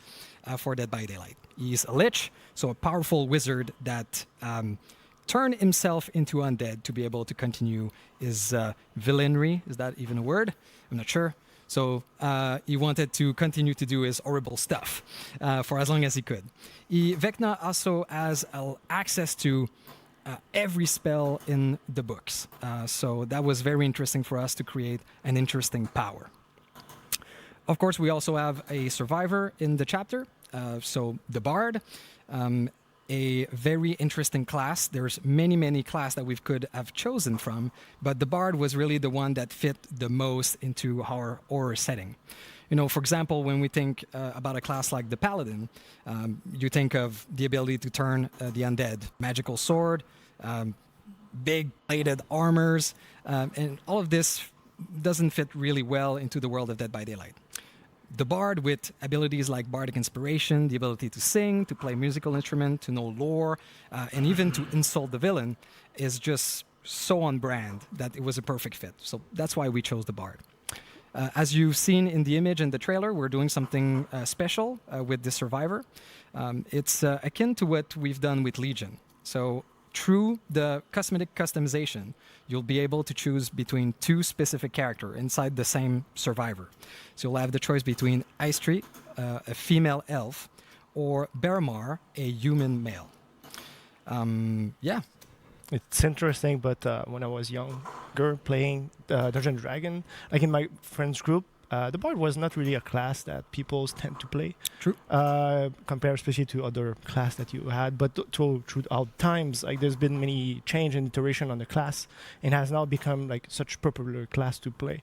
for Dead by Daylight. He's a lich, so a powerful wizard that turned himself into undead to be able to continue his villainy. Is that even a word? I'm not sure. So he wanted to continue to do his horrible stuff for as long as he could. Vecna also has access to every spell in the books. So that was very interesting for us to create an interesting power. Of course, we also have a survivor in the chapter. So the Bard. a very interesting class. There's many classes that we could have chosen from, but the Bard was really the one that fit the most into our horror setting. You know, for example, when we think about a class like the Paladin, you think of the ability to turn the undead, magical sword, big bladed armors, and all of this doesn't fit really well into the world of Dead by Daylight. The Bard, with abilities like Bardic Inspiration, the ability to sing, to play musical instrument, to know lore, and even to insult the villain, is just so on brand that it was a perfect fit. So that's why we chose the Bard. As you've seen in the image and the trailer, we're doing something special with the Survivor. It's akin to what we've done with Legion. So through the cosmetic customization, you'll be able to choose between two specific characters inside the same Survivor. So you'll have the choice between Ice Tree, a female elf, or Bearmar, a human male. Yeah. It's interesting, but when I was younger playing Dungeon & Dragon, like in my friends group, the Bard was not really a class that people tend to play. True. Compared especially to other class that you had. But throughout times, like there's been many change and iteration on the class, and has now become like such popular class to play.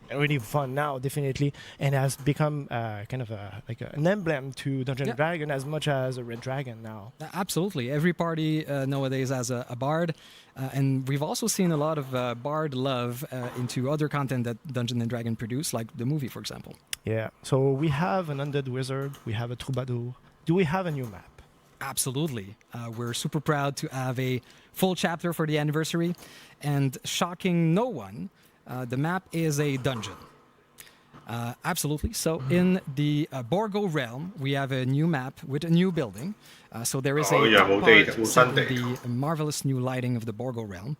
Really fun now, definitely, and has become kind of an emblem to Dungeon & Dragon as much as a Red Dragon now. Absolutely. Every party nowadays has a Bard, and we've also seen a lot of Bard love into other content that Dungeon & Dragon produce, like the movie, for example. Yeah, so we have an Undead Wizard, we have a Troubadour. Do we have a new map? Absolutely. We're super proud to have a full chapter for the anniversary, and shocking no one, the map is a dungeon. Absolutely. So in the Borgo realm, we have a new map with a new building. So there is the marvelous new lighting of the Borgo realm.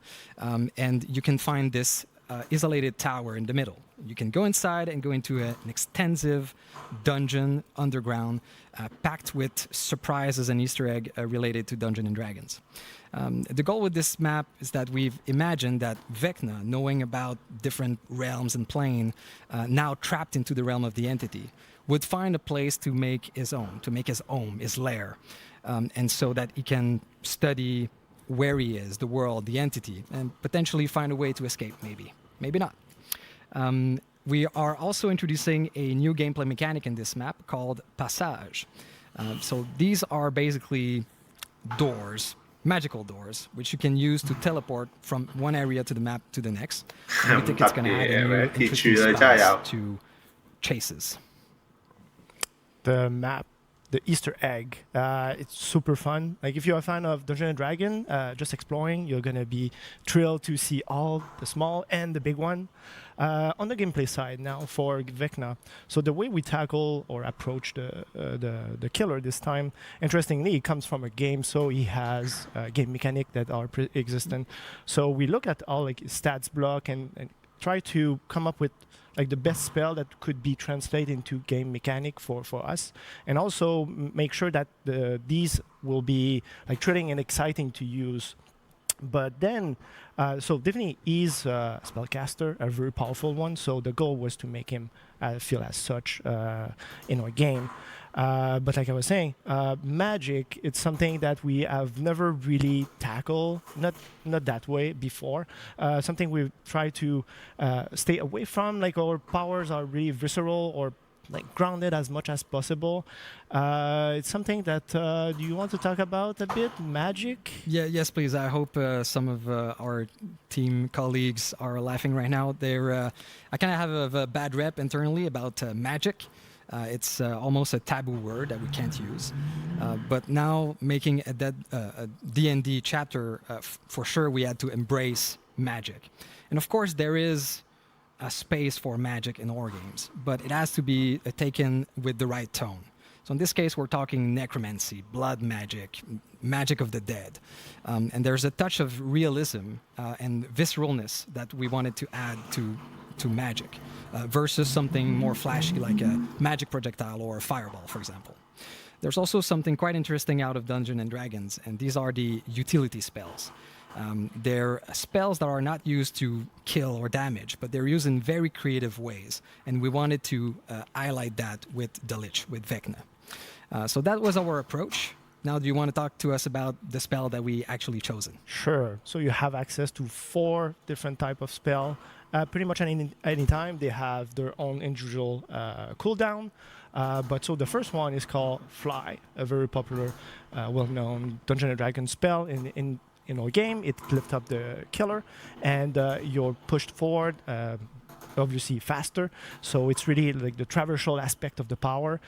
And you can find this isolated tower in the middle. You can go inside and go into an extensive dungeon underground, packed with surprises and Easter egg related to Dungeons and Dragons. The goal with this map is that we've imagined that Vecna, knowing about different realms and plane, now trapped into the realm of the entity, would find a place to make his own, his lair, and so that he can study where he is, the world, the entity, and potentially find a way to escape, maybe not. We are also introducing a new gameplay mechanic in this map called Passage. So these are basically doors, magical doors, which you can use to teleport from one area to the map to the next. And we think it's going to add a new interesting spice to chases. The map, the Easter egg, it's super fun. Like if you're a fan of Dungeons and Dragons, just exploring, you're gonna be thrilled to see all the small and the big one. On the gameplay side now for Vecna, so the way we tackle or approach the killer this time, interestingly, it comes from a game, so he has game mechanic that are pre-existent. So we look at all like stats block and try to come up with like the best spell that could be translated into game mechanic for us, and also make sure that these will be like thrilling and exciting to use. But then, so definitely he's a spellcaster, a very powerful one. So the goal was to make him feel as such in our game. But like I was saying, magic, it's something that we have never really tackled, not that way before. Something we try to stay away from, like our powers are really visceral or like grounded as much as possible. It's something that, do you want to talk about a bit, magic? Yes, please. I hope some of our team colleagues are laughing right now. I kind of have a bad rep internally about magic. It's almost a taboo word that we can't use. But now making a D&D chapter, for sure we had to embrace magic. And of course there is a space for magic in horror games, but it has to be taken with the right tone. So in this case, we're talking necromancy, blood magic, magic of the dead. And there's a touch of realism and visceralness that we wanted to add to magic versus something more flashy like a magic projectile or a fireball, for example. There's also something quite interesting out of Dungeons and Dragons, and these are the utility spells. They're spells that are not used to kill or damage, but they're used in very creative ways. And we wanted to highlight that with the Lich, with Vecna. So that was our approach. Now, do you want to talk to us about the spell that we actually chosen? Sure. So you have access to 4 different type of spell. Pretty much any time they have their own individual cooldown. But so the first one is called Fly, a very popular, well-known Dungeons and Dragons spell in our game. It lifts up the killer, and you're pushed forward. Obviously faster, so it's really like the traversal aspect of the power.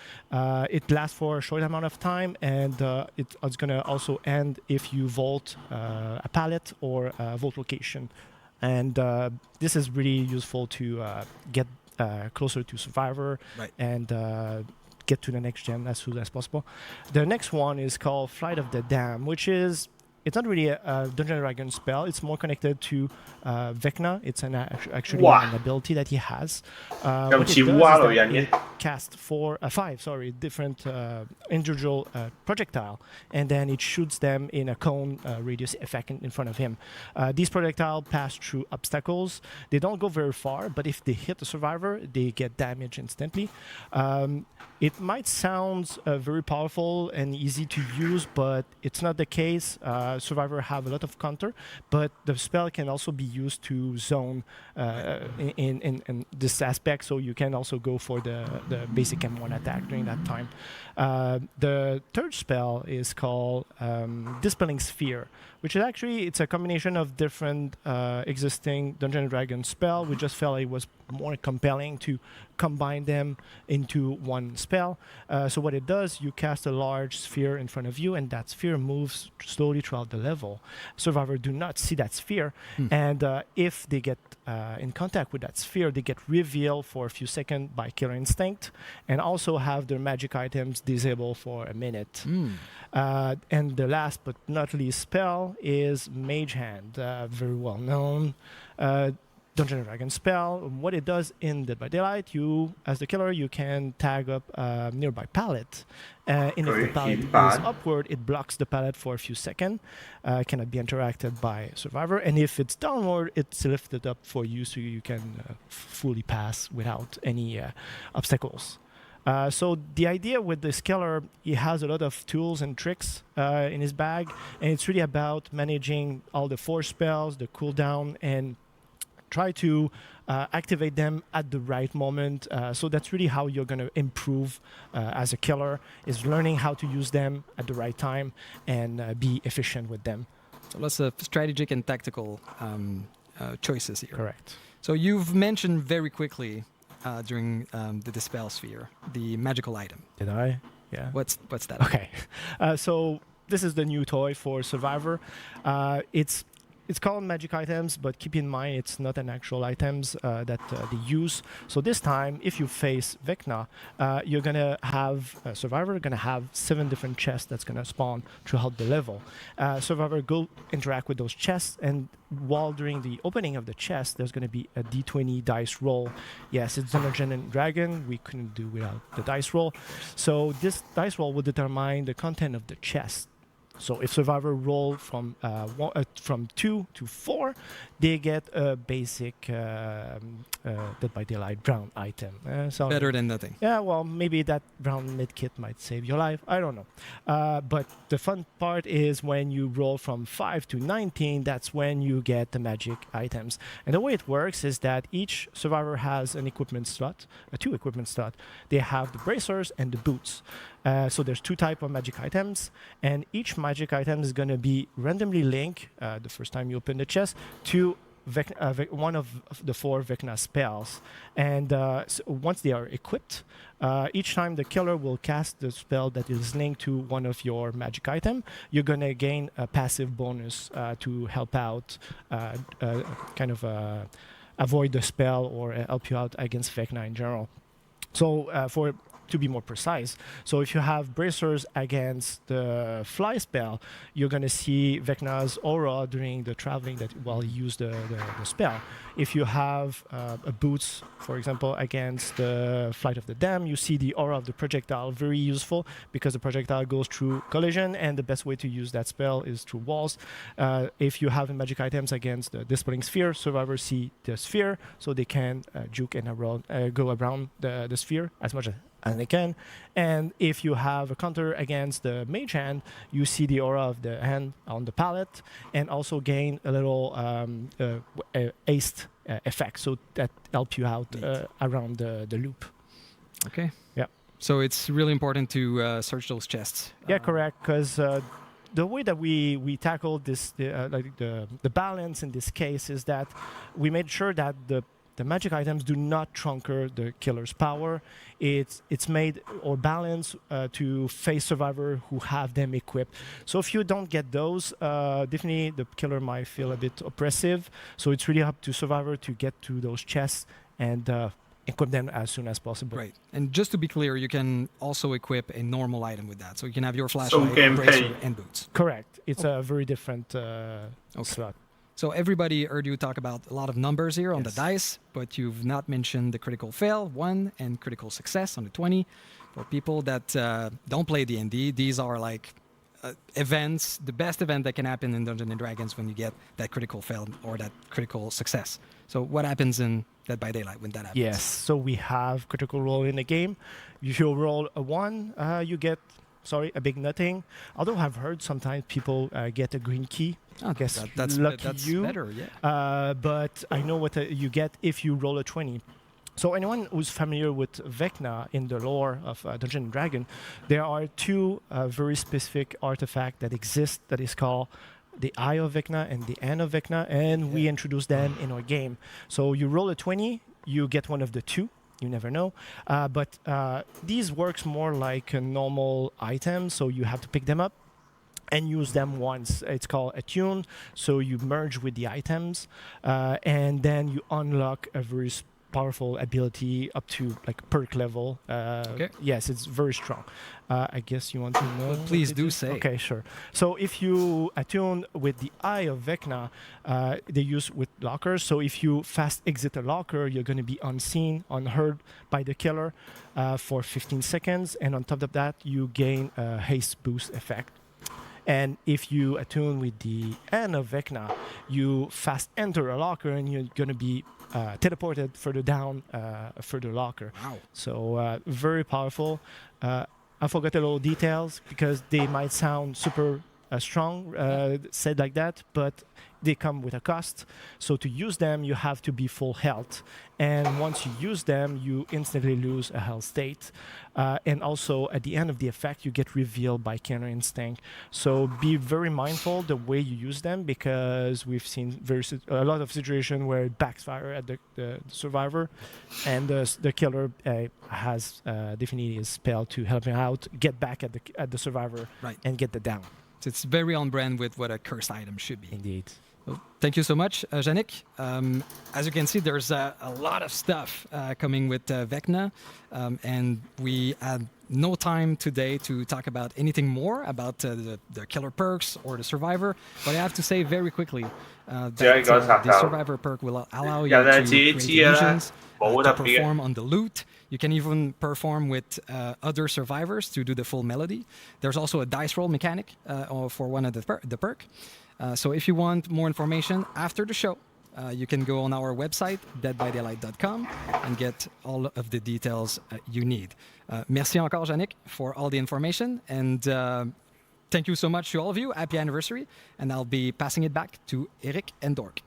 It lasts for a short amount of time, and it's gonna also end if you vault a pallet or a vault location. And this is really useful to get closer to Survivor and get to the next gen as soon as possible. The next one is called Flight of the Dam, which is it's not really a Dungeons and Dragons spell. It's more connected to Vecna. It's actually an ability that he has. What it does is that it casts 5 different individual projectile, and then it shoots them in a cone radius effect in front of him. These projectiles pass through obstacles. They don't go very far, but if they hit the survivor, they get damaged instantly. It might sound very powerful and easy to use, but it's not the case. Survivor have a lot of counter, but the spell can also be used to zone in this aspect, so you can also go for the basic M1 attack during that time. The third spell is called Dispelling Sphere, which is actually it's a combination of different existing Dungeons and Dragons spell. We just felt it was more compelling to combine them into one spell. So what it does, you cast a large sphere in front of you, and that sphere moves slowly throughout the level. Survivors do not see that sphere, and if they get in contact with that sphere, they get revealed for a few seconds by Killer Instinct, and also have their magic items disabled for a minute. And the last but not least spell is Mage Hand, very well known Dungeons and Dragons spell. What it does in Dead by Daylight, you, as the killer, you can tag up a nearby pallet. And if the pallet is upward, it blocks the pallet for a few seconds, cannot be interacted by Survivor. And if it's downward, it's lifted up for you so you can fully pass without any obstacles. So the idea with this killer, he has a lot of tools and tricks in his bag, and it's really about managing all the force spells, the cooldown, and try to activate them at the right moment. So that's really how you're going to improve as a killer, is learning how to use them at the right time and be efficient with them. So lots of strategic and tactical choices here. Correct. So you've mentioned very quickly during the Dispel Sphere, the magical item. Did I? Yeah. What's that? Okay. So this is the new toy for Survivor. It's called magic items, but keep in mind it's not an actual items that they use. So this time, if you face Vecna, you're gonna have Survivor gonna have 7 different chests that's gonna spawn throughout the level. Survivor go interact with those chests, and while during the opening of the chest, there's gonna be a D20 dice roll. Yes, it's Dungeons and Dragon. We couldn't do without the dice roll. So this dice roll will determine the content of the chest. So if Survivor roll from 2 to 4, they get a basic Dead by Daylight brown item. Better than nothing. Yeah, well, maybe that brown medkit might save your life. I don't know. But the fun part is when you roll from 5 to 19, that's when you get the magic items. And the way it works is that each Survivor has an equipment slot, 2 equipment slots. They have the bracers and the boots. So there's 2 types of magic items, and each magic item is going to be randomly linked the first time you open the chest to one of the 4 Vecna spells. And so once they are equipped, each time the killer will cast the spell that is linked to one of your magic item, you're going to gain a passive bonus to help out, avoid the spell or help you out against Vecna in general. So to be more precise, so if you have bracers against the fly spell, you're going to see Vecna's aura during the traveling that while you use the spell. If you have a boots, for example, against the Flight of the Dam, you see the aura of the projectile, very useful because the projectile goes through collision, and the best way to use that spell is through walls. If you have magic items against the Dispelling Sphere, survivors see the sphere, so they can juke and go around the sphere as much Anakin. And if you have a counter against the mage hand, you see the aura of the hand on the palette, and also gain a little haste effect, so that help you out around the loop. Okay. Yeah. So it's really important to search those chests. Yeah, correct. Because the way that we tackled this, the balance in this case is that we made sure that the magic items do not trunker the killer's power. It's made or balanced to face survivor who have them equipped. So if you don't get those, definitely the killer might feel a bit oppressive. So it's really up to survivor to get to those chests and equip them as soon as possible. Right. And just to be clear, you can also equip a normal item with that. So you can have your flashlight, bracer, and boots. Correct. It's a very different slot. So everybody heard you talk about a lot of numbers here on the dice, but you've not mentioned the critical fail, 1, and critical success on the 20. For people that don't play D&D, these are like events, the best event that can happen in Dungeons & Dragons when you get that critical fail or that critical success. So what happens in Dead by Daylight when that happens? Yes, so we have critical roll in the game. If you roll a 1, you get, a big nothing. Although I've heard sometimes people get a green key. I guess that's you. better, yeah. But I know what you get if you roll a 20. So anyone who's familiar with Vecna in the lore of Dungeons & Dragons, there are 2 very specific artifacts that exist that is called the Eye of Vecna and the Hand of Vecna, and we introduce them in our game. So you roll a 20, you get one of the 2. You never know. But these works more like a normal item, so you have to pick them up and use them once. It's called attune, so you merge with the items, and then you unlock a very powerful ability up to like perk level. Okay. Yes, it's very strong. I guess you want to know. Please do say. Okay, sure. So if you attune with the Eye of Vecna, they use with lockers. So if you fast exit a locker, you're going to be unseen, unheard by the killer for 15 seconds. And on top of that, you gain a haste boost effect. And if you attune with the Hand of Vecna, you fast enter a locker and you're going to be teleported further down, further locker. Wow. So very powerful. I forgot a little details because they might sound super strong, said like that, but they come with a cost. So to use them, you have to be full health. And once you use them, you instantly lose a health state. And also, at the end of the effect, you get revealed by Killer Instinct. So be very mindful the way you use them, because we've seen a lot of situations where it backfire at the survivor. And the killer has definitely a spell to help him out, get back at the survivor, and get the down. So it's very on brand with what a cursed item should be. Indeed. So thank you so much, Yannick. As you can see, there's a lot of stuff coming with Vecna, and we had no time today to talk about anything more about the killer perks or the survivor. But I have to say very quickly that the survivor perk will allow you to create illusions, to perform on the loot. You can even perform with other survivors to do the full melody. There's also a dice roll mechanic for one of the perk. So if you want more information after the show, you can go on our website, deadbydaylight.com, and get all of the details you need. Merci encore, Yannick, for all the information. And thank you so much to all of you. Happy anniversary. And I'll be passing it back to Eric and Dork.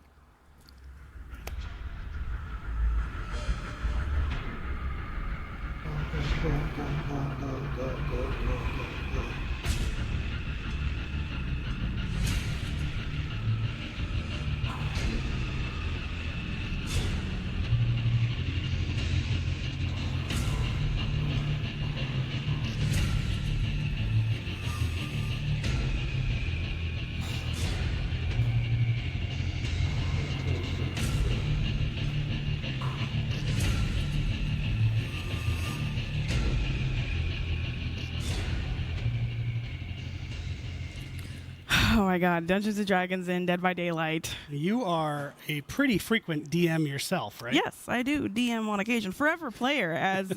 Oh my God, Dungeons and Dragons and Dead by Daylight. You are a pretty frequent DM yourself, right? Yes, I do DM on occasion. Forever player, as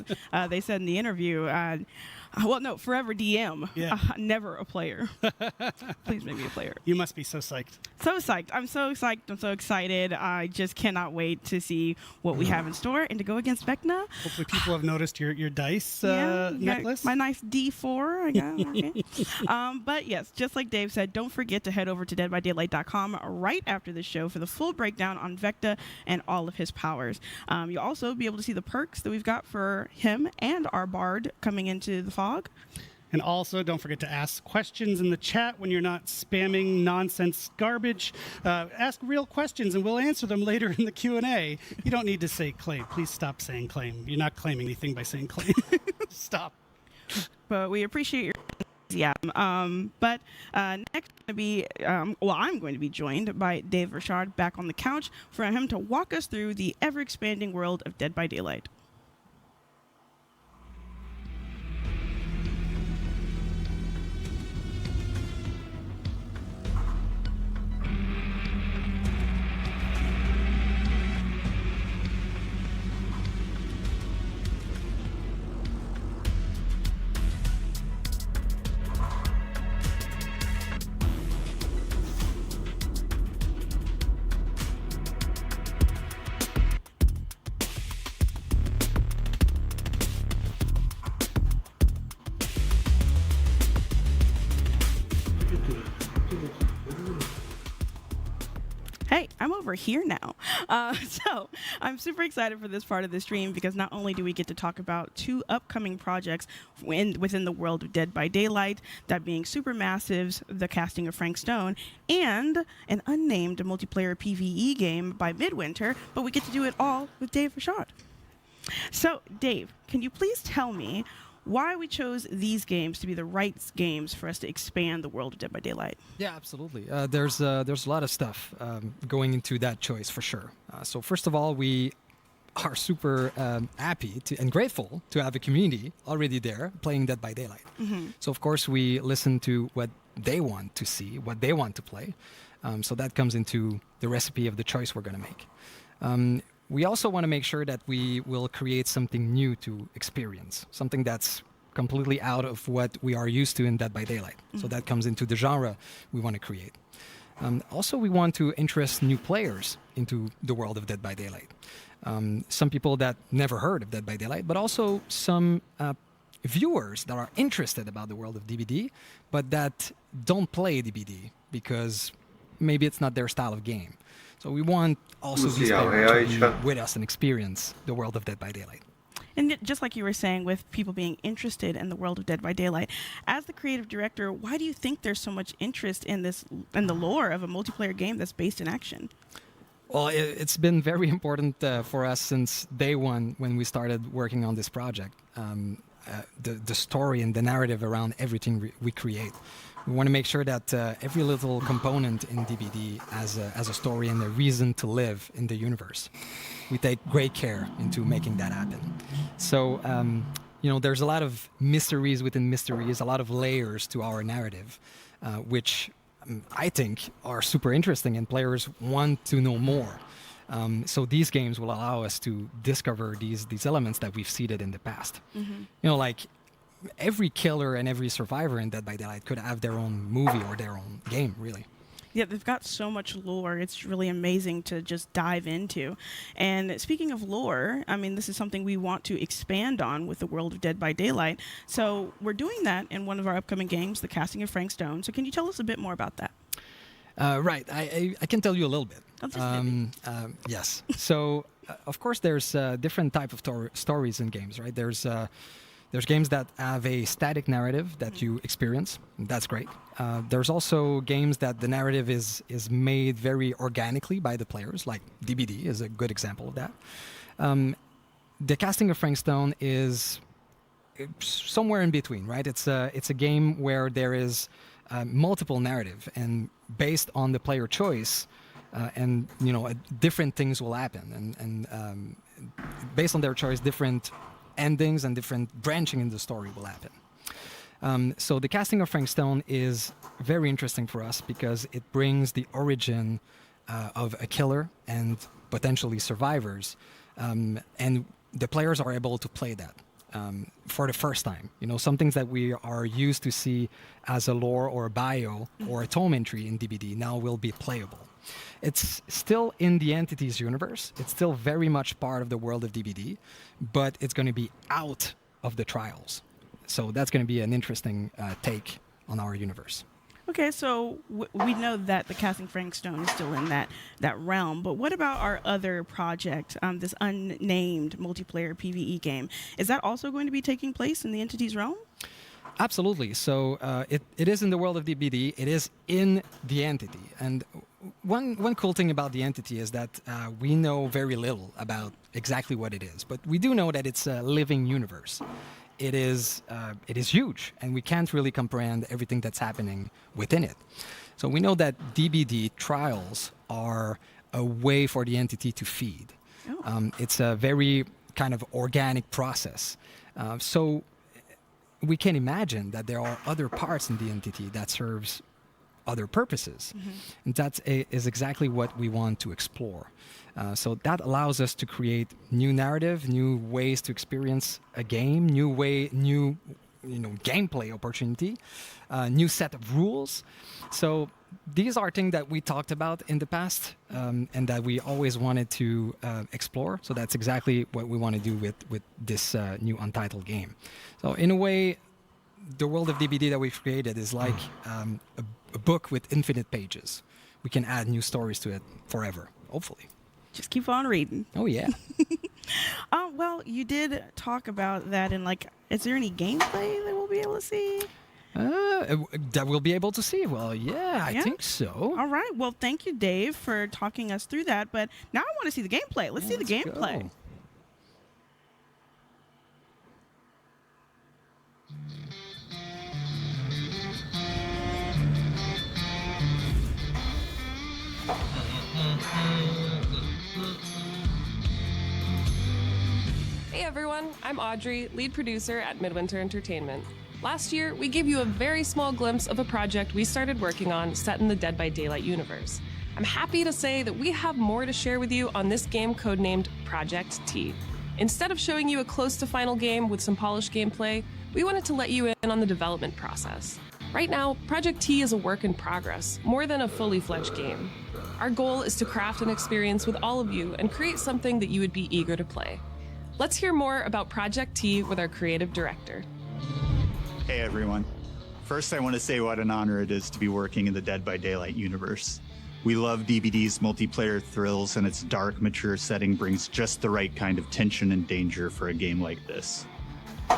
they said in the interview. Well, no, forever DM. Yeah. Never a player. Please make me a player. You must be so psyched. So psyched. I'm so psyched. I'm so excited. I just cannot wait to see what we have in store and to go against Vecna. Hopefully people have noticed your dice Yeah, necklace. my nice D4, I guess. Okay. But yes, just like Dave said, don't forget to head over to deadbydaylight.com right after the show for the full breakdown on Vecna and all of his powers. You'll also be able to see the perks that we've got for him and our bard coming into the fog. And also, don't forget to ask questions in the chat when you're not spamming nonsense garbage. Ask real questions, and we'll answer them later in the Q&A. You don't need to say claim. Please stop saying claim. You're not claiming anything by saying claim. Stop. But we appreciate your enthusiasm. But next, I'm going to be joined by Dave Richard back on the couch for him to walk us through the ever-expanding world of Dead by Daylight. Hey, I'm over here now. So I'm super excited for this part of the stream because not only do we get to talk about 2 upcoming projects within the world of Dead by Daylight, that being Supermassive's The Casting of Frank Stone and an unnamed multiplayer PvE game by Midwinter, but we get to do it all with Dave Richard. So, Dave, can you please tell me why we chose these games to be the right games for us to expand the world of Dead by Daylight? Yeah, absolutely. There's a lot of stuff going into that choice for sure. So first of all, we are super happy and grateful to have a community already there playing Dead by Daylight. Mm-hmm. So of course we listen to what they want to see, what they want to play. So that comes into the recipe of the choice we're going to make. We also want to make sure that we will create something new to experience, something that's completely out of what we are used to in Dead by Daylight. So that comes into the genre we want to create. Also, we want to interest new players into the world of Dead by Daylight. Some people that never heard of Dead by Daylight, but also some viewers that are interested about the world of DBD, but that don't play DBD because maybe it's not their style of game. So we want also these players to be with us and experience the world of Dead by Daylight. And just like you were saying, with people being interested in the world of Dead by Daylight, as the creative director, why do you think there's so much interest in the lore of a multiplayer game that's based in action? Well, it's been very important for us since day one when we started working on this project. The story and the narrative around everything we create. We want to make sure that every little component in DBD has a story and a reason to live in the universe. We take great care into making that happen. So, there's a lot of mysteries within mysteries, a lot of layers to our narrative, which I think are super interesting and players want to know more. So these games will allow us to discover these elements that we've seeded in the past. Mm-hmm. Like every killer and every survivor in Dead by Daylight could have their own movie or their own game, really. Yeah, they've got so much lore. It's really amazing to just dive into. And speaking of lore, I mean, this is something we want to expand on with the world of Dead by Daylight. So we're doing that in one of our upcoming games, The Casting of Frank Stone. So can you tell us a bit more about that? Right. I can tell you a little bit. Yes. So, of course, there's different type of stories in games, right? There's games that have a static narrative that you experience. That's great. There's also games that the narrative is made very organically by the players, like DBD is a good example of that. The Casting of Frank Stone is somewhere in between, right? It's a game where there is multiple narrative, and based on the player choice, different things will happen, and based on their choice, different endings and different branching in the story will happen. So the Casting of Frank Stone is very interesting for us because it brings the origin of a killer and potentially survivors, and the players are able to play that. for the first time. You know, some things that we are used to see as a lore or a bio or a tome entry in DBD now will be playable. It's still in the Entities universe. It's still very much part of the world of DBD, but it's going to be out of the trials. So that's going to be an interesting take on our universe. Okay, so we know that the Casting Frankstone is still in that realm, but what about our other project, this unnamed multiplayer PvE game? Is that also going to be taking place in the Entities realm? Absolutely. So it is in the world of DBD. It is in the Entity. And one cool thing about the Entity is that we know very little about exactly what it is, but we do know that it's a living universe. It is huge, and we can't really comprehend everything that's happening within it. So we know that DBD trials are a way for the Entity to feed. It's a very kind of organic process. So we can imagine that there are other parts in the Entity that serves other purposes. And that is exactly what we want to explore. So that allows us to create new narrative, new ways to experience a game, new gameplay opportunity, new set of rules. So these are things that we talked about in the past and that we always wanted to explore. So that's exactly what we want to do with this new Untitled game. So in a way, the world of DBD that we've created is like a book with infinite pages. We can add new stories to it forever, hopefully. Just keep on reading. Oh, yeah. Well, you did talk about that in is there any gameplay that we'll be able to see? That we'll be able to see. Well, yeah, I think so. All right. Well, thank you, Dave, for talking us through that. But now I want to see the gameplay. Let's see the gameplay. Go. Hey everyone, I'm Audrey, lead producer at Midwinter Entertainment. Last year, we gave you a very small glimpse of a project we started working on set in the Dead by Daylight universe. I'm happy to say that we have more to share with you on this game codenamed Project T. Instead of showing you a close to final game with some polished gameplay, we wanted to let you in on the development process. Right now, Project T is a work in progress, more than a fully fledged game. Our goal is to craft an experience with all of you and create something that you would be eager to play. Let's hear more about Project T with our creative director. Hey everyone. First, I want to say what an honor it is to be working in the Dead by Daylight universe. We love DBD's multiplayer thrills, and its dark, mature setting brings just the right kind of tension and danger for a game like this.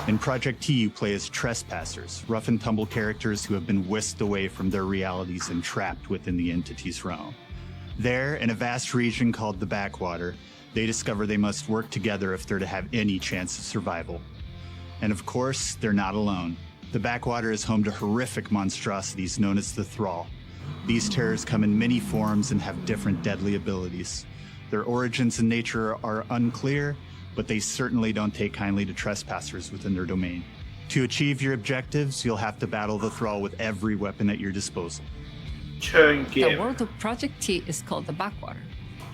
In Project T, you play as trespassers, rough and tumble characters who have been whisked away from their realities and trapped within the Entity's realm. There, in a vast region called the Backwater, they discover they must work together if they're to have any chance of survival. And of course, they're not alone. The Backwater is home to horrific monstrosities known as the Thrall. These terrors come in many forms and have different deadly abilities. Their origins and nature are unclear, but they certainly don't take kindly to trespassers within their domain. To achieve your objectives, you'll have to battle the Thrall with every weapon at your disposal. The world of Project T is called the Backwater.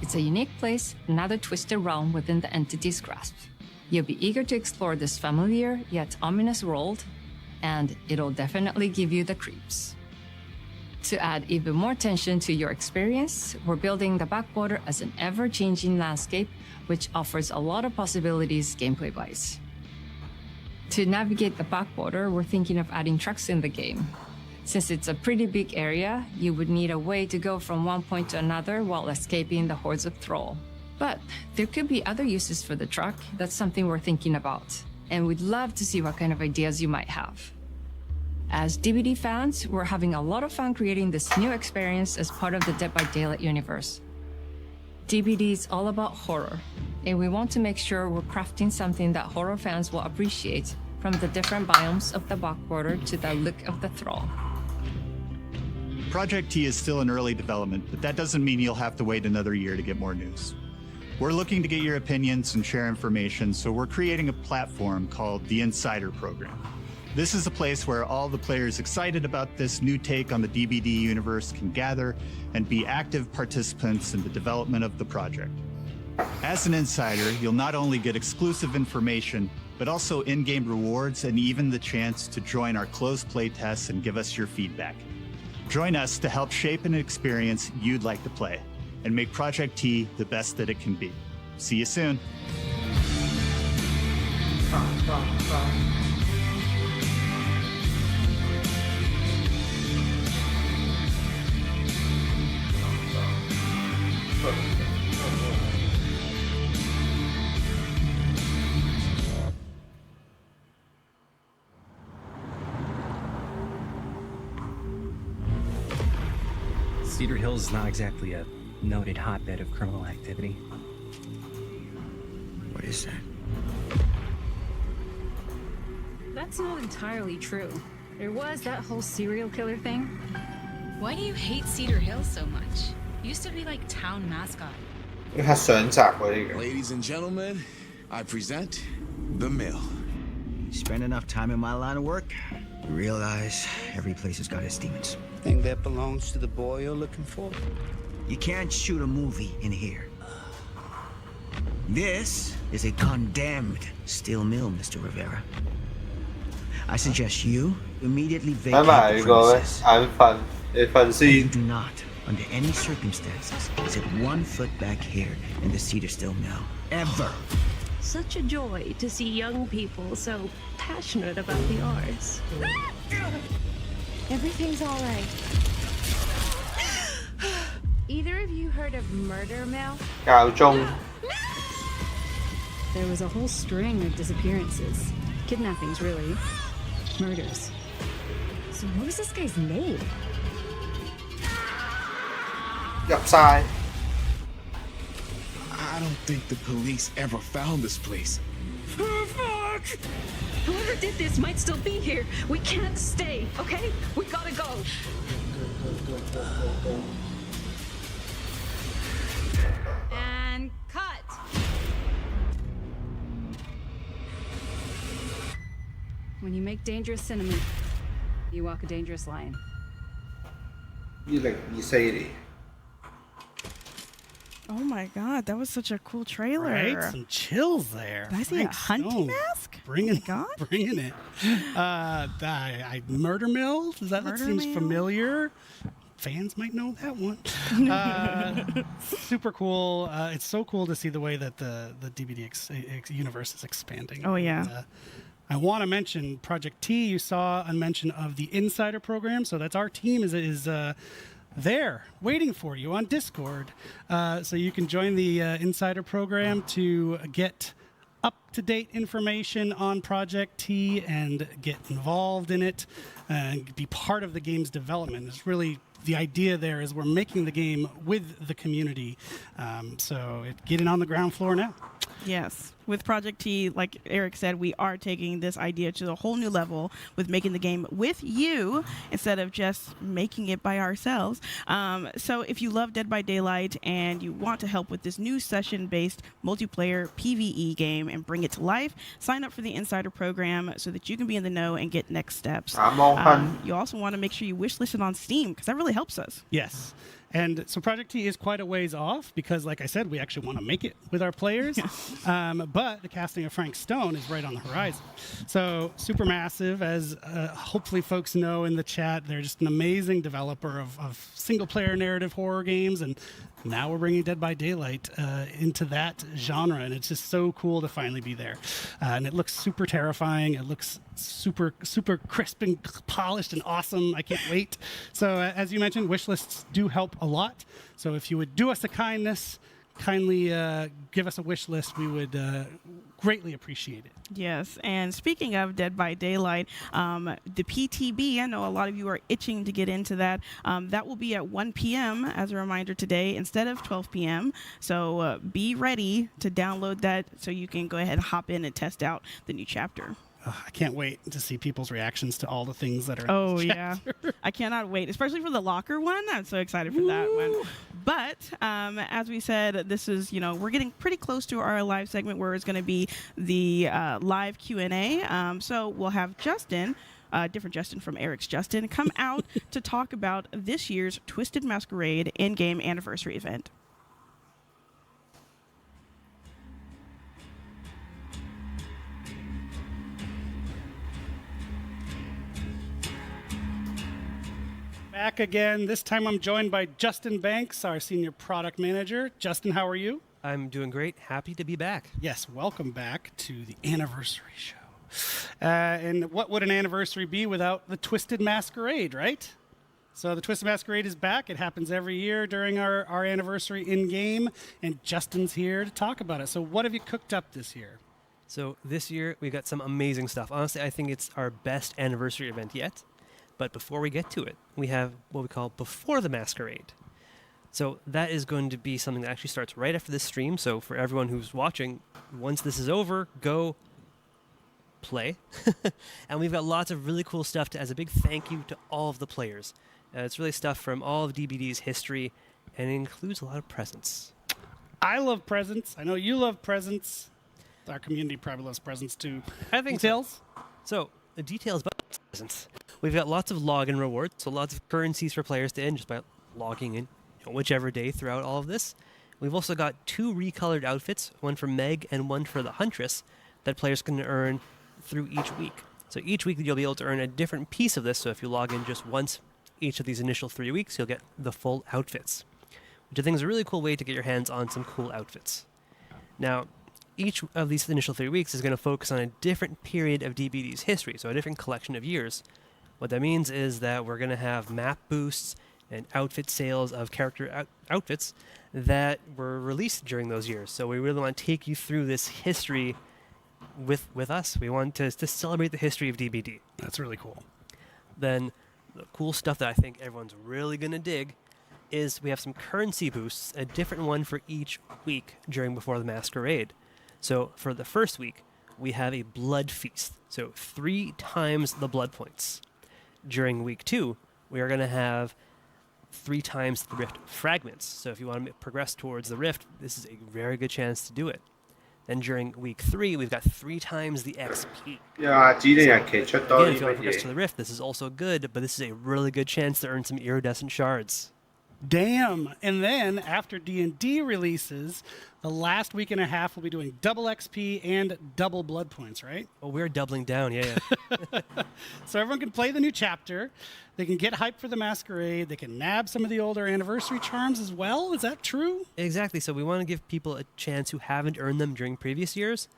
It's a unique place, another twisted realm within the Entity's grasp. You'll be eager to explore this familiar yet ominous world, and it'll definitely give you the creeps. To add even more tension to your experience, we're building the Backwater as an ever-changing landscape, which offers a lot of possibilities gameplay-wise. To navigate the Backwater, we're thinking of adding trucks in the game. Since it's a pretty big area, you would need a way to go from one point to another while escaping the hordes of Thrall. But there could be other uses for the truck. That's something we're thinking about, and we'd love to see what kind of ideas you might have. As DBD fans, we're having a lot of fun creating this new experience as part of the Dead by Daylight universe. DBD is all about horror, and we want to make sure we're crafting something that horror fans will appreciate, from the different biomes of the Backwater to the look of the Thrall. Project T is still in early development, but that doesn't mean you'll have to wait another year to get more news. We're looking to get your opinions and share information, so we're creating a platform called the Insider Program. This is a place where all the players excited about this new take on the DBD universe can gather and be active participants in the development of the project. As an insider, you'll not only get exclusive information, but also in-game rewards and even the chance to join our closed playtests and give us your feedback. Join us to help shape an experience you'd like to play and make Project T the best that it can be. See you soon. Cedar Hills is not exactly a noted hotbed of criminal activity. What is that? That's not entirely true. There was that whole serial killer thing. Why do you hate Cedar Hills so much? Used to be like town mascot. 因為係上集喎呢個。 Ladies and gentlemen, I present The Mill. Spend enough time in my line of work, you realize every place has got its demons. Think that belongs to the boy you're looking for? You can't shoot a movie in here. This is a condemned steel mill, Mr. Rivera. I suggest you immediately 睇埋 vacate the 個 premises. 眼瞓，你瞓 You 先。 do not, under any circumstances, set 1 foot back here in the Cedar Steel Mill. Ever. Such a joy to see young people so passionate about the arts. Everything's all right. Either of you heard of Murder Mill? 教宗 There was a whole string of disappearances. Kidnappings, really. Murders. So what was this guy's name? 入晒。 I don't think the police ever found this place. Fuck! Whoever did this might still be here. We can't stay, okay? We gotta go. And cut. When you make dangerous cinnamon, you walk a dangerous line. 2024年。 Oh my god, that was such a cool trailer. Right? Some chills there. Did I see a Frank hunting Stone. mask? Bringing, God. bringing it. Murder Mill? That Murder seems Mill? familiar. Fans might know that one. Super cool. It's so cool to see the way that the DVD universe is expanding. Oh, yeah. And, I want to mention Project T. You saw a mention of the Insider program. So that's our team is there waiting for you on Discord. So you can join the Insider program to get up-to-date information on Project T and get involved in it and be part of the game's development. It's really the idea there is we're making the game with the community. So get it on the ground floor now. Yes. With Project T, like Eric said, we are taking this idea to a whole new level with making the game with you instead of just making it by ourselves. So if you love Dead by Daylight and you want to help with this new session-based multiplayer PvE game and bring it to life, sign up for the Insider program so that you can be in the know and get next steps. You also want to make sure you wishlist it on Steam because that really helps us. Yes. And so Project T is quite a ways off because, like I said, we actually want to make it with our players. But the casting of Frank Stone is right on the horizon. So Supermassive, as hopefully folks know in the chat, they're just an amazing developer of single-player narrative horror games. And now we're bringing Dead by Daylight into that genre. And it's just so cool to finally be there. And it looks super terrifying. It looks super, super crisp and polished and awesome. I can't wait. So as you mentioned, wish lists do help a lot. So if you would do us a kindness, kindly give us a wish list, we would greatly appreciate it. Yes, and speaking of Dead by Daylight, the PTB, I know a lot of you are itching to get into that. That will be at 1 p.m. as a reminder today instead of 12 p.m. So be ready to download that so you can go ahead and hop in and test out the new chapter. I can't wait to see people's reactions to all the things that are Oh, in this yeah. chapter. I cannot wait, especially for the locker one. I'm so excited for that one. But as we said, this is, we're getting pretty close to our live segment where it's going to be the live Q&A. So we'll have Justin, different Justin from Eric's Justin, come out to talk about this year's Twisted Masquerade in-game anniversary event. Back again. This time I'm joined by Justin Banks, our senior product manager. Justin, how are you? I'm doing great. Happy to be back. Yes, welcome back to the anniversary show. And what would an anniversary be without the Twisted Masquerade, right? So the Twisted Masquerade is back. It happens every year during our anniversary in-game, and Justin's here to talk about it. So what have you cooked up this year? So this year, we got some amazing stuff. Honestly, I think it's our best anniversary event yet. But before we get to it, we have what we call Before the Masquerade. So that is going to be something that actually starts right after this stream. So for everyone who's watching, once this is over, go play. And we've got lots of really cool stuff as a big thank you to all of the players. It's really stuff from all of DBD's history, and it includes a lot of presents. I love presents. I know you love presents. Our community probably loves presents too. I think details? So the details about presents. We've got lots of login rewards, so lots of currencies for players to earn just by logging in whichever day throughout all of this. We've also got 2 recolored outfits, one for Meg and one for the Huntress, that players can earn through each week. So each week you'll be able to earn a different piece of this, so if you log in just once each of these initial 3 weeks, you'll get the full outfits, which I think is a really cool way to get your hands on some cool outfits. Now, each of these initial 3 weeks is going to focus on a different period of DBD's history, so a different collection of years. What that means is that we're going to have map boosts and outfit sales of character outfits that were released during those years. So we really want to take you through this history with us. We want to celebrate the history of DBD. That's really cool. Then the cool stuff that I think everyone's really going to dig is we have some currency boosts, a different one for each week during Before the Masquerade. So for the first week, we have a blood feast. So 3 times the blood points. During week 2, we are going to have 3 times the rift fragments. So if you want to progress towards the rift, this is a very good chance to do it. Then during week 3, we've got 3 times the XP. Yeah, so, again, if you want to progress to the rift, this is also good, but this is a really good chance to earn some iridescent shards. Damn. And then after D&D releases, the last week and a half we'll be doing double XP and double blood points, right? Oh, we're doubling down, yeah. So everyone can play the new chapter. They can get hyped for the Masquerade. They can nab some of the older anniversary charms as well. Is that true? Exactly. So we want to give people a chance who haven't earned them during previous years,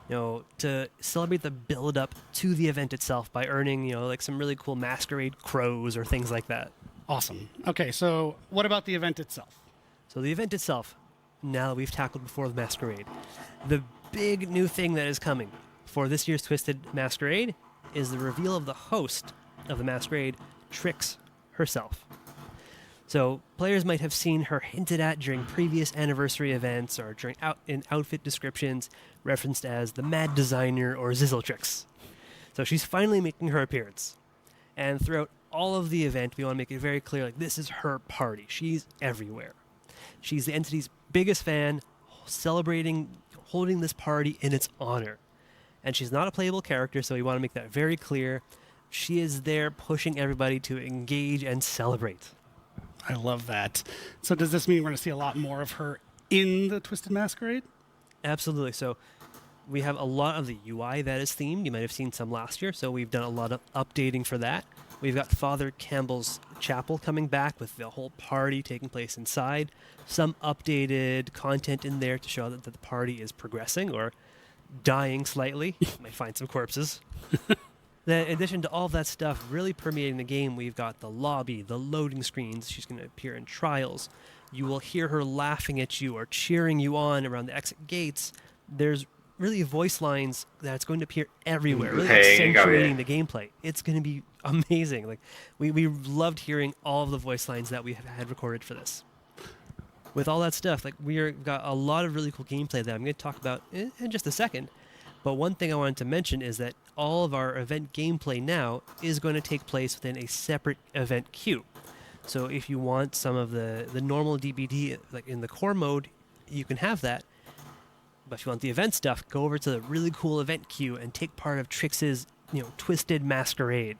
to celebrate the build-up to the event itself by earning, like some really cool Masquerade crows or things like that. Awesome. Okay, so what about the event itself? So the event itself, now that we've tackled Before the Masquerade, the big new thing that is coming for this year's Twisted Masquerade is the reveal of the host of the Masquerade, Trix herself. So players might have seen her hinted at during previous anniversary events or during in outfit descriptions referenced as the Mad Designer or Zizzletrix. So she's finally making her appearance. And throughout all of the event, we want to make it very clear, this is her party. She's everywhere. She's the entity's biggest fan, celebrating, holding this party in its honor. And she's not a playable character, so we want to make that very clear. She is there pushing everybody to engage and celebrate. I love that. So does this mean we're going to see a lot more of her in the Twisted Masquerade? Absolutely. So we have a lot of the UI that is themed. You might have seen some last year, so we've done a lot of updating for that. We've got Father Campbell's Chapel coming back with the whole party taking place inside. Some updated content in there to show that the party is progressing or dying slightly. Might find some corpses. Then, in addition to all that stuff really permeating the game, we've got the lobby, the loading screens. She's going to appear in trials. You will hear her laughing at you or cheering you on around the exit gates. There's really voice lines that's going to appear everywhere, really accentuating the gameplay. It's going to be amazing. We loved hearing all of the voice lines that we have had recorded for this. With all that stuff, we've got a lot of really cool gameplay that I'm going to talk about in just a second. But one thing I wanted to mention is that all of our event gameplay now is going to take place within a separate event queue. So if you want some of the normal DBD, in the core mode, you can have that. But if you want the event stuff, go over to the really cool event queue and take part of Trix's, Twisted Masquerade.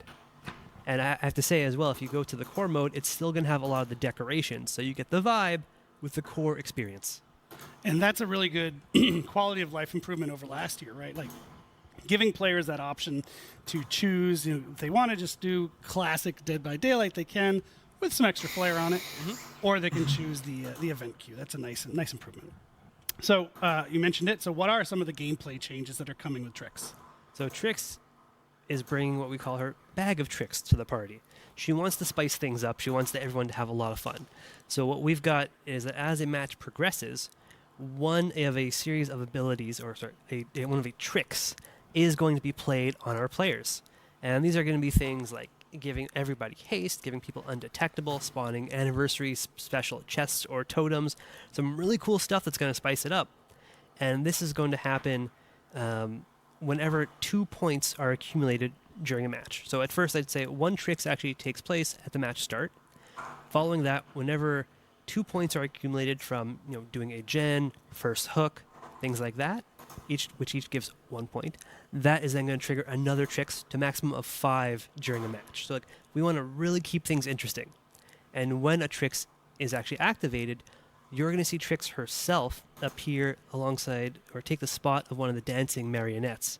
And I have to say as well, if you go to the core mode, it's still going to have a lot of the decorations, so you get the vibe with the core experience. And that's a really good quality of life improvement over last year, right? Giving players that option to choose, if they want to just do classic Dead by Daylight, they can, with some extra flair on it, or they can choose the event queue. That's a nice improvement. So you mentioned it. So what are some of the gameplay changes that are coming with Trix? So Trix is bringing what we call her bag of tricks to the party. She wants to spice things up. She wants everyone to have a lot of fun. So what we've got is that as a match progresses, one of a series of abilities, or sorry, one of a tricks is going to be played on our players. And these are going to be things like giving everybody haste, giving people undetectable, spawning anniversary special chests or totems, some really cool stuff that's going to spice it up. And this is going to happen whenever 2 points are accumulated during a match. So at first I'd say one tricks actually takes place at the match start. Following that, whenever 2 points are accumulated from doing a gen, first hook, things like that, which each gives 1 point, that is then going to trigger another tricks to maximum of 5 during a match. So we want to really keep things interesting. And when a tricks is actually activated, you're going to see Trix herself appear alongside or take the spot of one of the dancing marionettes.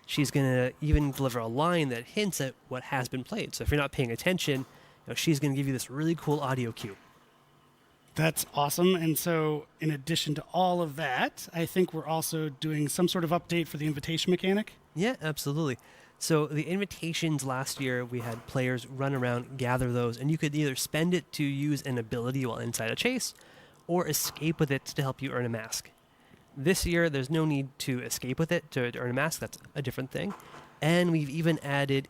She's going to even deliver a line that hints at what has been played. So if you're not paying attention, she's going to give you this really cool audio cue. That's awesome. And so in addition to all of that, I think we're also doing some sort of update for the invitation mechanic. Yeah, absolutely. So the invitations last year, we had players run around, gather those, and you could either spend it to use an ability while inside a chase, or escape with it to help you earn a mask. This year, there's no need to escape with it to earn a mask. That's a different thing. And we've even added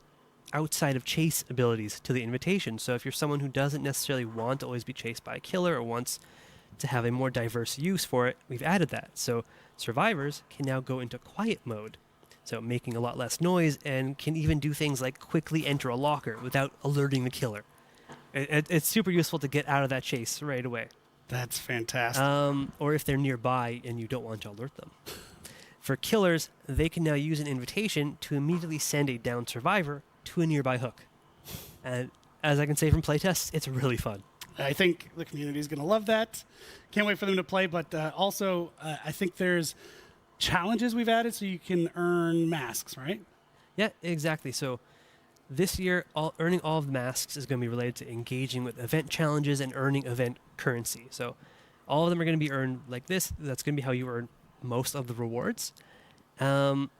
outside of chase abilities to the invitation. So if you're someone who doesn't necessarily want to always be chased by a killer or wants to have a more diverse use for it, we've added that. So survivors can now go into quiet mode, so making a lot less noise, and can even do things like quickly enter a locker without alerting the killer. It's super useful to get out of that chase right away. That's fantastic. Or if they're nearby and you don't want to alert them. For killers, they can now use an invitation to immediately send a downed survivor to a nearby hook. And as I can say from playtests, it's really fun. I think the community is going to love that. Can't wait for them to play, but also I think there's challenges we've added so you can earn masks, right? Yeah, exactly. So this year, earning all of the masks is going to be related to engaging with event challenges and earning event currency. So all of them are going to be earned like this. That's going to be how you earn most of the rewards. And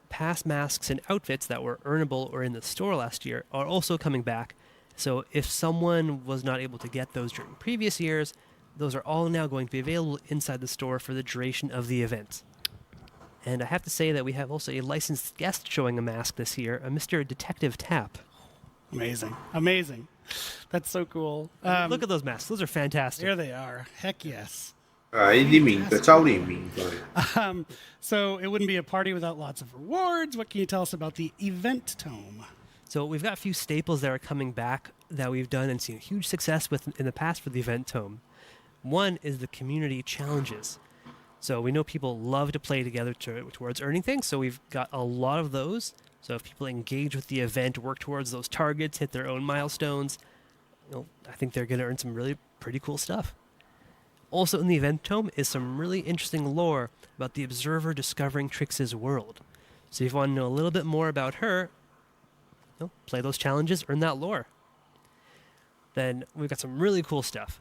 past masks and outfits that were earnable or in the store last year are also coming back. So if someone was not able to get those during previous years, those are all now going to be available inside the store for the duration of the event. And I have to say that we have also a licensed guest showing a mask this year, a Mr. Detective Tap. Amazing. Amazing. That's so cool. Look at those masks. Those are fantastic. There they are. Heck yes. So it wouldn't be a party without lots of rewards. What can you tell us about the event tome? So we've got a few staples that are coming back that we've done and seen huge success with in the past for the event tome. One is the community challenges. So we know people love to play together towards earning things, so we've got a lot of those. So if people engage with the event, work towards those targets, hit their own milestones, I think they're going to earn some really pretty cool stuff. Also in the event tome is some really interesting lore about the observer discovering Trix's world. So if you want to know a little bit more about her, play those challenges, earn that lore. Then we've got some really cool stuff.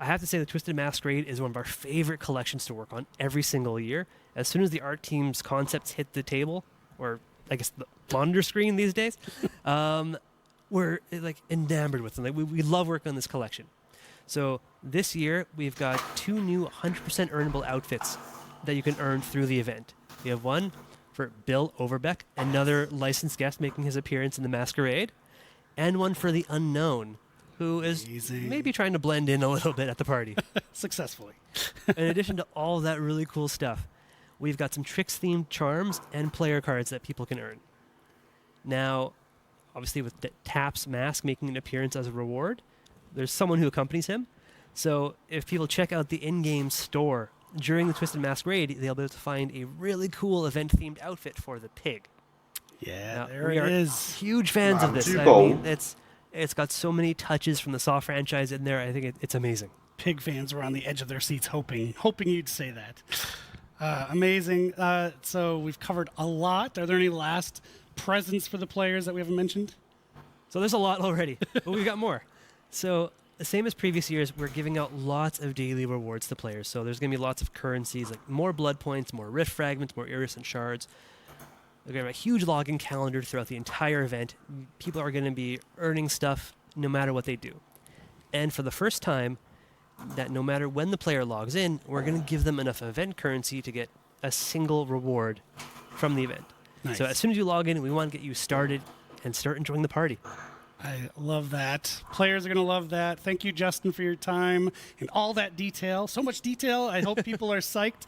I have to say the Twisted Masquerade is one of our favorite collections to work on every single year. As soon as the art team's concepts hit the table, or I guess the monitor screen these days, we're enamored with them. We love working on this collection. So this year we've got 2 new 100% earnable outfits that you can earn through the event. We have one for Bill Overbeck, another licensed guest making his appearance in the Masquerade, and one for the Unknown, who is maybe trying to blend in a little bit at the party. Successfully. In addition to all of that really cool stuff, we've got some Trix-themed charms and player cards that people can earn. Now, obviously with Tap's mask making an appearance as a reward, there's someone who accompanies him. So if people check out the in-game store during the Twisted Masquerade, they'll be able to find a really cool event-themed outfit for the pig. Yeah, now, there we it are is. Huge fans of this. I mean, it's got so many touches from the Saw franchise in there. I think it's amazing. Pig fans were on the edge of their seats hoping you'd say that. Amazing. So we've covered a lot. Are there any last presents for the players that we haven't mentioned? So there's a lot already, but we've got more. So, same as previous years, we're giving out lots of daily rewards to players. So there's going to be lots of currencies, like more blood points, more rift fragments, more iridescent shards. We're going to have a huge login calendar throughout the entire event. People are going to be earning stuff no matter what they do. And for the first time, that no matter when the player logs in, we're going to give them enough event currency to get a single reward from the event. Nice. So as soon as you log in, we want to get you started and start enjoying the party. I love that. Players are going to love that. Thank you, Justin, for your time and all that detail. So much detail. I hope people are psyched.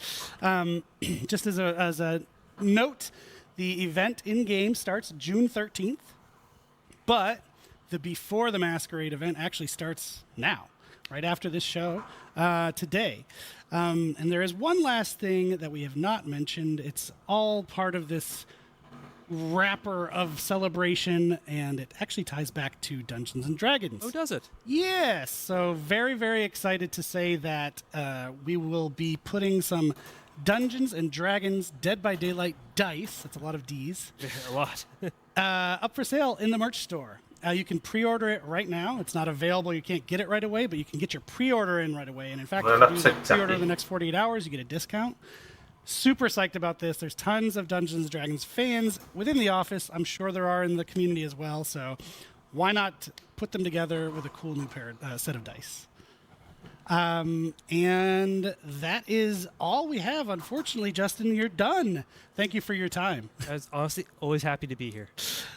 Just as a note, the event in-game starts June 13th, but the Before the Masquerade event actually starts now, right after this show, today. And there is one last thing that we have not mentioned. It's all part of this wrapper of celebration, and it actually ties back to Dungeons and Dragons. Oh, does it? Yes. So very, very excited to say that we will be putting some Dungeons and Dragons Dead by Daylight dice, that's a lot of Ds, A lot. up for sale in the merch store. You can pre-order it right now. It's not available. You can't get it right away, but you can get your pre-order in right away. And in fact, if you do the pre-order in the next 48 hours, you get a discount. Super psyched about this. There's tons of Dungeons & Dragons fans within the office. I'm sure there are in the community as well. So why not put them together with a cool new set of dice? And that is all we have. Unfortunately, Justin, you're done. Thank you for your time. I was honestly always happy to be here.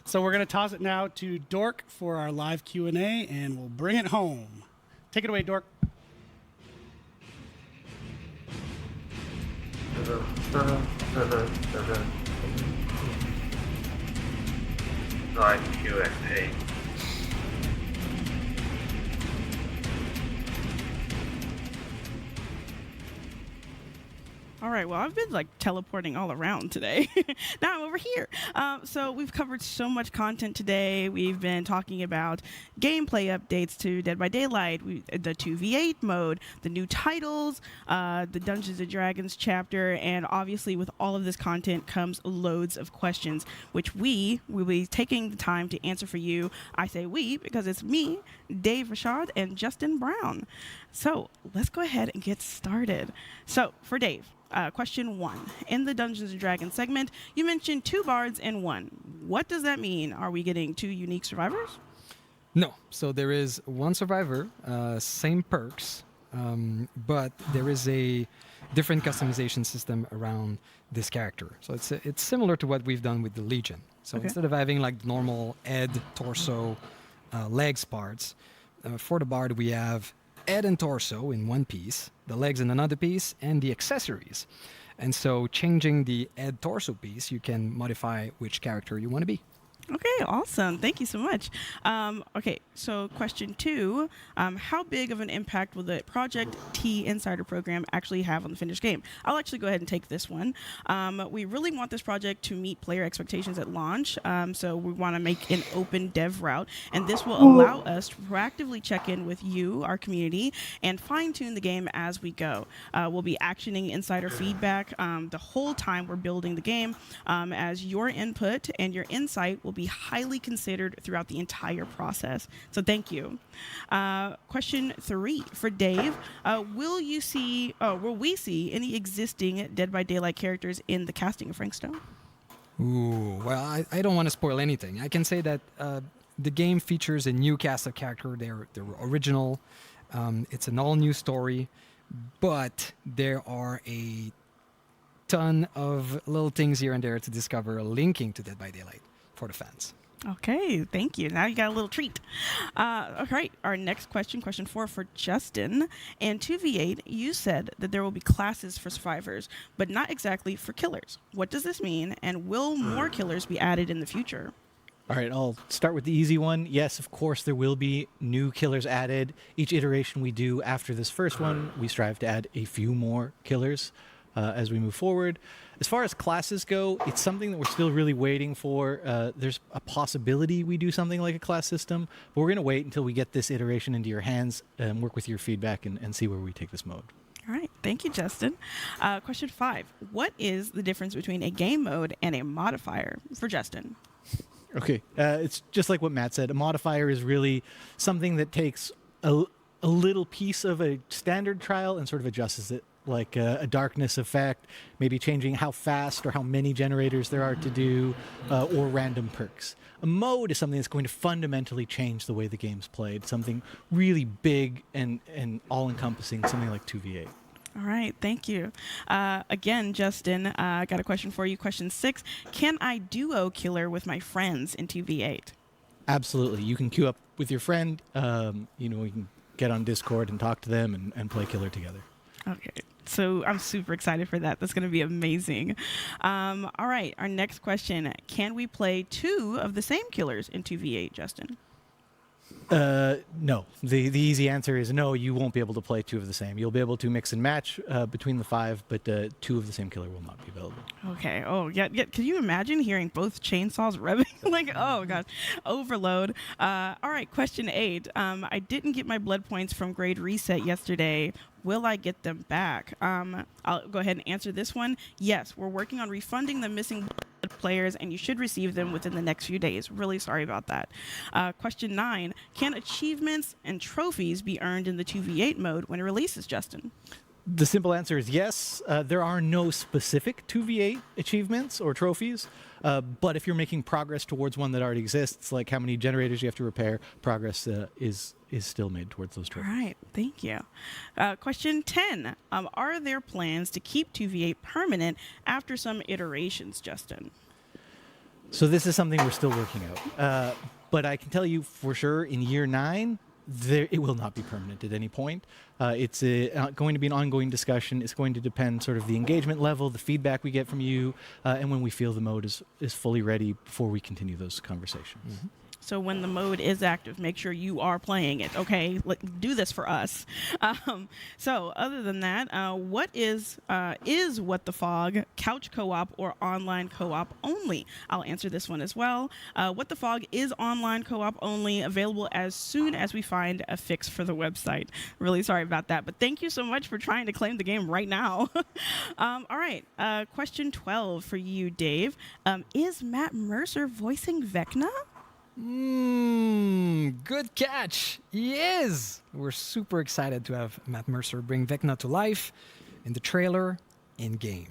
So we're going to toss it now to Dork for our live Q&A, and we'll bring it home. Take it away, Dork. Live Q&A. All right, well, I've been like teleporting all around today. Now I'm over here. So we've covered so much content today. We've been talking about gameplay updates to Dead by Daylight, the 2v8 mode, the new titles, the Dungeons & Dragons chapter, and obviously with all of this content comes loads of questions, which we will be taking the time to answer for you. I say we because it's me, Dave Rashad, and Justin Brown. So let's go ahead and get started. So for Dave, question 1. In the Dungeons & Dragons segment, you mentioned 2 bards and 1. What does that mean? Are we getting 2 unique survivors? No. So there is 1 survivor, same perks, but there is a different customization system around this character. So it's similar to what we've done with the Legion. So instead of having like normal head, torso, legs parts, for the bard we have head and torso in one piece, the legs in another piece, and the accessories. And so changing the head torso piece, you can modify which character you want to be. Okay, awesome. Thank you so much. Okay, so question 2, how big of an impact will the Project T Insider program actually have on the finished game? I'll actually go ahead and take this one. We really want this project to meet player expectations at launch, so we want to make an open dev route, and this will allow us to proactively check in with you, our community, and fine-tune the game as we go. We'll be actioning insider feedback the whole time we're building the game, as your input and your insight will be highly considered throughout the entire process. So thank you. Question 3 for Dave. Will we see any existing Dead by Daylight characters in the casting of Frank Stone? Ooh, well, I don't want to spoil anything. I can say that the game features a new cast of character. They're original. It's an all-new story, but there are a ton of little things here and there to discover linking to Dead by Daylight for the fans. Okay, thank you. Now you got a little treat. All right, our next question, question 4 for Justin. In 2v8, you said that there will be classes for survivors, but not exactly for killers. What does this mean, and will more killers be added in the future? All right, I'll start with the easy one. Yes, of course, there will be new killers added. Each iteration we do after this first one, we strive to add a few more killers as we move forward. As far as classes go, it's something that we're still really waiting for. There's a possibility we do something like a class system, but we're going to wait until we get this iteration into your hands and work with your feedback and see where we take this mode. All right. Thank you, Justin. Question 5. What is the difference between a game mode and a modifier for Justin? Okay, it's just like what Matt said. A modifier is really something that takes a little piece of a standard trial and sort of adjusts it, like a darkness effect, maybe changing how fast or how many generators there are to do, or random perks. A mode is something that's going to fundamentally change the way the game's played, something really big and all-encompassing, something like 2v8. All right, thank you. Again, Justin, I got a question for you. Question 6, can I duo killer with my friends in 2v8? Absolutely. You can queue up with your friend. You can get on Discord and talk to them and play killer together. Okay, so I'm super excited for that. That's going to be amazing. All right, our next question. Can we play 2 of the same killers in 2v8, Justin? No. The easy answer is no, you won't be able to play 2 of the same. You'll be able to mix and match between the 5, but 2 of the same killer will not be available. Okay. Oh, yeah. Can you imagine hearing both chainsaws revving? Like, oh, God. Overload. All right, question 8. I didn't get my blood points from grade reset yesterday. Will I get them back? I'll go ahead and answer this one. Yes, we're working on refunding the missing blood players, and you should receive them within the next few days. Really sorry about that. Question 9. Can achievements and trophies be earned in the 2v8 mode when it releases, Justin? The simple answer is yes. There are no specific 2v8 achievements or trophies, but if you're making progress towards one that already exists, like how many generators you have to repair, progress is still made towards those trophies. All right, thank you. Question 10. Are there plans to keep 2v8 permanent after some iterations, Justin? So this is something we're still working out. But I can tell you for sure in year 9, it will not be permanent at any point. It's going to be an ongoing discussion. It's going to depend sort of the engagement level, the feedback we get from you, and when we feel the mode is fully ready before we continue those conversations. Mm-hmm. So when the mode is active, make sure you are playing it, okay? Do this for us. So other than that, what is What the Fog couch co-op or online co-op only? I'll answer this one as well. What the Fog is online co-op only, available as soon as we find a fix for the website. Really sorry about that, but thank you so much for trying to claim the game right now. All right, question 12 for you, Dave. Is Matt Mercer voicing Vecna? Good catch. He is. We're super excited to have Matt Mercer bring Vecna to life in the trailer, in game.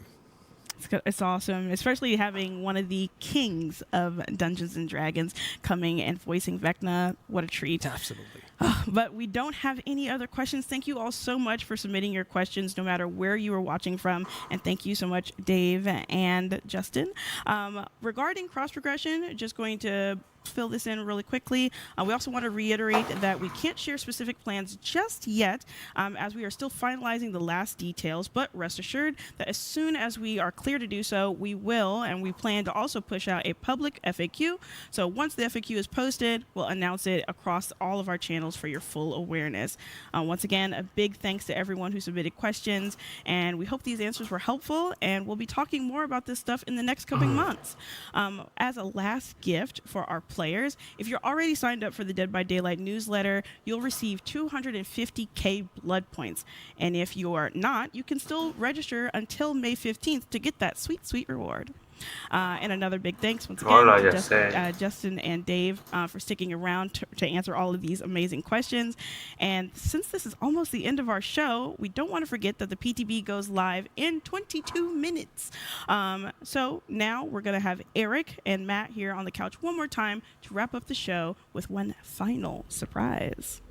It's awesome, especially having one of the kings of Dungeons and Dragons coming and voicing Vecna. What a treat. Absolutely. But we don't have any other questions. Thank you all so much for submitting your questions, no matter where you are watching from. And thank you so much, Dave and Justin. Regarding cross-progression, just going to fill this in really quickly. We also want to reiterate that we can't share specific plans just yet, as we are still finalizing the last details, but rest assured that as soon as we are clear to do so, we will, and we plan to also push out a public FAQ. So once the FAQ is posted, we'll announce it across all of our channels for your full awareness. Once again, a big thanks to everyone who submitted questions, and we hope these answers were helpful, and we'll be talking more about this stuff in the next coming months. As a last gift for our players, if you're already signed up for the Dead by Daylight newsletter, you'll receive 250k blood points. And if you're not, you can still register until May 15th to get that sweet, sweet reward. And another big thanks once again to Justin and Dave for sticking around to answer all of these amazing questions. And since this is almost the end of our show, we don't want to forget that the PTB goes live in 22 minutes. So now we're going to have Eric and Matt here on the couch one more time to wrap up the show with one final surprise.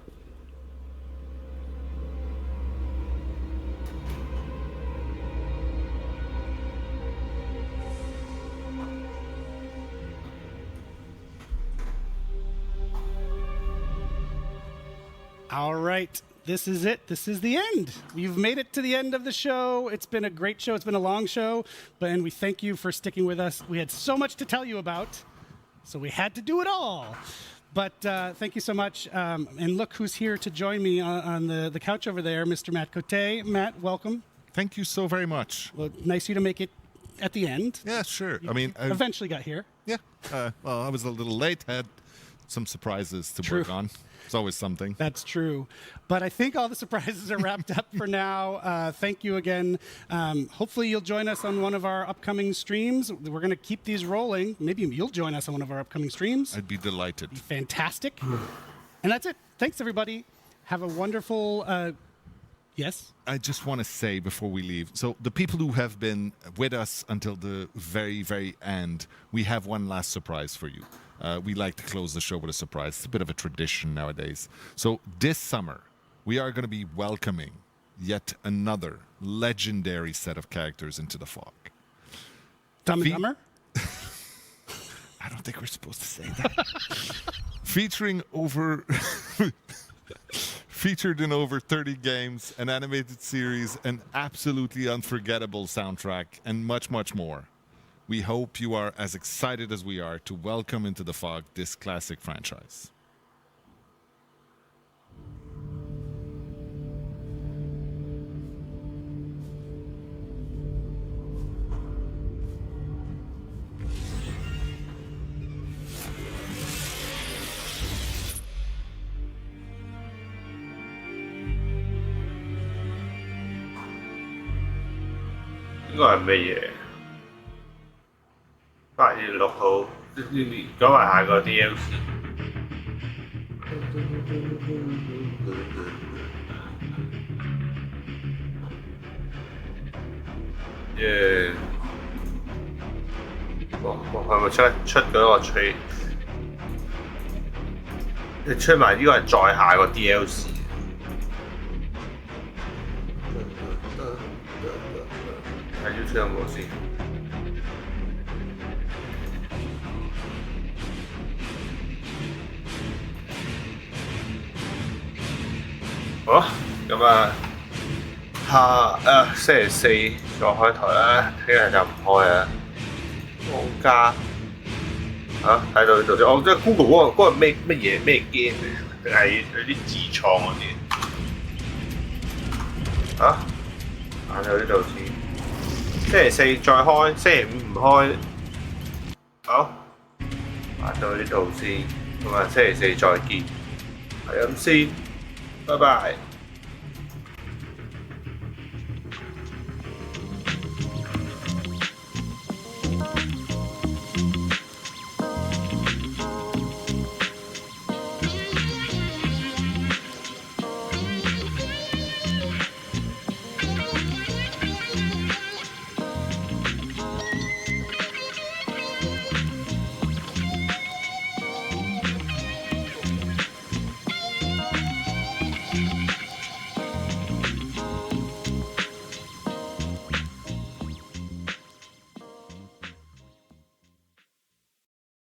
All right, this is it. This is the end. You've made it to the end of the show. It's been a great show. It's been a long show, and we thank you for sticking with us. We had so much to tell you about, so we had to do it all. But thank you so much. And look who's here to join me on the couch over there, Mr. Matt Cote. Matt, welcome. Thank you so very much. Well, nice of you to make it at the end. Yeah, sure. You eventually got here. Yeah. Well, I was a little late. Had some surprises to True. work on. It's always something. That's true. But I think all the surprises are wrapped up for now. Thank you again. Hopefully you'll join us on one of our upcoming streams. We're going to keep these rolling. Maybe you'll join us on one of our upcoming streams. I'd be delighted. Fantastic. And that's it. Thanks, everybody. Have a wonderful... Yes? I just want to say before we leave, so the people who have been with us until the very, very end, we have one last surprise for you. We like to close the show with a surprise. It's a bit of a tradition nowadays. So this summer, we are going to be welcoming yet another legendary set of characters into the fog. Dumb and Dumber? I don't think we're supposed to say that. Featured in over 30 games, an animated series, an absolutely unforgettable soundtrack, and much, much more. We hope you are as excited as we are to welcome into the fog this classic franchise. This is what？8月6號，講埋下個 DLC。係咪出嗰個trade？你出埋呢個係再下個 DLC。睇 YouTube 有冇先？好，咁星期四再開台啦，聽日就唔開啦。網家睇到呢度先，即係 Google 嗰個咩嘢咩 game 嚟？定係有啲自創嗰啲？睇到呢度先。星期四再開，星期五唔開。好，睇到呢度先，咁星期四再見，係咁先，拜拜。